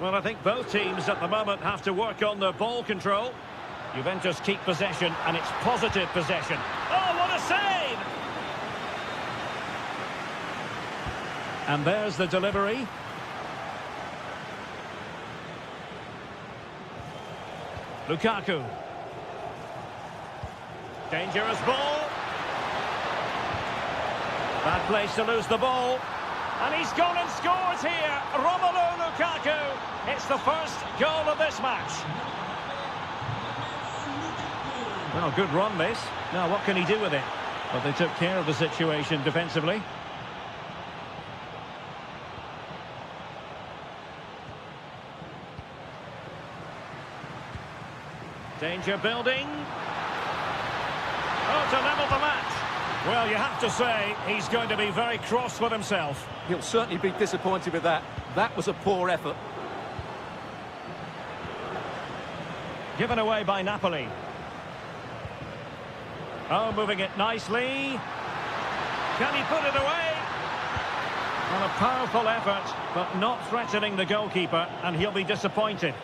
Well, I think both teams at the moment have to work on their ball control. Juventus keep possession, and it's positive possession. Oh, what a save! And there's the delivery. Lukaku. Dangerous ball. Bad place to lose the ball. And he's gone and scores here. Romelu Lukaku. It's the first goal of this match. Well, good run this. Now, what can he do with it? But they took care of the situation defensively. Danger building. Oh, to level the match. Well, you have to say, he's going to be very cross with himself. He'll certainly be disappointed with that. That was a poor effort. Given away by Napoli. Oh, moving it nicely. Can he put it away? Well, a powerful effort, but not threatening the goalkeeper, and he'll be disappointed.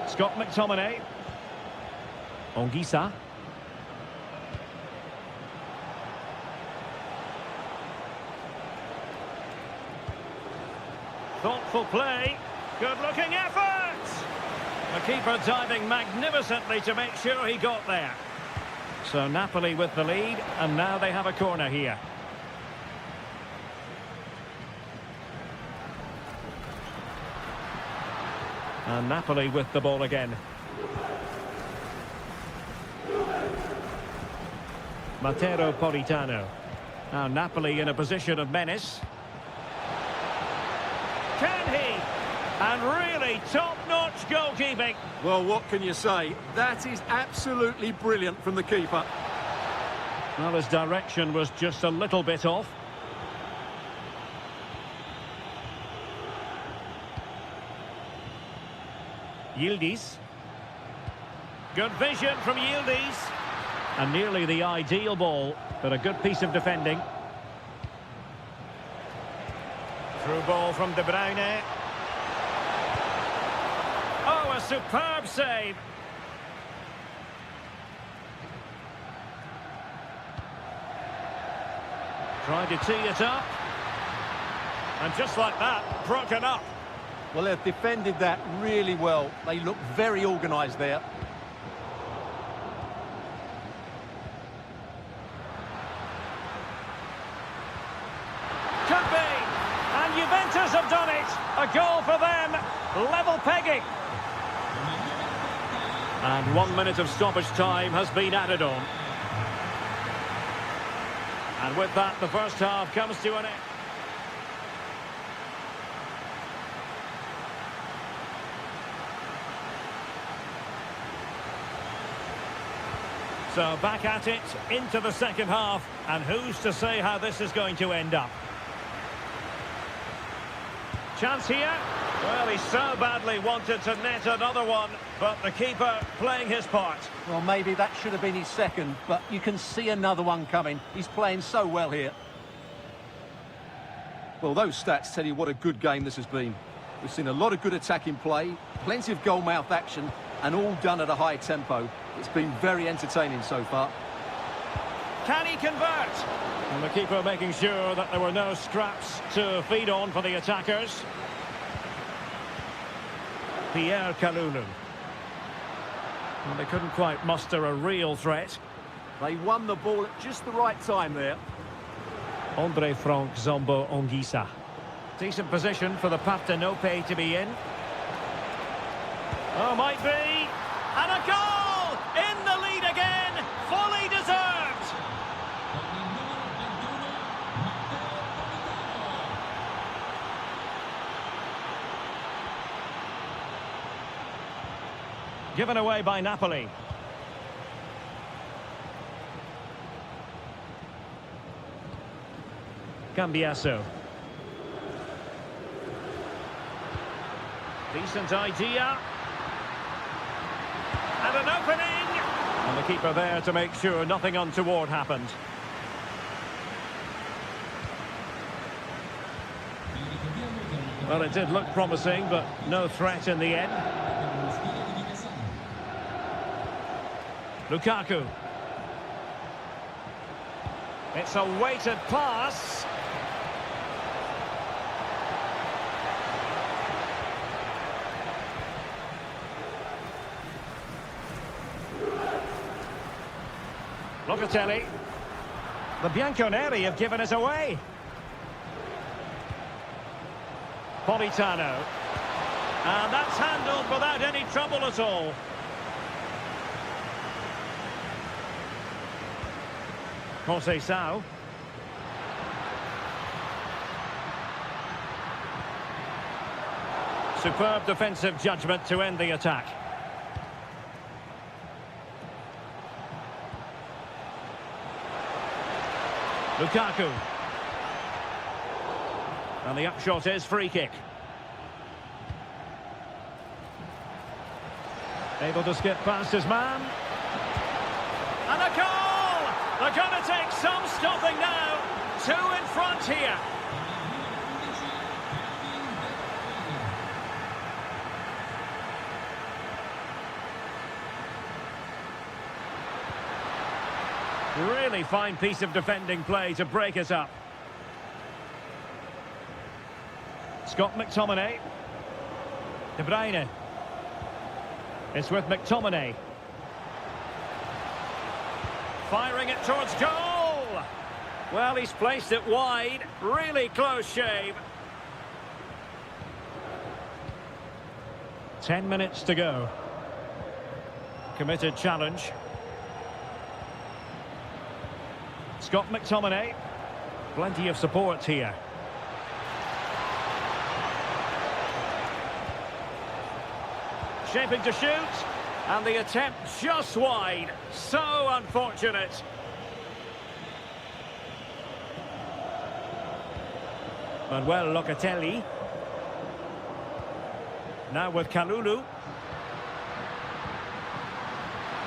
Scott McTominay. Ongisa. Thoughtful play. Good-looking effort! The keeper diving magnificently to make sure he got there. So Napoli with the lead, and now they have a corner here. And Napoli with the ball again. Matteo Politano. Now Napoli in a position of menace. Can he? And really top-notch goalkeeping. Well, what can you say? That is absolutely brilliant from the keeper. Well, his direction was just a little bit off. Yildiz. Good vision from Yildiz. And nearly the ideal ball, but a good piece of defending. Through ball from De Bruyne. Oh, a superb save. Tried to tee it up. And just like that, broken up. Well, they've defended that really well. They look very organised there. Could be. And Juventus have done it. A goal for them. Level pegging. And 1 minute of stoppage time has been added on. And with that, the first half comes to an end. So back at it, into the second half, and who's to say how this is going to end up? Chance here. Well, he so badly wanted to net another one, but the keeper playing his part. Well, maybe that should have been his second, but you can see another one coming. He's playing so well here. Well, those stats tell you what a good game this has been. We've seen a lot of good attacking play, plenty of goal-mouth action, and all done at a high tempo. It's been very entertaining so far. Can he convert? And the keeper making sure that there were no scraps to feed on for the attackers. Pierre Kalulu. Well, they couldn't quite muster a real threat. They won the ball at just the right time there. Andre Frank Zombo Ongisa. Decent position for the Partenope to be in. Oh, might be. And a goal! In the lead again! Fully deserved! Given away by Napoli. Cambiasso. Decent idea. And an opening! And the keeper there to make sure nothing untoward happened. Well, it did look promising, but no threat in the end. Lukaku. It's a weighted pass. Locatelli. The Bianconeri have given us away. Politano. And that's handled without any trouble at all. Conceição. Superb defensive judgment to end the attack. Lukaku. And the upshot is free kick. Able to skip past his man. And a goal! They're going to take some stopping now. 2 in front here. Really fine piece of defending play to break it up. Scott McTominay. De Bruyne. It's with McTominay. Firing it towards goal! Well, he's placed it wide. Really close shave. 10 minutes to go. Committed challenge. Scott McTominay. Plenty of support here. Shaping to shoot. And the attempt just wide. So unfortunate. Manuel Locatelli. Now with Kalulu.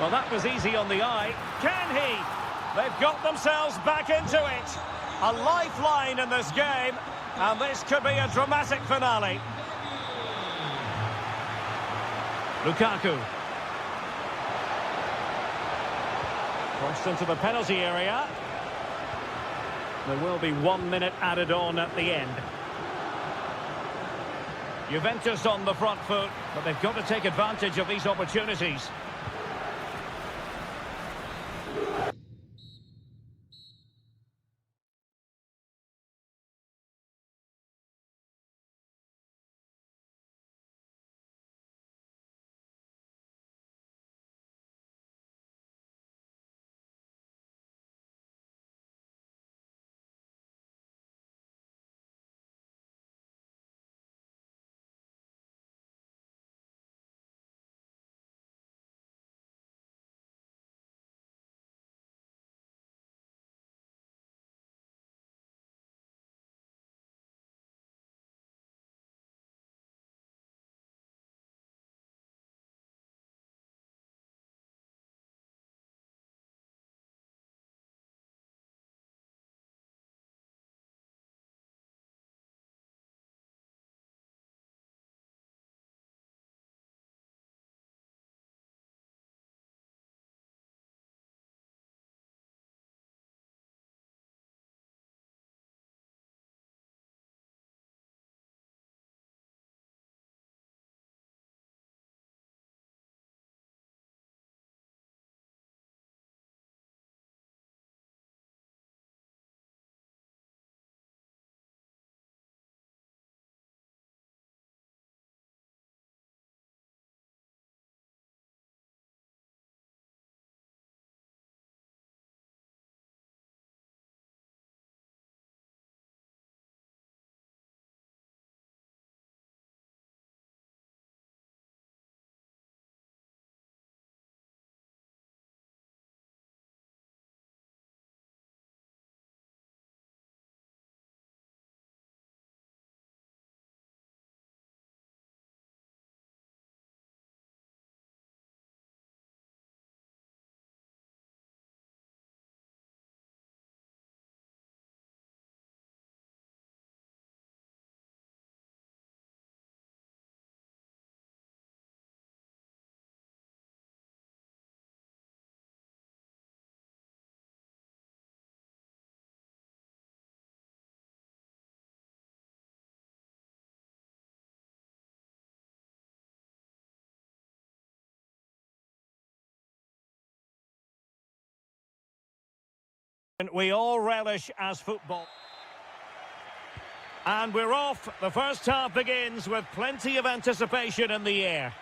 Well, that was easy on the eye. Can he? They've got themselves back into it. A lifeline in this game. And this could be a dramatic finale. Lukaku. Crossed into the penalty area. There will be 1 minute added on at the end. Juventus on the front foot, but they've got to take advantage of these opportunities. We all relish as football. And we're off. The first half begins with plenty of anticipation in the air.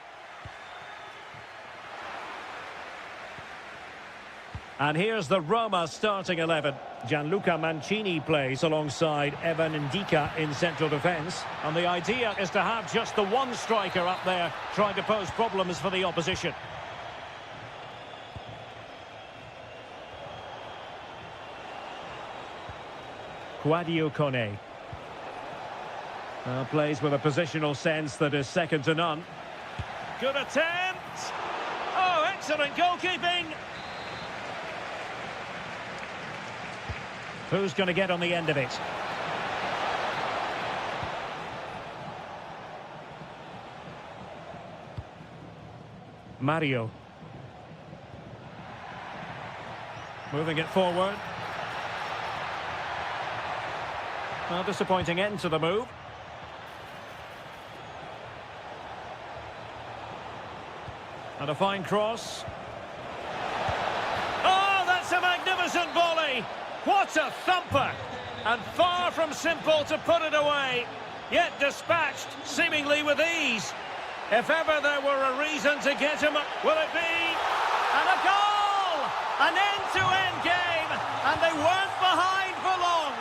And here's the Roma starting 11. Gianluca Mancini plays alongside Evan Ndika in central defence. And the idea is to have just the one striker up there trying to pose problems for the opposition. Quadio Kone. Plays with a positional sense that is second to none. Good attempt! Oh, excellent goalkeeping! Who's going to get on the end of it? Mario. Moving it forward. Well, disappointing end to the move. And a fine cross. Oh, that's a magnificent volley! What a thumper! And far from simple to put it away, yet dispatched seemingly with ease. If ever there were a reason to get him, will it be? And a goal! An end-to-end game, and they weren't behind for long.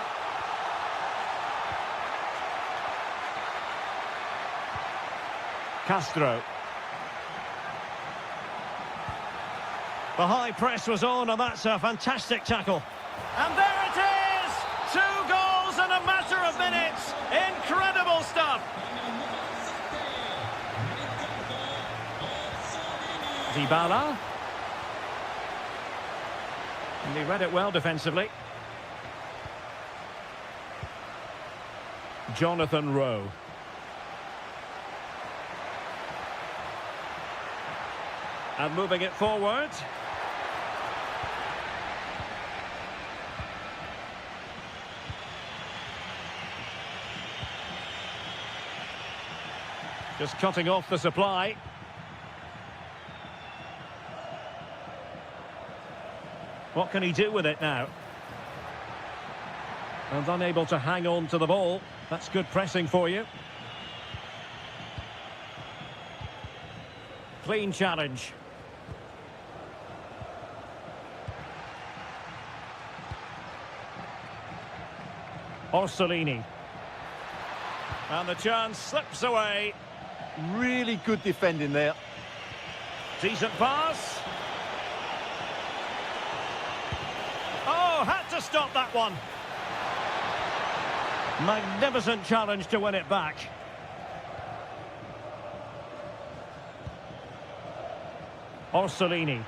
Castro. The high press was on, and that's a fantastic tackle. And there it is! 2 goals in a matter of minutes. Incredible stuff. Dybala. And he read it well defensively. Jonathan Rowe. And moving it forward. Just cutting off the supply. What can he do with it now? And unable to hang on to the ball. That's good pressing for you. Clean challenge. Orsolini. And the chance slips away. Really good defending there. Decent pass. Oh, had to stop that one. Magnificent challenge to win it back. Orsolini.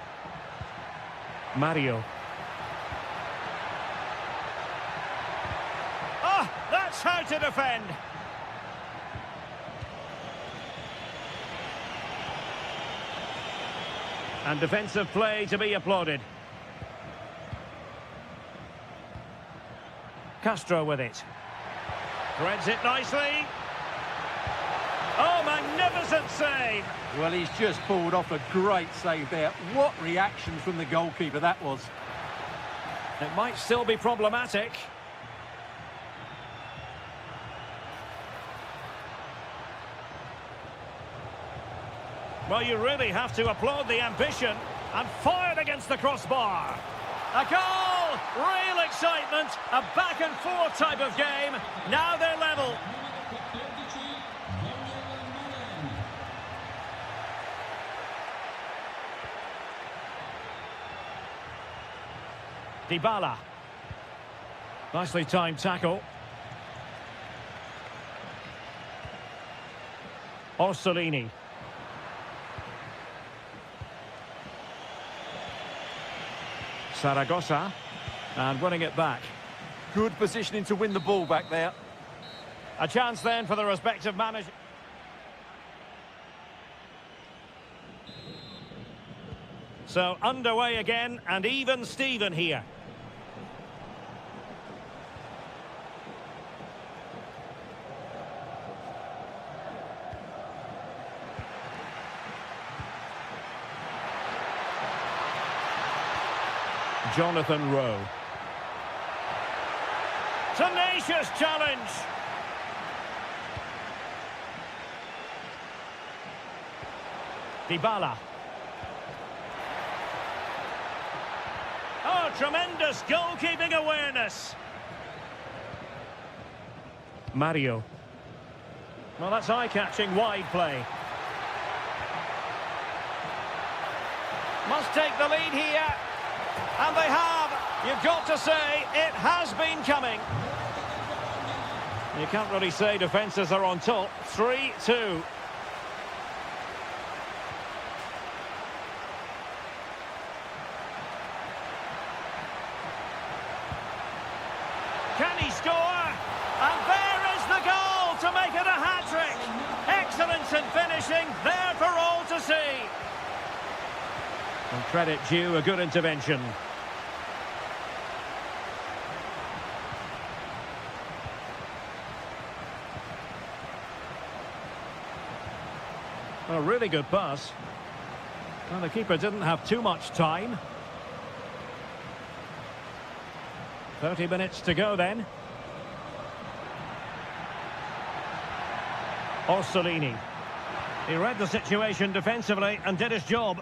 Mario. Ah, that's how to defend. And defensive play to be applauded. Castro with it. Threads it nicely. Oh, magnificent save. Well, he's just pulled off a great save there. What reaction from the goalkeeper that was. It might still be problematic. Well, you really have to applaud the ambition, and fired against the crossbar. A goal! Real excitement, a back-and-forth type of game. Now they're level. Dybala. Nicely timed tackle. Orsolini. Zaragoza, and winning it back. Good positioning to win the ball back there. A chance then for the respective manager. So underway again, and even Steven here. Jonathan Rowe. Tenacious challenge. Dybala. Oh, tremendous goalkeeping awareness. Mario. Well, that's eye-catching wide play. Must take the lead here. And they have. You've got to say, it has been coming. You can't really say defences are on top. 3-2. Can he score? And there is the goal to make it a hat-trick. Excellence in finishing, there for all to see. And credit due, a good intervention. A really good pass. Well, the keeper didn't have too much time. 30 minutes to go then. Orsolini. He read the situation defensively and did his job.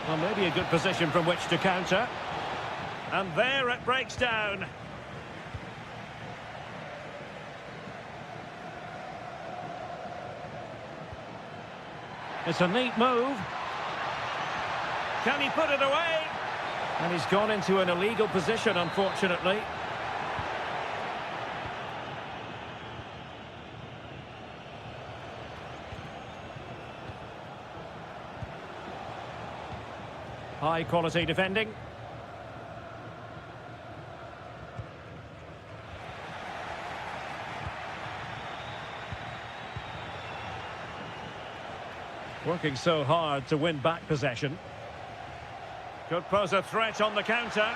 Well, maybe a good position from which to counter. And there it breaks down. It's a neat move. Can he put it away? And he's gone into an illegal position, unfortunately. High quality defending. Working so hard to win back possession. Could pose a threat on the counter.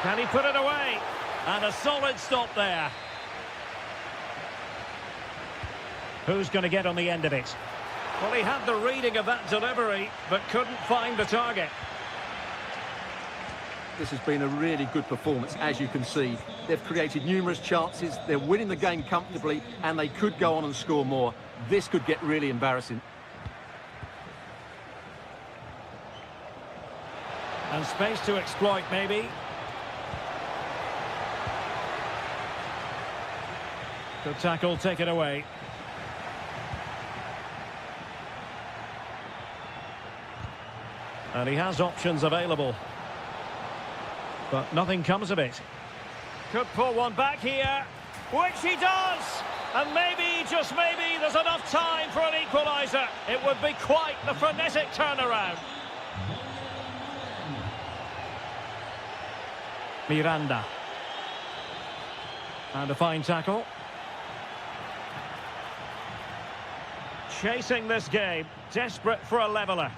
Can he put it away? And a solid stop there. Who's going to get on the end of it? Well, he had the reading of that delivery, but couldn't find the target. This has been a really good performance, as you can see. They've created numerous chances, they're winning the game comfortably, and they could go on and score more. This could get really embarrassing. And space to exploit, maybe. Good tackle, take it away. And he has options available. But nothing comes of it. Could pull one back here, which he does! And maybe, just maybe, there's enough time for an equaliser. It would be quite the frenetic turnaround. Miranda. And a fine tackle. Chasing this game, desperate for a leveller.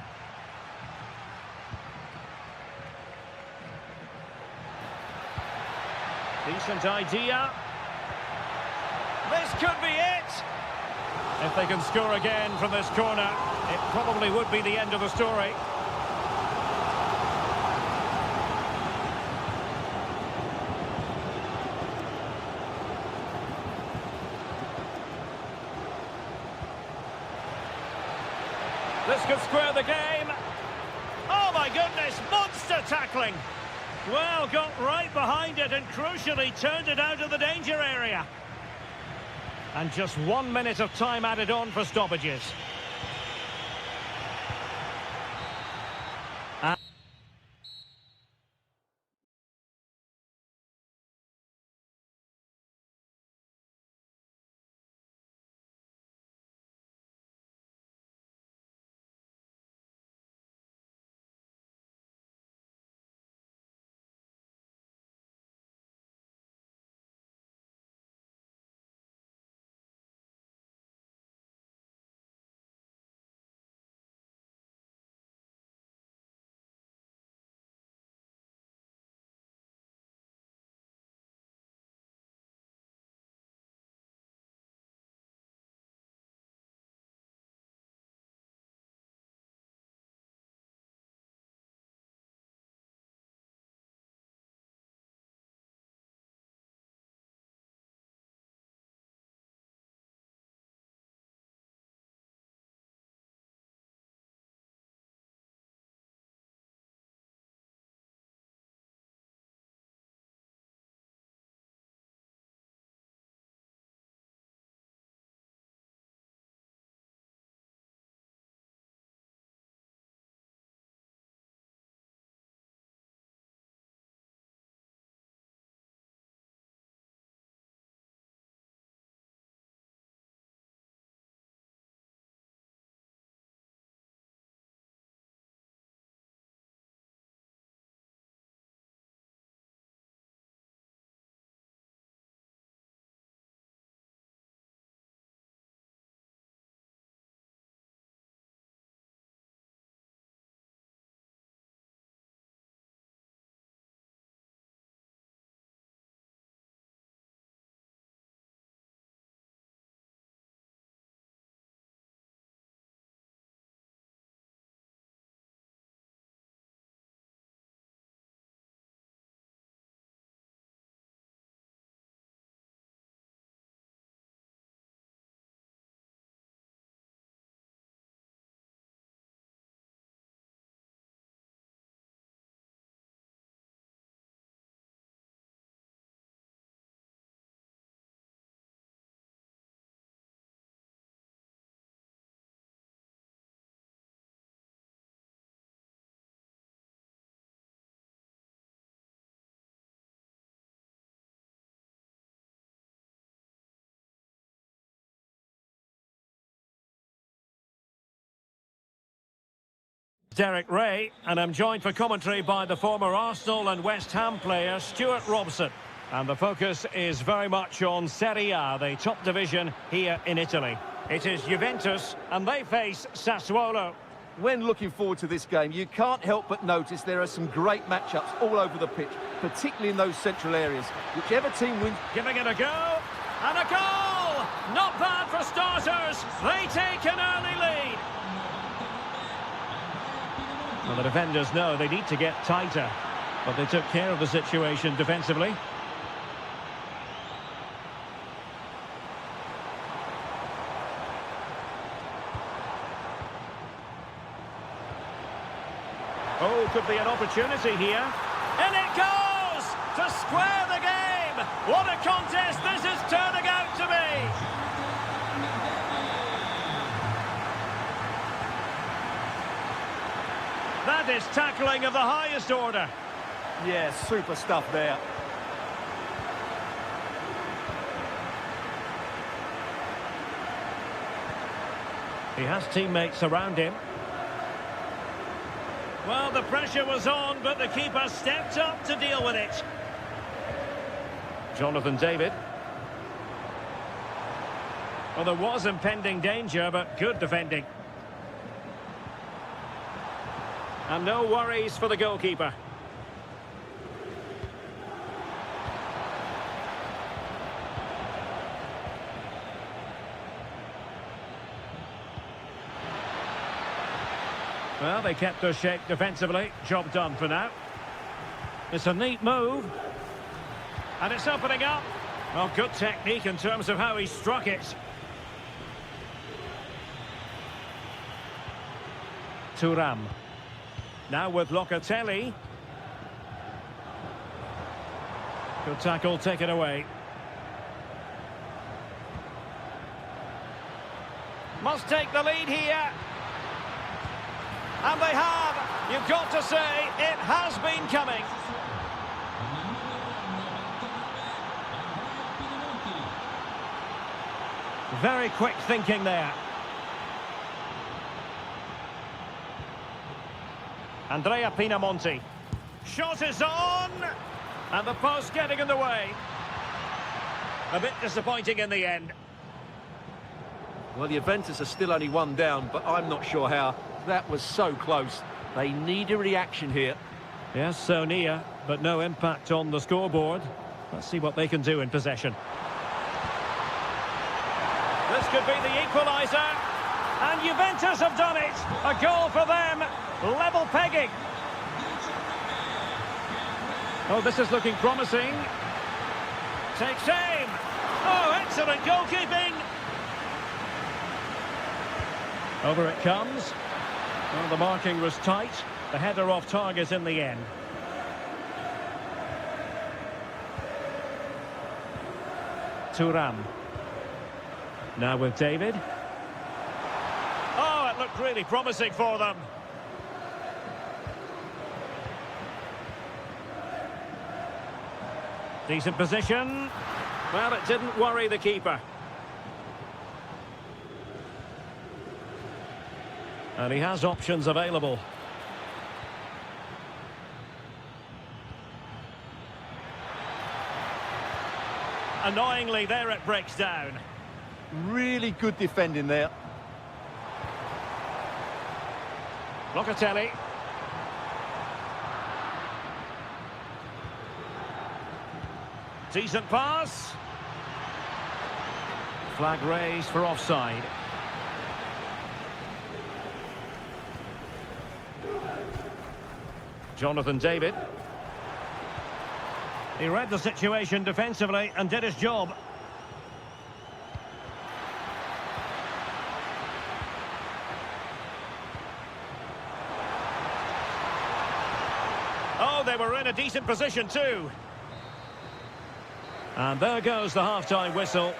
Decent idea. This could be it. If they can score again from this corner, it probably would be the end of the story. This could square the game. Oh my goodness, monster tackling. Well, got right behind it and crucially turned it out of the danger area. And just 1 minute of time added on for stoppages. Derek Ray, and I'm joined for commentary by the former Arsenal and West Ham player Stuart Robson. And the focus is very much on Serie A, the top division here in Italy. It is Juventus, and they face Sassuolo. When looking forward to this game, you can't help but notice there are some great matchups all over the pitch, particularly in those central areas. Whichever team wins... Giving it a go, and a goal! Not bad for starters. They take an early lead. Well, the defenders know they need to get tighter, but they took care of the situation defensively. Oh, could be an opportunity here. And it goes to square the game. What a contest this is turning out to be. That is tackling of the highest order. Yeah, super stuff there. He has teammates around him. Well, the pressure was on, but the keeper stepped up to deal with it. Jonathan David. Well, there was impending danger, but good defending. And no worries for the goalkeeper. Well, they kept their shape defensively. Job done for now. It's a neat move. And it's opening up. Well, good technique in terms of how he struck it. Thuram. Now with Locatelli. Good tackle taken away. Must take the lead here. And they have. You've got to say, it has been coming. Very quick thinking there. Andrea Pinamonti. Shot is on. And the post getting in the way. A bit disappointing in the end. Well, the Juventus are still only one down, but I'm not sure how. That was so close. They need a reaction here. Yes, so near, but no impact on the scoreboard. Let's see what they can do in possession. This could be the equaliser. And Juventus have done it. A goal for them. Level pegging. Oh, this is looking promising. Takes aim. Oh, excellent goalkeeping. Over it comes. Well, the marking was tight. The header off target in the end. Thuram. Now with David. Oh, it looked really promising for them. Decent position. Well, it didn't worry the keeper. And he has options available. Annoyingly, there it breaks down. Really good defending there. Locatelli. Decent pass. Flag raised for offside. Jonathan David. He read the situation defensively and did his job. Oh, they were in a decent position too. And there goes the half-time whistle.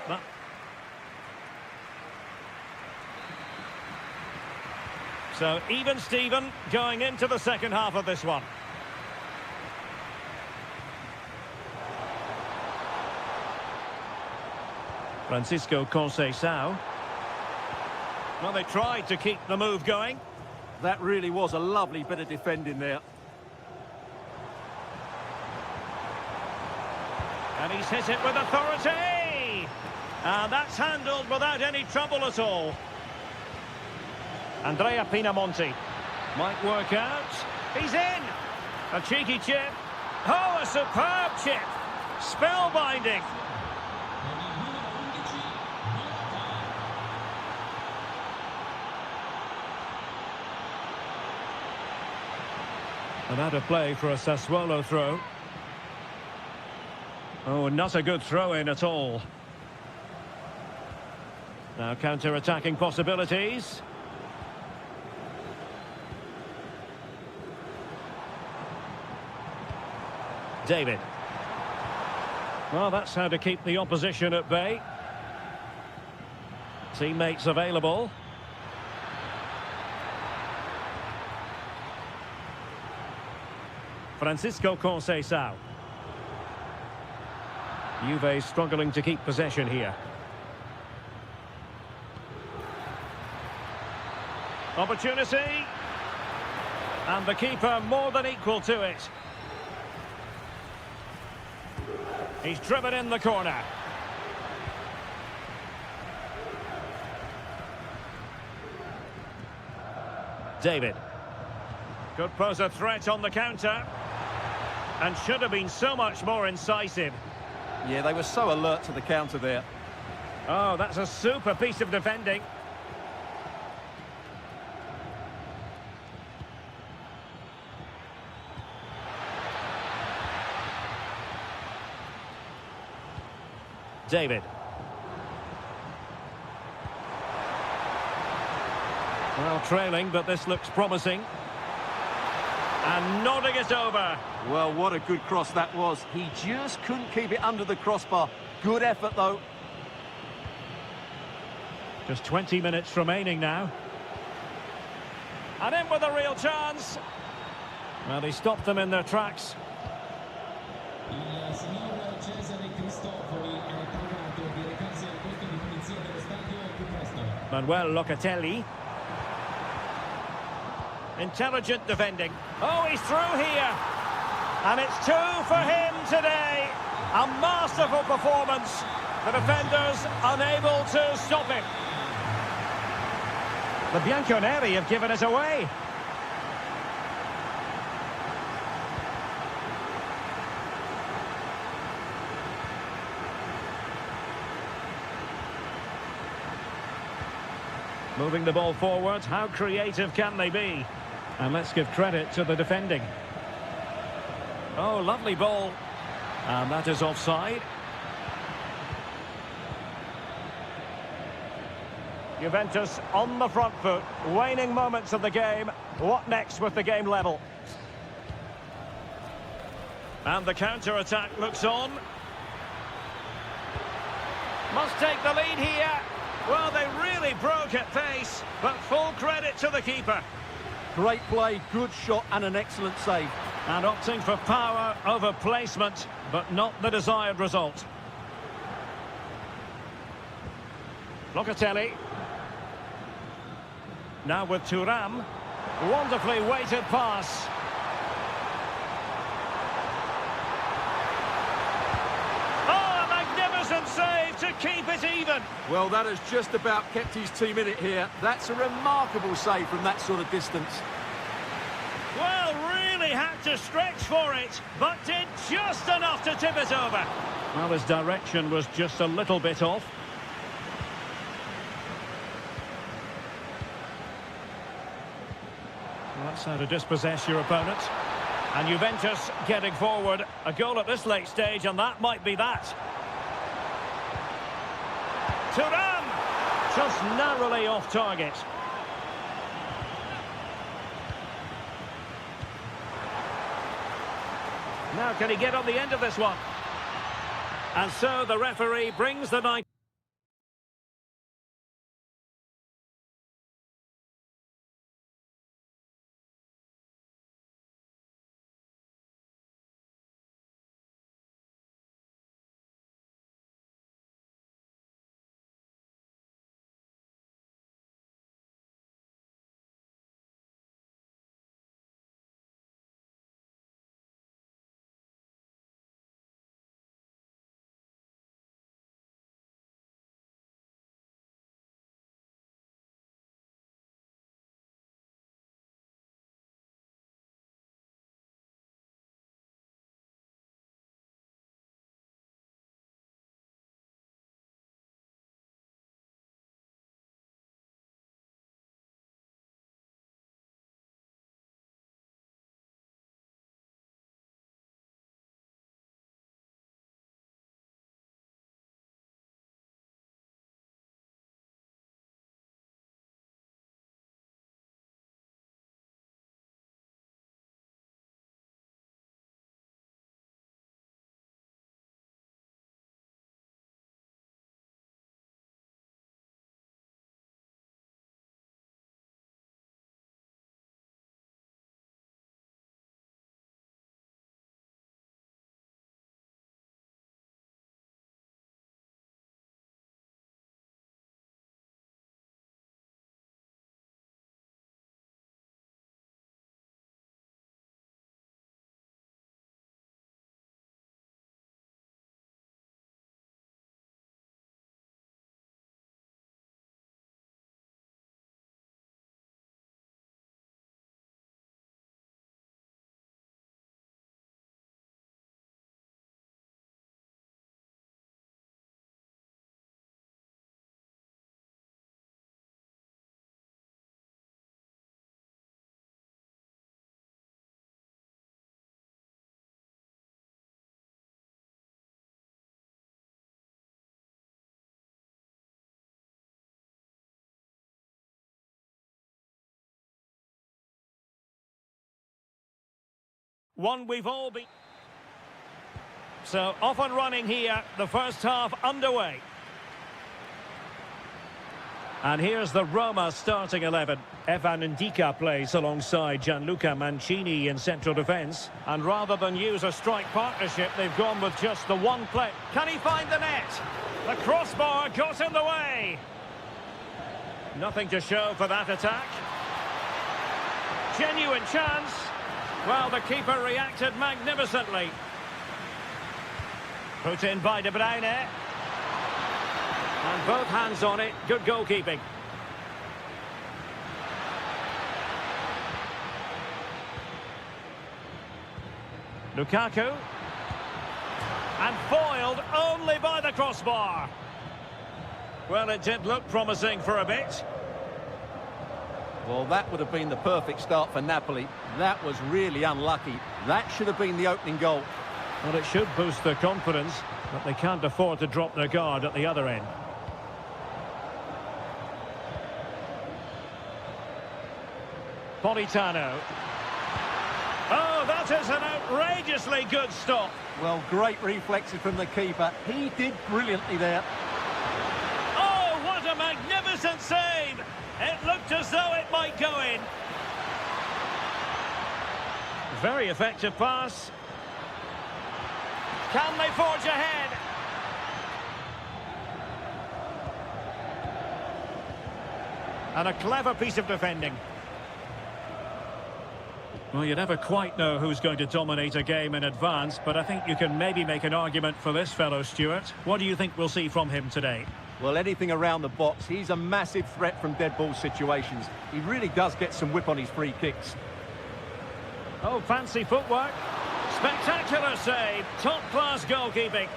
So even Steven going into the second half of this one. Francisco Conceição. Well, they tried to keep the move going. That really was a lovely bit of defending there. And he's hit it with authority! And that's handled without any trouble at all. Andrea Pinamonti might work out. He's in! A cheeky chip. Oh, a superb chip! Spellbinding! And out of play for a Sassuolo throw. Oh, not a good throw-in at all. Now counter-attacking possibilities. David. Well, that's how to keep the opposition at bay. Teammates available. Francisco Conceição. Juve struggling to keep possession here. Opportunity. And the keeper more than equal to it. He's driven in the corner. David. Could pose a threat on the counter. And should have been so much more incisive. Yeah, they were so alert to the counter there. Oh, that's a super piece of defending. David. Well, trailing, but this looks promising. And nodding it over. Well, what a good cross that was. He just couldn't keep it under the crossbar. Good effort, though. Just 20 minutes remaining now. And in with a real chance. Well, he stopped them in their tracks. Manuel Locatelli. Intelligent defending. Oh, he's through here. And it's 2 for him today. A masterful performance. The defenders unable to stop him. The Bianconeri have given it away. Moving the ball forward, how creative can they be? And let's give credit to the defending. Oh, lovely ball. And that is offside. Juventus on the front foot, waning moments of the game. What next with the game level? And the counter-attack looks on. Must take the lead here. Well, they really broke at pace, but full credit to the keeper. Great play, good shot and an excellent save. And opting for power over placement, but not the desired result. Locatelli. Now with Thuram. Wonderfully weighted pass. Oh, a magnificent save to keep it even. Well, that has just about kept his team in it here. That's a remarkable save from that sort of distance. Well, really had to stretch for it, but did just enough to tip it over. Well, his direction was just a little bit off. Well, that's how to dispossess your opponent. And Juventus getting forward. A goal at this late stage, and that might be that. Thuram! Just narrowly off target. Now can he get on the end of this one? And so the referee brings the night. One we've all been... So, off and running here, the first half underway. And here's the Roma starting 11. Evan Ndika plays alongside Gianluca Mancini in central defence. And rather than use a strike partnership, they've gone with just the one play. Can he find the net? The crossbar got in the way. Nothing to show for that attack. Genuine chance. Well, the keeper reacted magnificently. Put in by De Bruyne. And both hands on it. Good goalkeeping. Lukaku. And foiled only by the crossbar. Well, it did look promising for a bit. Well, that would have been the perfect start for Napoli. That was really unlucky. That should have been the opening goal. Well, it should boost their confidence, but they can't afford to drop their guard at the other end. Politano. Oh, that is an outrageously good stop. Well, great reflexes from the keeper. He did brilliantly there. Oh, what a magnificent save! It looked as though it might go in. Very effective pass. Can they forge ahead? And a clever piece of defending. Well, you never quite know who's going to dominate a game in advance, but I think you can maybe make an argument for this fellow, Stuart. What do you think we'll see from him today? Well, anything around the box. He's a massive threat from dead ball situations. He really does get some whip on his free kicks. Oh, fancy footwork. Spectacular save. Top-class goalkeeping.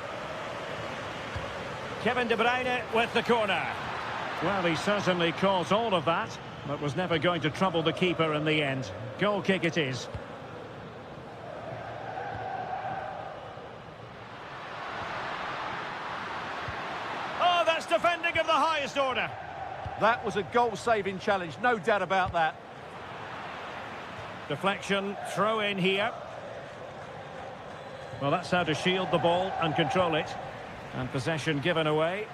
Kevin De Bruyne with the corner. Well, he certainly caused all of that, but was never going to trouble the keeper in the end. Goal kick it is. Oh, that's defending of the highest order. That was a goal-saving challenge, no doubt about that. Deflection, throw in here. Well, that's how to shield the ball and control it. And possession given away.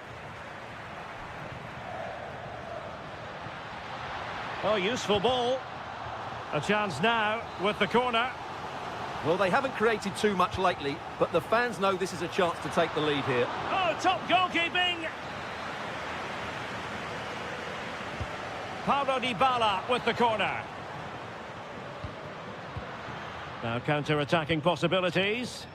Oh, useful ball. A chance now with the corner. Well, they haven't created too much lately, but the fans know this is a chance to take the lead here. Oh, top goalkeeping. Paulo Dybala with the corner. Now counter-attacking possibilities.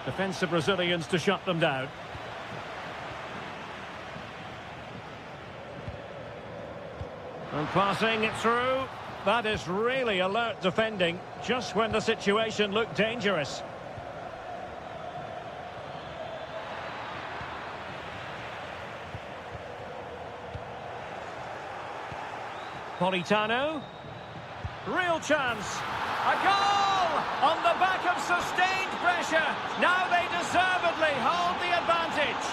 Defensive Brazilians to shut them down. And passing it through. That is really alert defending, just when the situation looked dangerous. Politano. Real chance. A goal! On the back of sustained pressure. Now they deservedly hold the advantage.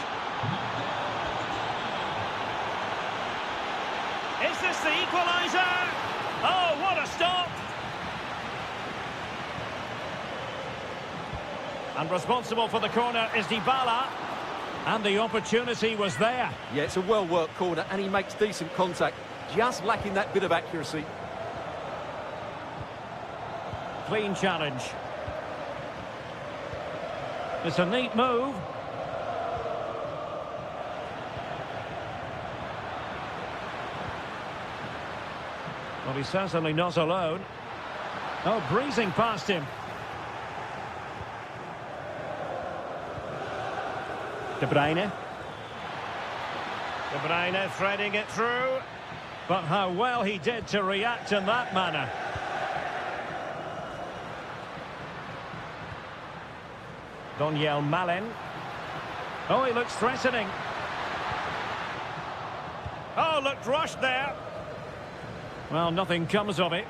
Is this the equaliser? Oh, what a stop! And responsible for the corner is Dybala. And the opportunity was there. Yeah, it's a well-worked corner, and he makes decent contact. Just lacking that bit of accuracy. Clean challenge. It's a neat move. Well, he's certainly not alone. Oh, breezing past him. De Bruyne. De Bruyne threading it through. But how well he did to react in that manner. Donyell Malen. Oh, he looks threatening. Oh, looked rushed there. Well, nothing comes of it.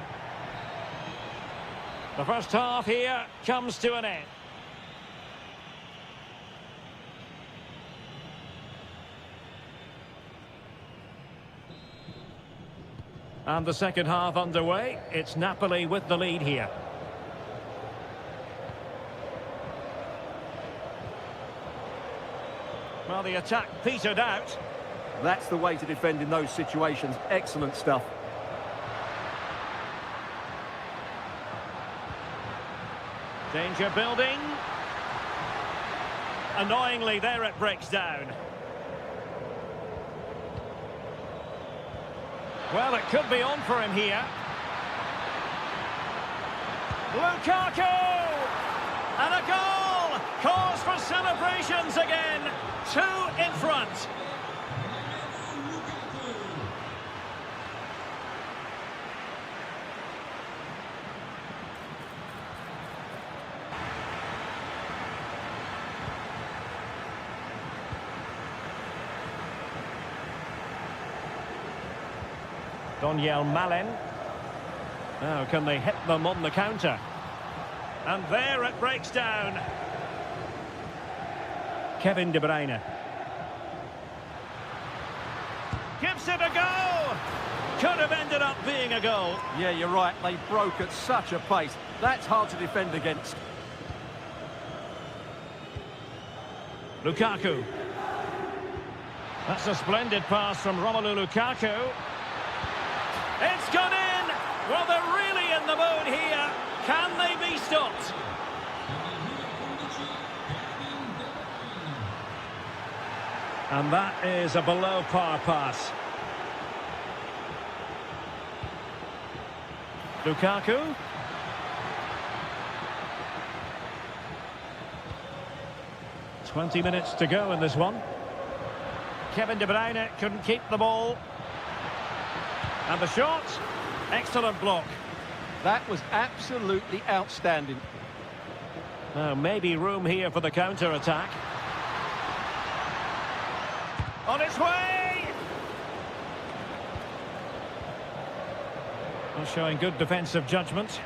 The first half here comes to an end. And the second half underway. It's Napoli with the lead here. Well, the attack petered out. That's the way to defend in those situations. Excellent stuff. Danger building. Annoyingly, there it breaks down. Well, it could be on for him here. Lukaku! And a goal! Cause for celebrations again. 2 in front. Daniel Malin. Now, can they hit them on the counter? And there it breaks down. Kevin De Bruyne. Gives it a go! Could have ended up being a goal. Yeah, you're right. They broke at such a pace. That's hard to defend against. Lukaku. That's a splendid pass from Romelu Lukaku. It's gone in! Well, they're really in the mood here. Can they be stopped? And that is a below-par pass. Lukaku. "20 minutes to go in this one. Kevin De Bruyne couldn't keep the ball. And the shot, excellent block. That was absolutely outstanding. Now, maybe room here for the counter-attack. On its way! Well, showing good defensive judgment.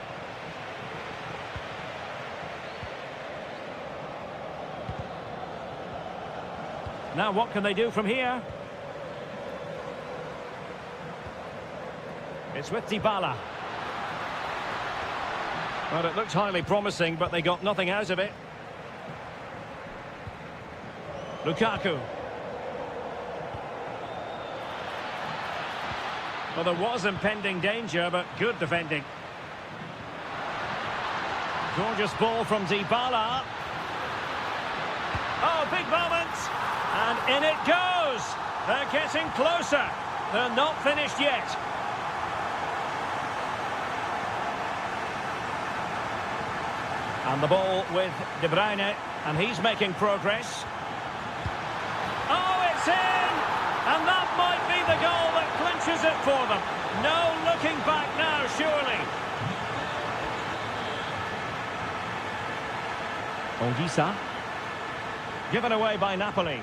Now, what can they do from here? It's with Dybala. Well, it looked highly promising, but they got nothing out of it. Lukaku. Well, there was impending danger, but good defending. Gorgeous ball from Dybala. Oh, big moment! And in it goes! They're getting closer. They're not finished yet. And the ball with De Bruyne, and he's making progress. Oh, it's in! And that might be the goal that clinches it for them. No looking back now, surely. Olgisa. Given away by Napoli.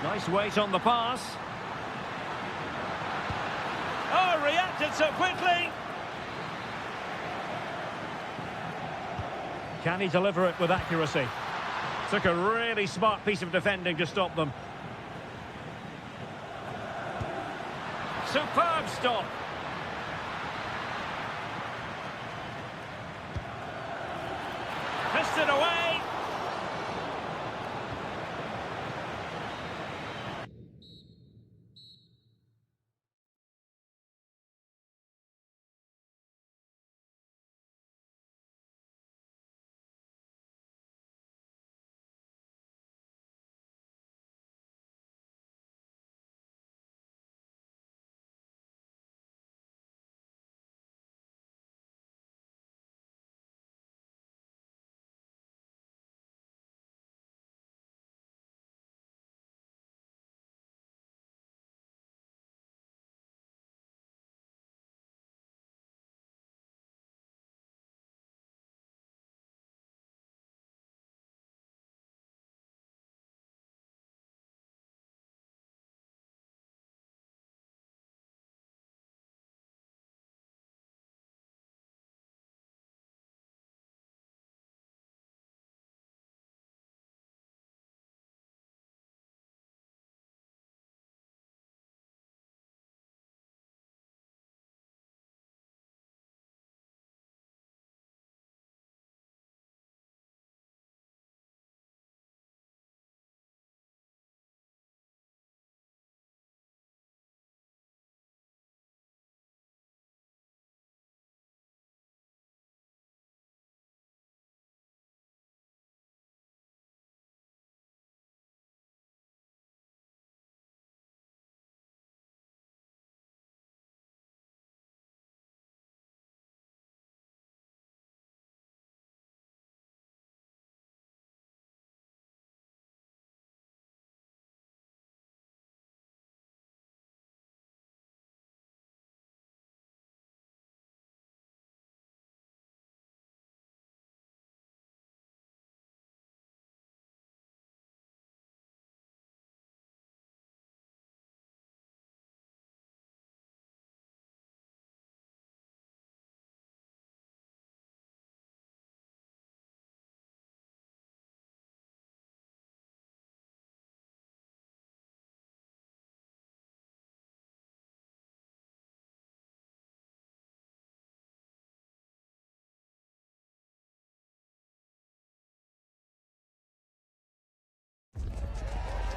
Nice weight on the pass. Oh, reacted so quickly. Can he deliver it with accuracy? Took a really smart piece of defending to stop them. Superb stop. Pissed it away.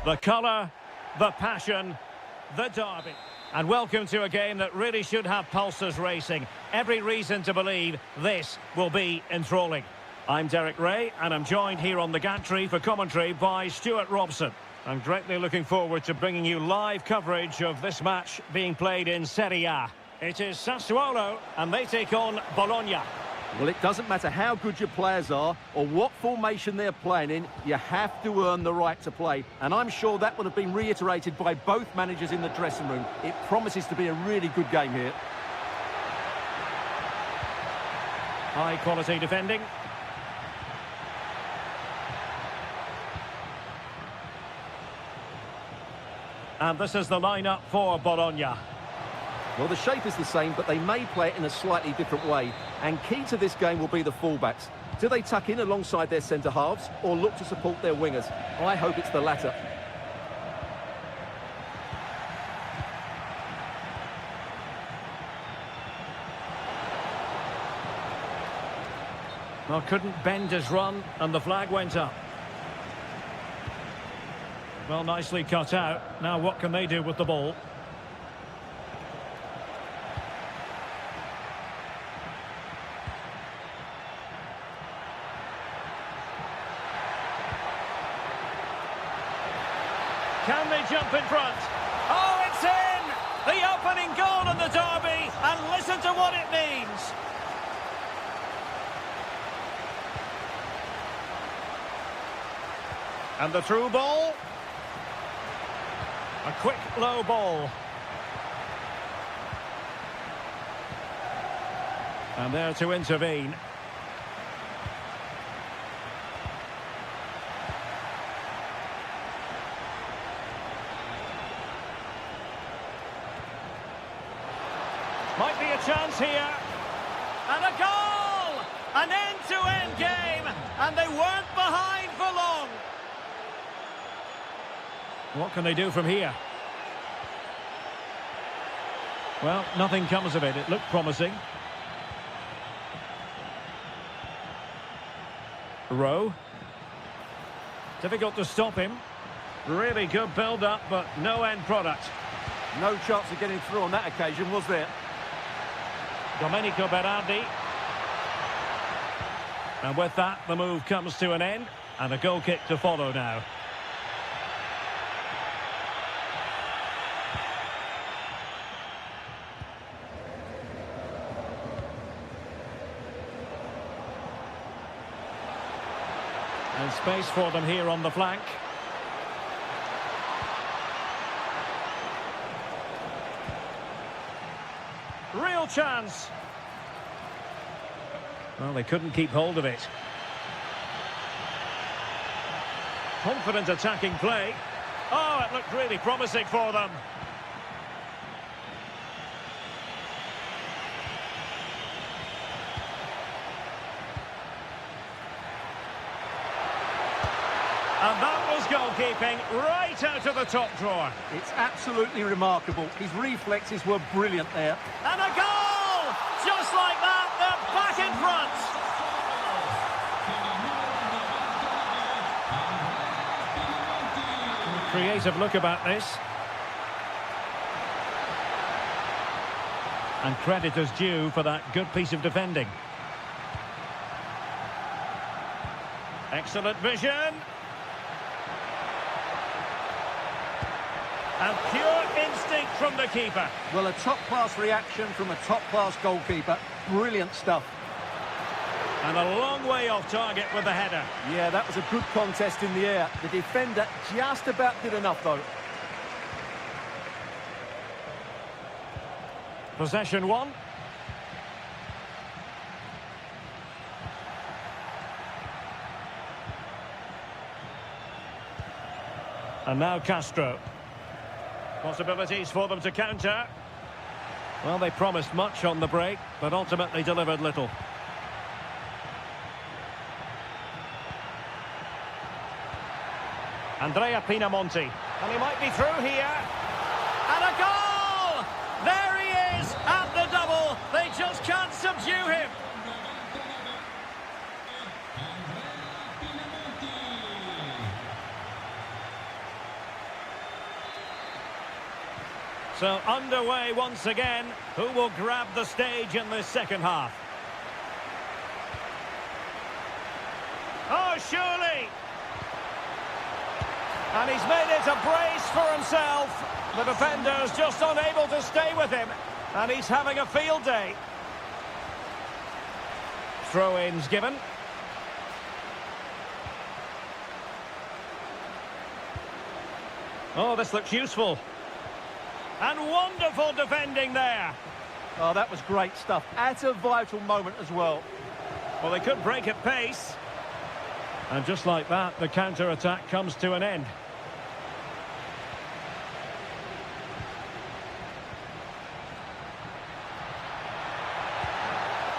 The colour, the passion, the derby. And welcome to a game that really should have pulses racing. Every reason to believe this will be enthralling. I'm Derek Ray, and I'm joined here on the gantry for commentary by Stuart Robson. I'm greatly looking forward to bringing you live coverage of this match being played in Serie A. It is Sassuolo, and they take on Bologna. Well, it doesn't matter how good your players are or what formation they're playing in, you have to earn the right to play. And I'm sure that would have been reiterated by both managers in the dressing room. It promises to be a really good game here. High quality defending. And this is the lineup for Bologna. Well, the shape is the same, but they may play it in a slightly different way. And key to this game will be the fullbacks. Do they tuck in alongside their centre-halves or look to support their wingers? I hope it's the latter. Well, couldn't bend his run, and the flag went up. Well, nicely cut out. Now what can they do with the ball? Can they jump in front? Oh, it's in! The opening goal in the derby, and listen to what it means. And the through ball. A quick low ball. And there to intervene. Might be a chance here. And a goal! An end-to-end game, and they weren't behind for long. What can they do from here? Well, nothing comes of it. It looked promising. Rowe. Difficult to stop him. Really good build-up, but no end product. No chance of getting through on that occasion, was there? Domenico Berardi. And with that, the move comes to an end, and a goal kick to follow now. And space for them here on the flank. Real chance. Well, they couldn't keep hold of it. Confident attacking play. Oh, it looked really promising for them. And that was goalkeeping right out of the top drawer. It's absolutely remarkable. His reflexes were brilliant there. And a goal! Just like that, they're back in front. Creative look about this. And credit is due for that good piece of defending. Excellent vision. And pure instinct from the keeper. Well, a top-class reaction from a top-class goalkeeper. Brilliant stuff. And a long way off target with the header. Yeah, that was a good contest in the air. The defender just about did enough, though. Possession one. And now Castro. Possibilities for them to counter. Well, they promised much on the break, but ultimately delivered little. Andrea Pinamonti. And he might be through here. And a goal! There he is at the double. They just can't subdue him. So underway once again. Who will grab the stage in this second half? Oh, surely! And he's made it a brace for himself. The defender's just unable to stay with him. And he's having a field day. Throw-ins given. Oh, this looks useful. And wonderful defending there. Oh, that was great stuff. At a vital moment as well. Well, they could break at pace. And just like that, the counter-attack comes to an end.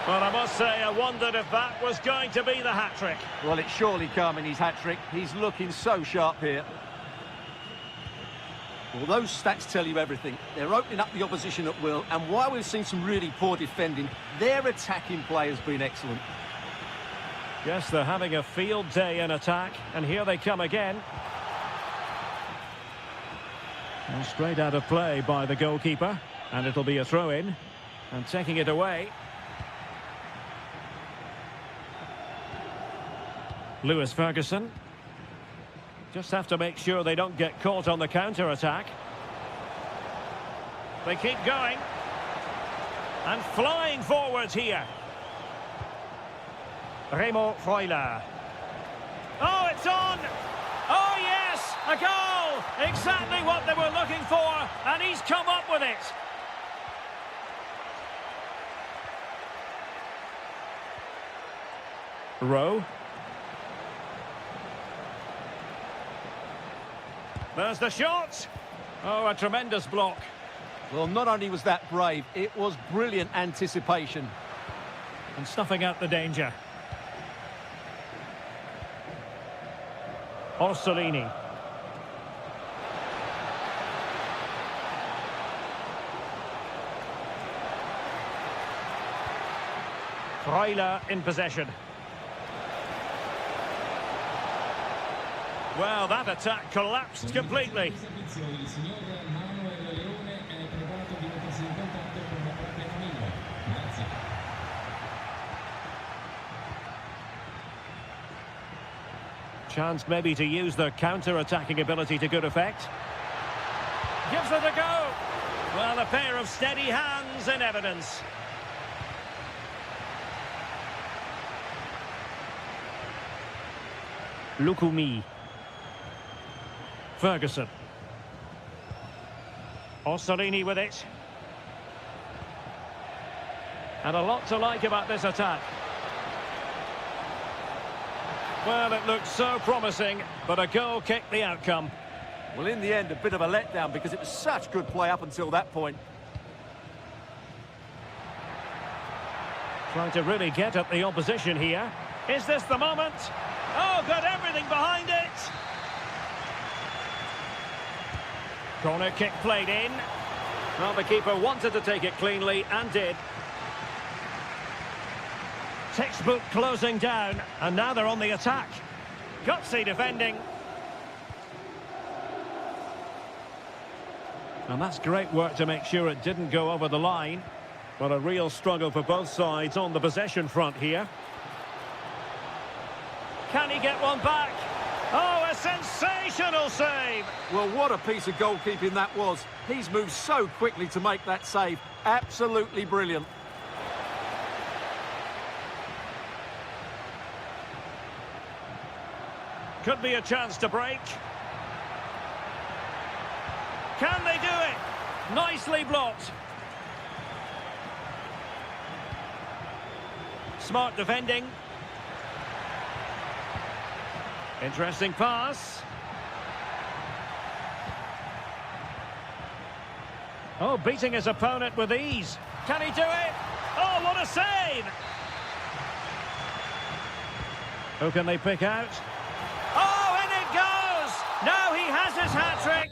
Well, I must say, I wondered if that was going to be the hat-trick. Well, it's surely come in his hat-trick. He's looking so sharp here. Well, those stats tell you everything. They're opening up the opposition at will, and while we've seen some really poor defending, their attacking play has been excellent. Yes, they're having a field day in attack, and here they come again. And straight out of play by the goalkeeper, and it'll be a throw-in, and taking it away. Lewis Ferguson. Just have to make sure they don't get caught on the counter-attack. They keep going. And flying forwards here. Remo Freuler. Oh, it's on! Oh, yes! A goal! Exactly what they were looking for, and he's come up with it. Rowe. There's the shot. Oh, a tremendous block. Well, not only was that brave, it was brilliant anticipation. And snuffing out the danger. Orsolini. Freuler in possession. Well, that attack collapsed completely. Chance maybe to use their counter-attacking ability to good effect. Gives it a go. Well, a pair of steady hands in evidence. Lukumi. Ferguson. Orsolini with it. And a lot to like about this attack. Well, it looked so promising, but a goal kicked the outcome. Well, in the end, a bit of a letdown because it was such good play up until that point. Trying to really get at the opposition here. Is this the moment? Oh, got everything behind it. Corner kick played in. Well, the keeper wanted to take it cleanly and did. Textbook closing down, and now they're on the attack. Gutsy defending. And that's great work to make sure it didn't go over the line. But a real struggle for both sides on the possession front here. Can he get one back? Oh, a sensational save! Well, what a piece of goalkeeping that was. He's moved so quickly to make that save. Absolutely brilliant. Could be a chance to break. Can they do it? Nicely blocked. Smart defending. Interesting pass. Oh, beating his opponent with ease. Can he do it? Oh, what a save! Who can they pick out? Oh, and it goes! Now he has his hat-trick.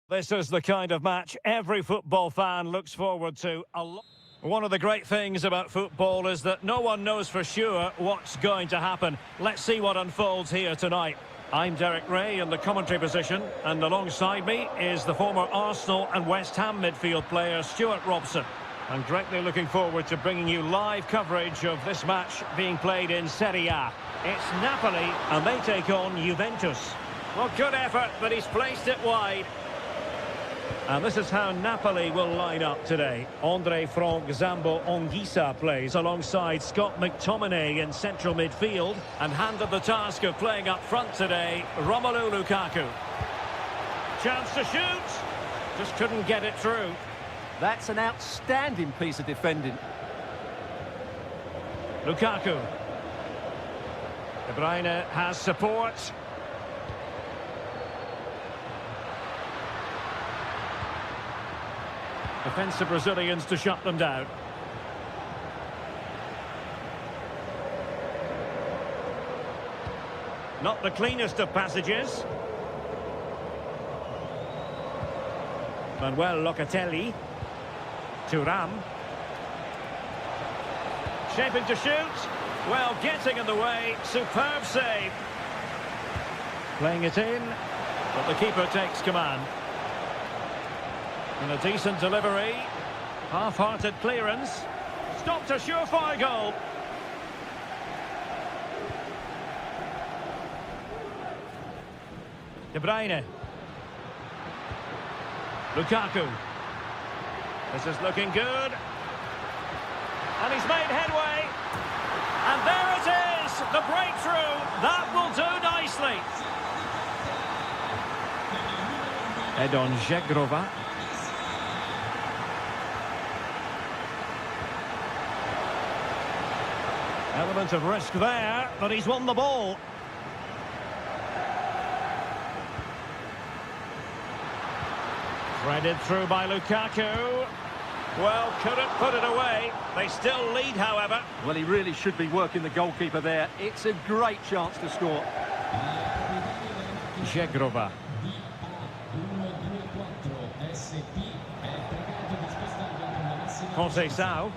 This is the kind of match every football fan looks forward to a lot. One of the great things about football is that no one knows for sure what's going to happen. Let's see what unfolds here tonight. I'm Derek Ray in the commentary position, and alongside me is the former Arsenal and West Ham midfield player Stuart Robson. I'm greatly looking forward to bringing you live coverage of this match being played in Serie A. It's Napoli, and they take on Juventus. Well, good effort, but he's placed it wide. And this is how Napoli will line up today. Andre Frank Zambo Anguissa plays alongside Scott McTominay in central midfield, and handed the task of playing up front today, Romelu Lukaku. Chance to shoot, just couldn't get it through. That's an outstanding piece of defending. Lukaku. De Bruyne has support. Defensive Brazilians to shut them down. Not the cleanest of passages. Manuel Locatelli. Thuram. Shaping to shoot. Well, getting in the way. Superb save. Playing it in, but the keeper takes command. And a decent delivery. Half-hearted clearance. Stopped a surefire goal. De Bruyne. Lukaku. This is looking good. And he's made headway. And there it is, the breakthrough. That will do nicely. Edon Žegrova. Element of risk there, but he's won the ball. Threaded through by Lukaku. Well, couldn't put it away. They still lead, however. Well, he really should be working the goalkeeper there. It's a great chance to score. Žegrova. Conceição.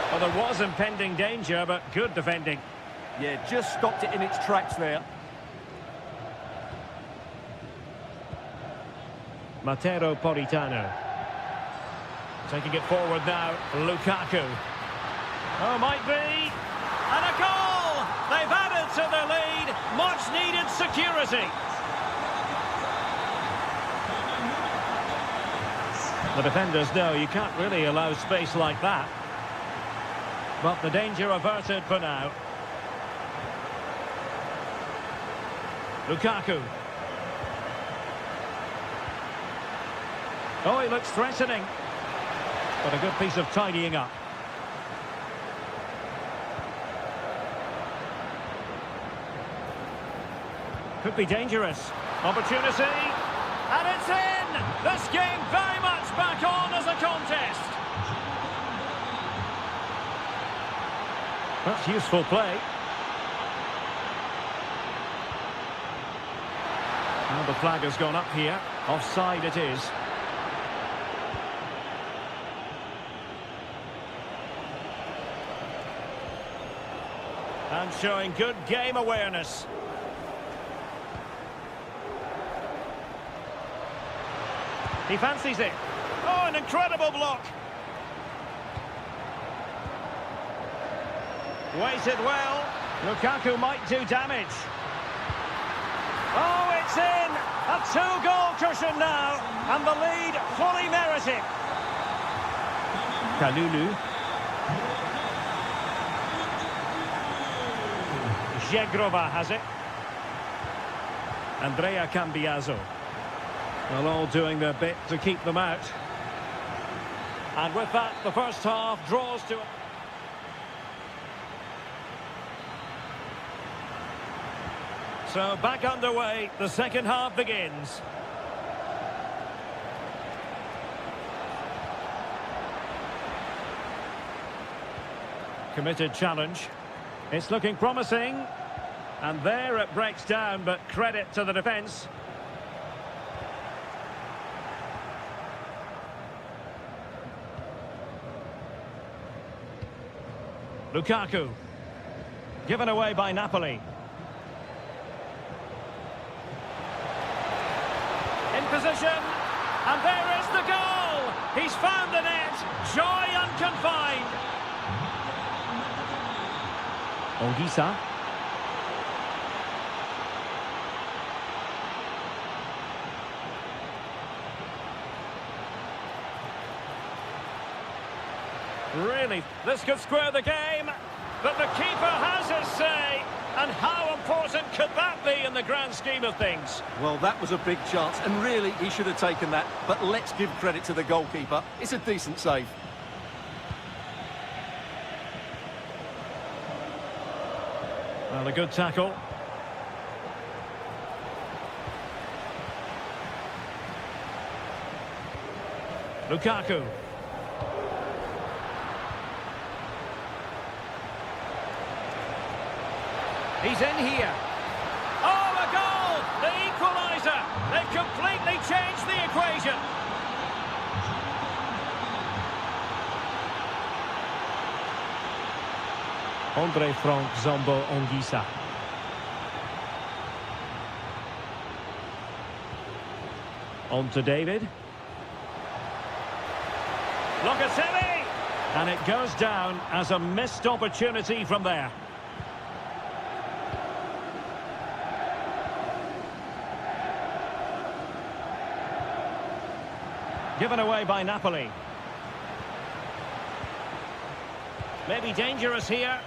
Well, there was impending danger, but good defending. Yeah, just stopped it in its tracks there. Matteo Politano. Taking it forward now, Lukaku. Oh, might be. And a goal! They've added to their lead. Much needed security. The defenders know you can't really allow space like that. But the danger averted for now. Lukaku. Oh, he looks threatening. But a good piece of tidying up. Could be dangerous. Opportunity. And it's in! This game very much back on as a contest. That's useful play. Now the flag has gone up here. Offside it is. And showing good game awareness. He fancies it. Oh, an incredible block. Waited well. Lukaku might do damage. Oh, it's in! A two-goal cushion now, and the lead fully merited. Kalulu. Žegrova has it. Andrea Cambiaso. Well, all doing their bit to keep them out. And with that, the first half draws to... So back underway, the second half begins. Committed challenge. It's looking promising. And there it breaks down, but credit to the defence. Lukaku. Given away by Napoli. In position. And there is the goal. He's found the net. Joy unconfined. Ongisa. Really, this could square the game, but the keeper has his say. And how important could that be in the grand scheme of things? Well, that was a big chance, and really, he should have taken that. But let's give credit to the goalkeeper. It's a decent save. Well, a good tackle. Lukaku. He's in here. Oh, a goal! The equaliser! They've completely changed the equation. Andre Frank Zombo Ongisa. On to David. Locatelli! And it goes down as a missed opportunity from there. Given away by Napoli. Maybe dangerous here.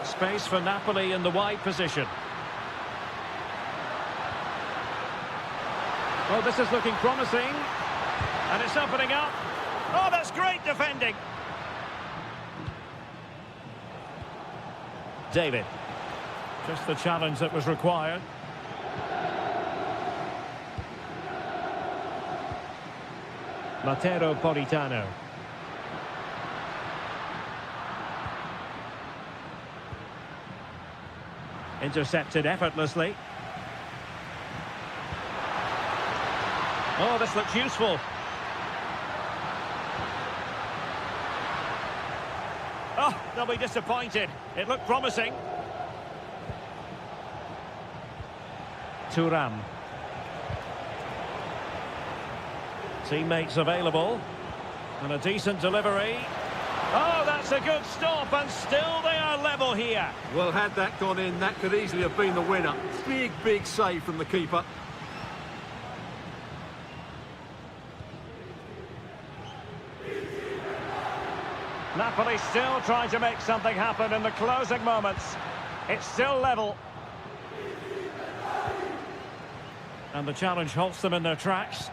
Space for Napoli in the wide position. Well, this is looking promising. And it's opening up. Oh, that's great defending. David. Just the challenge that was required. Matteo Politano. Intercepted effortlessly. Oh, this looks useful. Oh, they'll be disappointed. It looked promising. Thuram. Teammates available. And a decent delivery. Oh, that's a good stop, and still they are level here. Well, had that gone in, that could easily have been the winner. Big, big save from the keeper. Napoli still trying to make something happen in the closing moments. It's still level. And the challenge halts them in their tracks.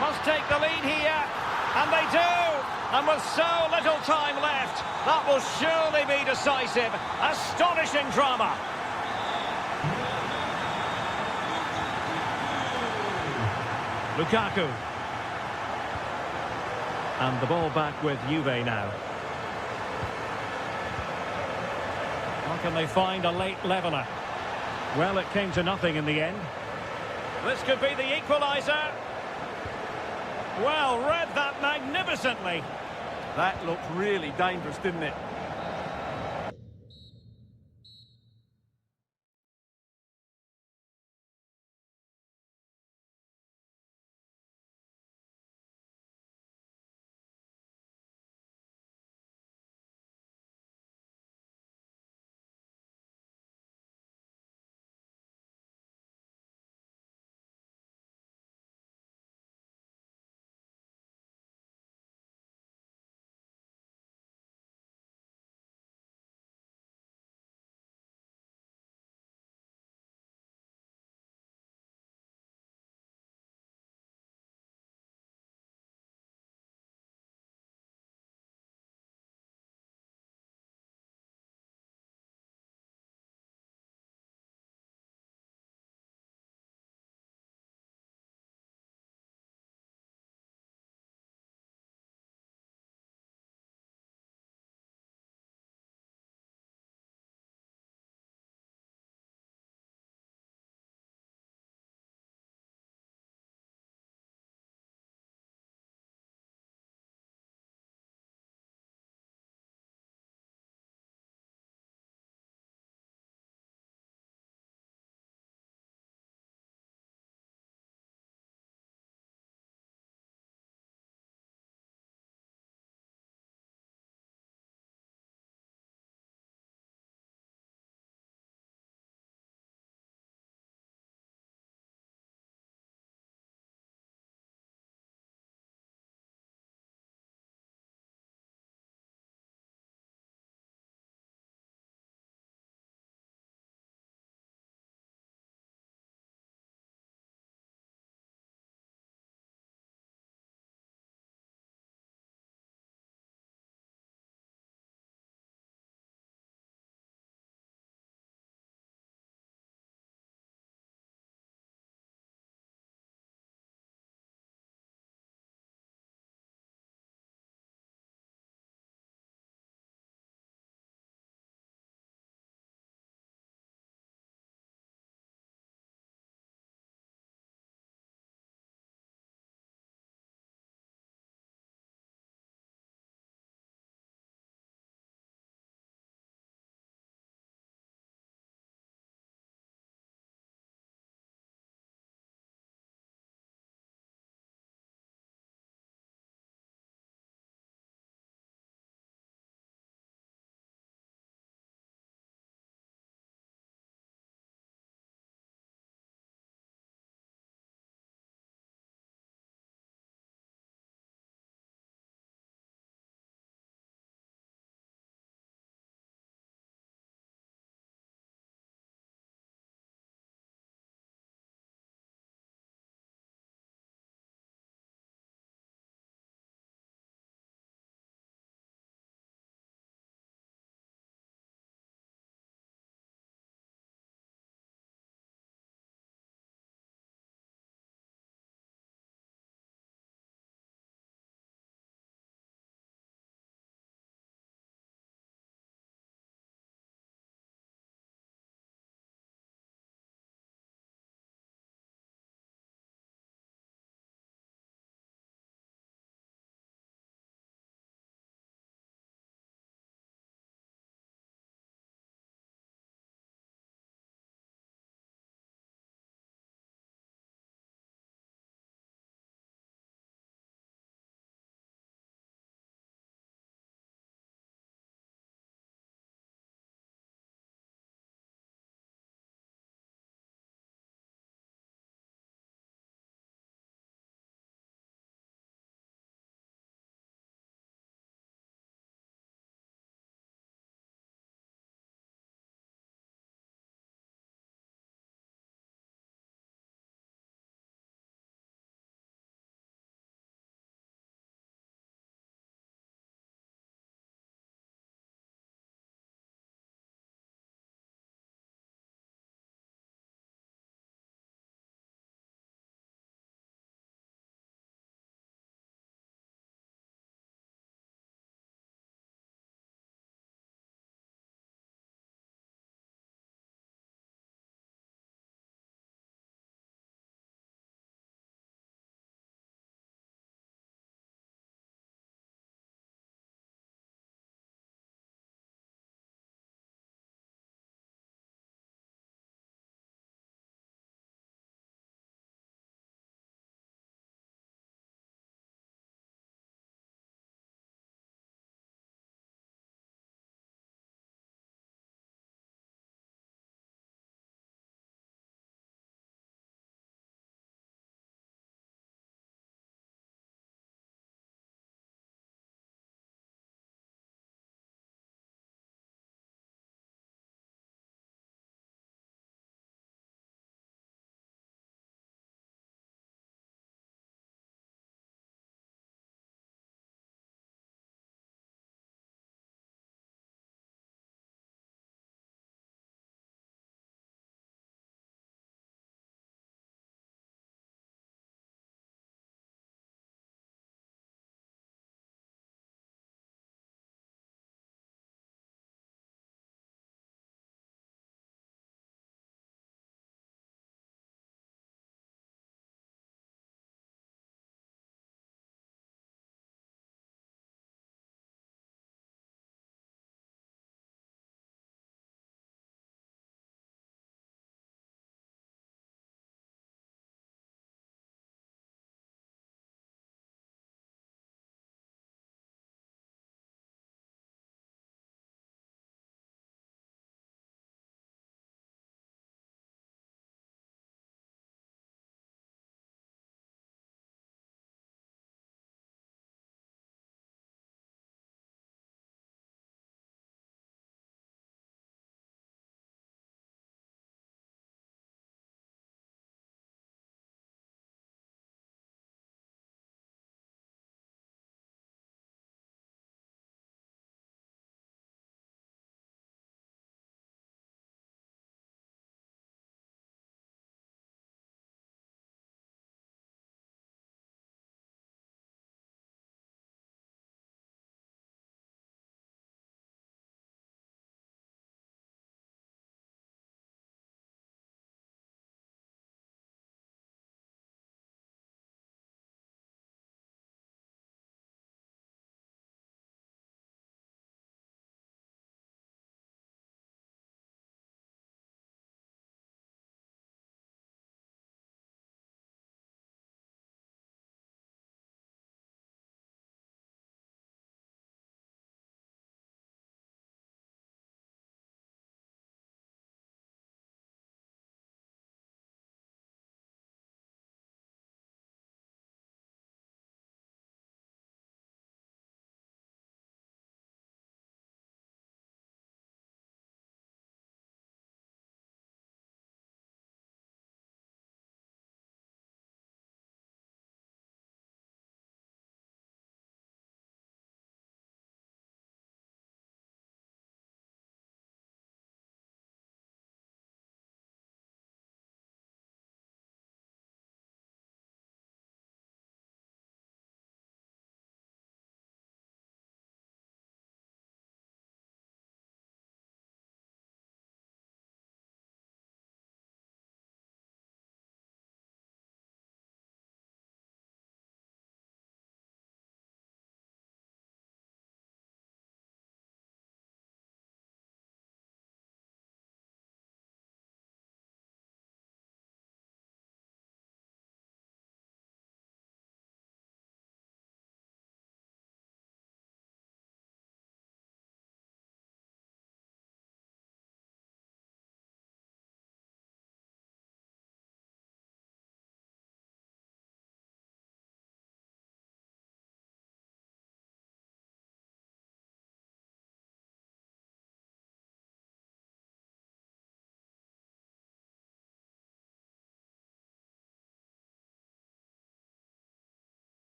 Must take the lead here. And they do. And with so little time left, that will surely be decisive. Astonishing drama. Lukaku. And the ball back with Juve now. How can they find a late leveller? Well, it came to nothing in the end. This could be the equaliser. Well, read that magnificently. That looked really dangerous, didn't it?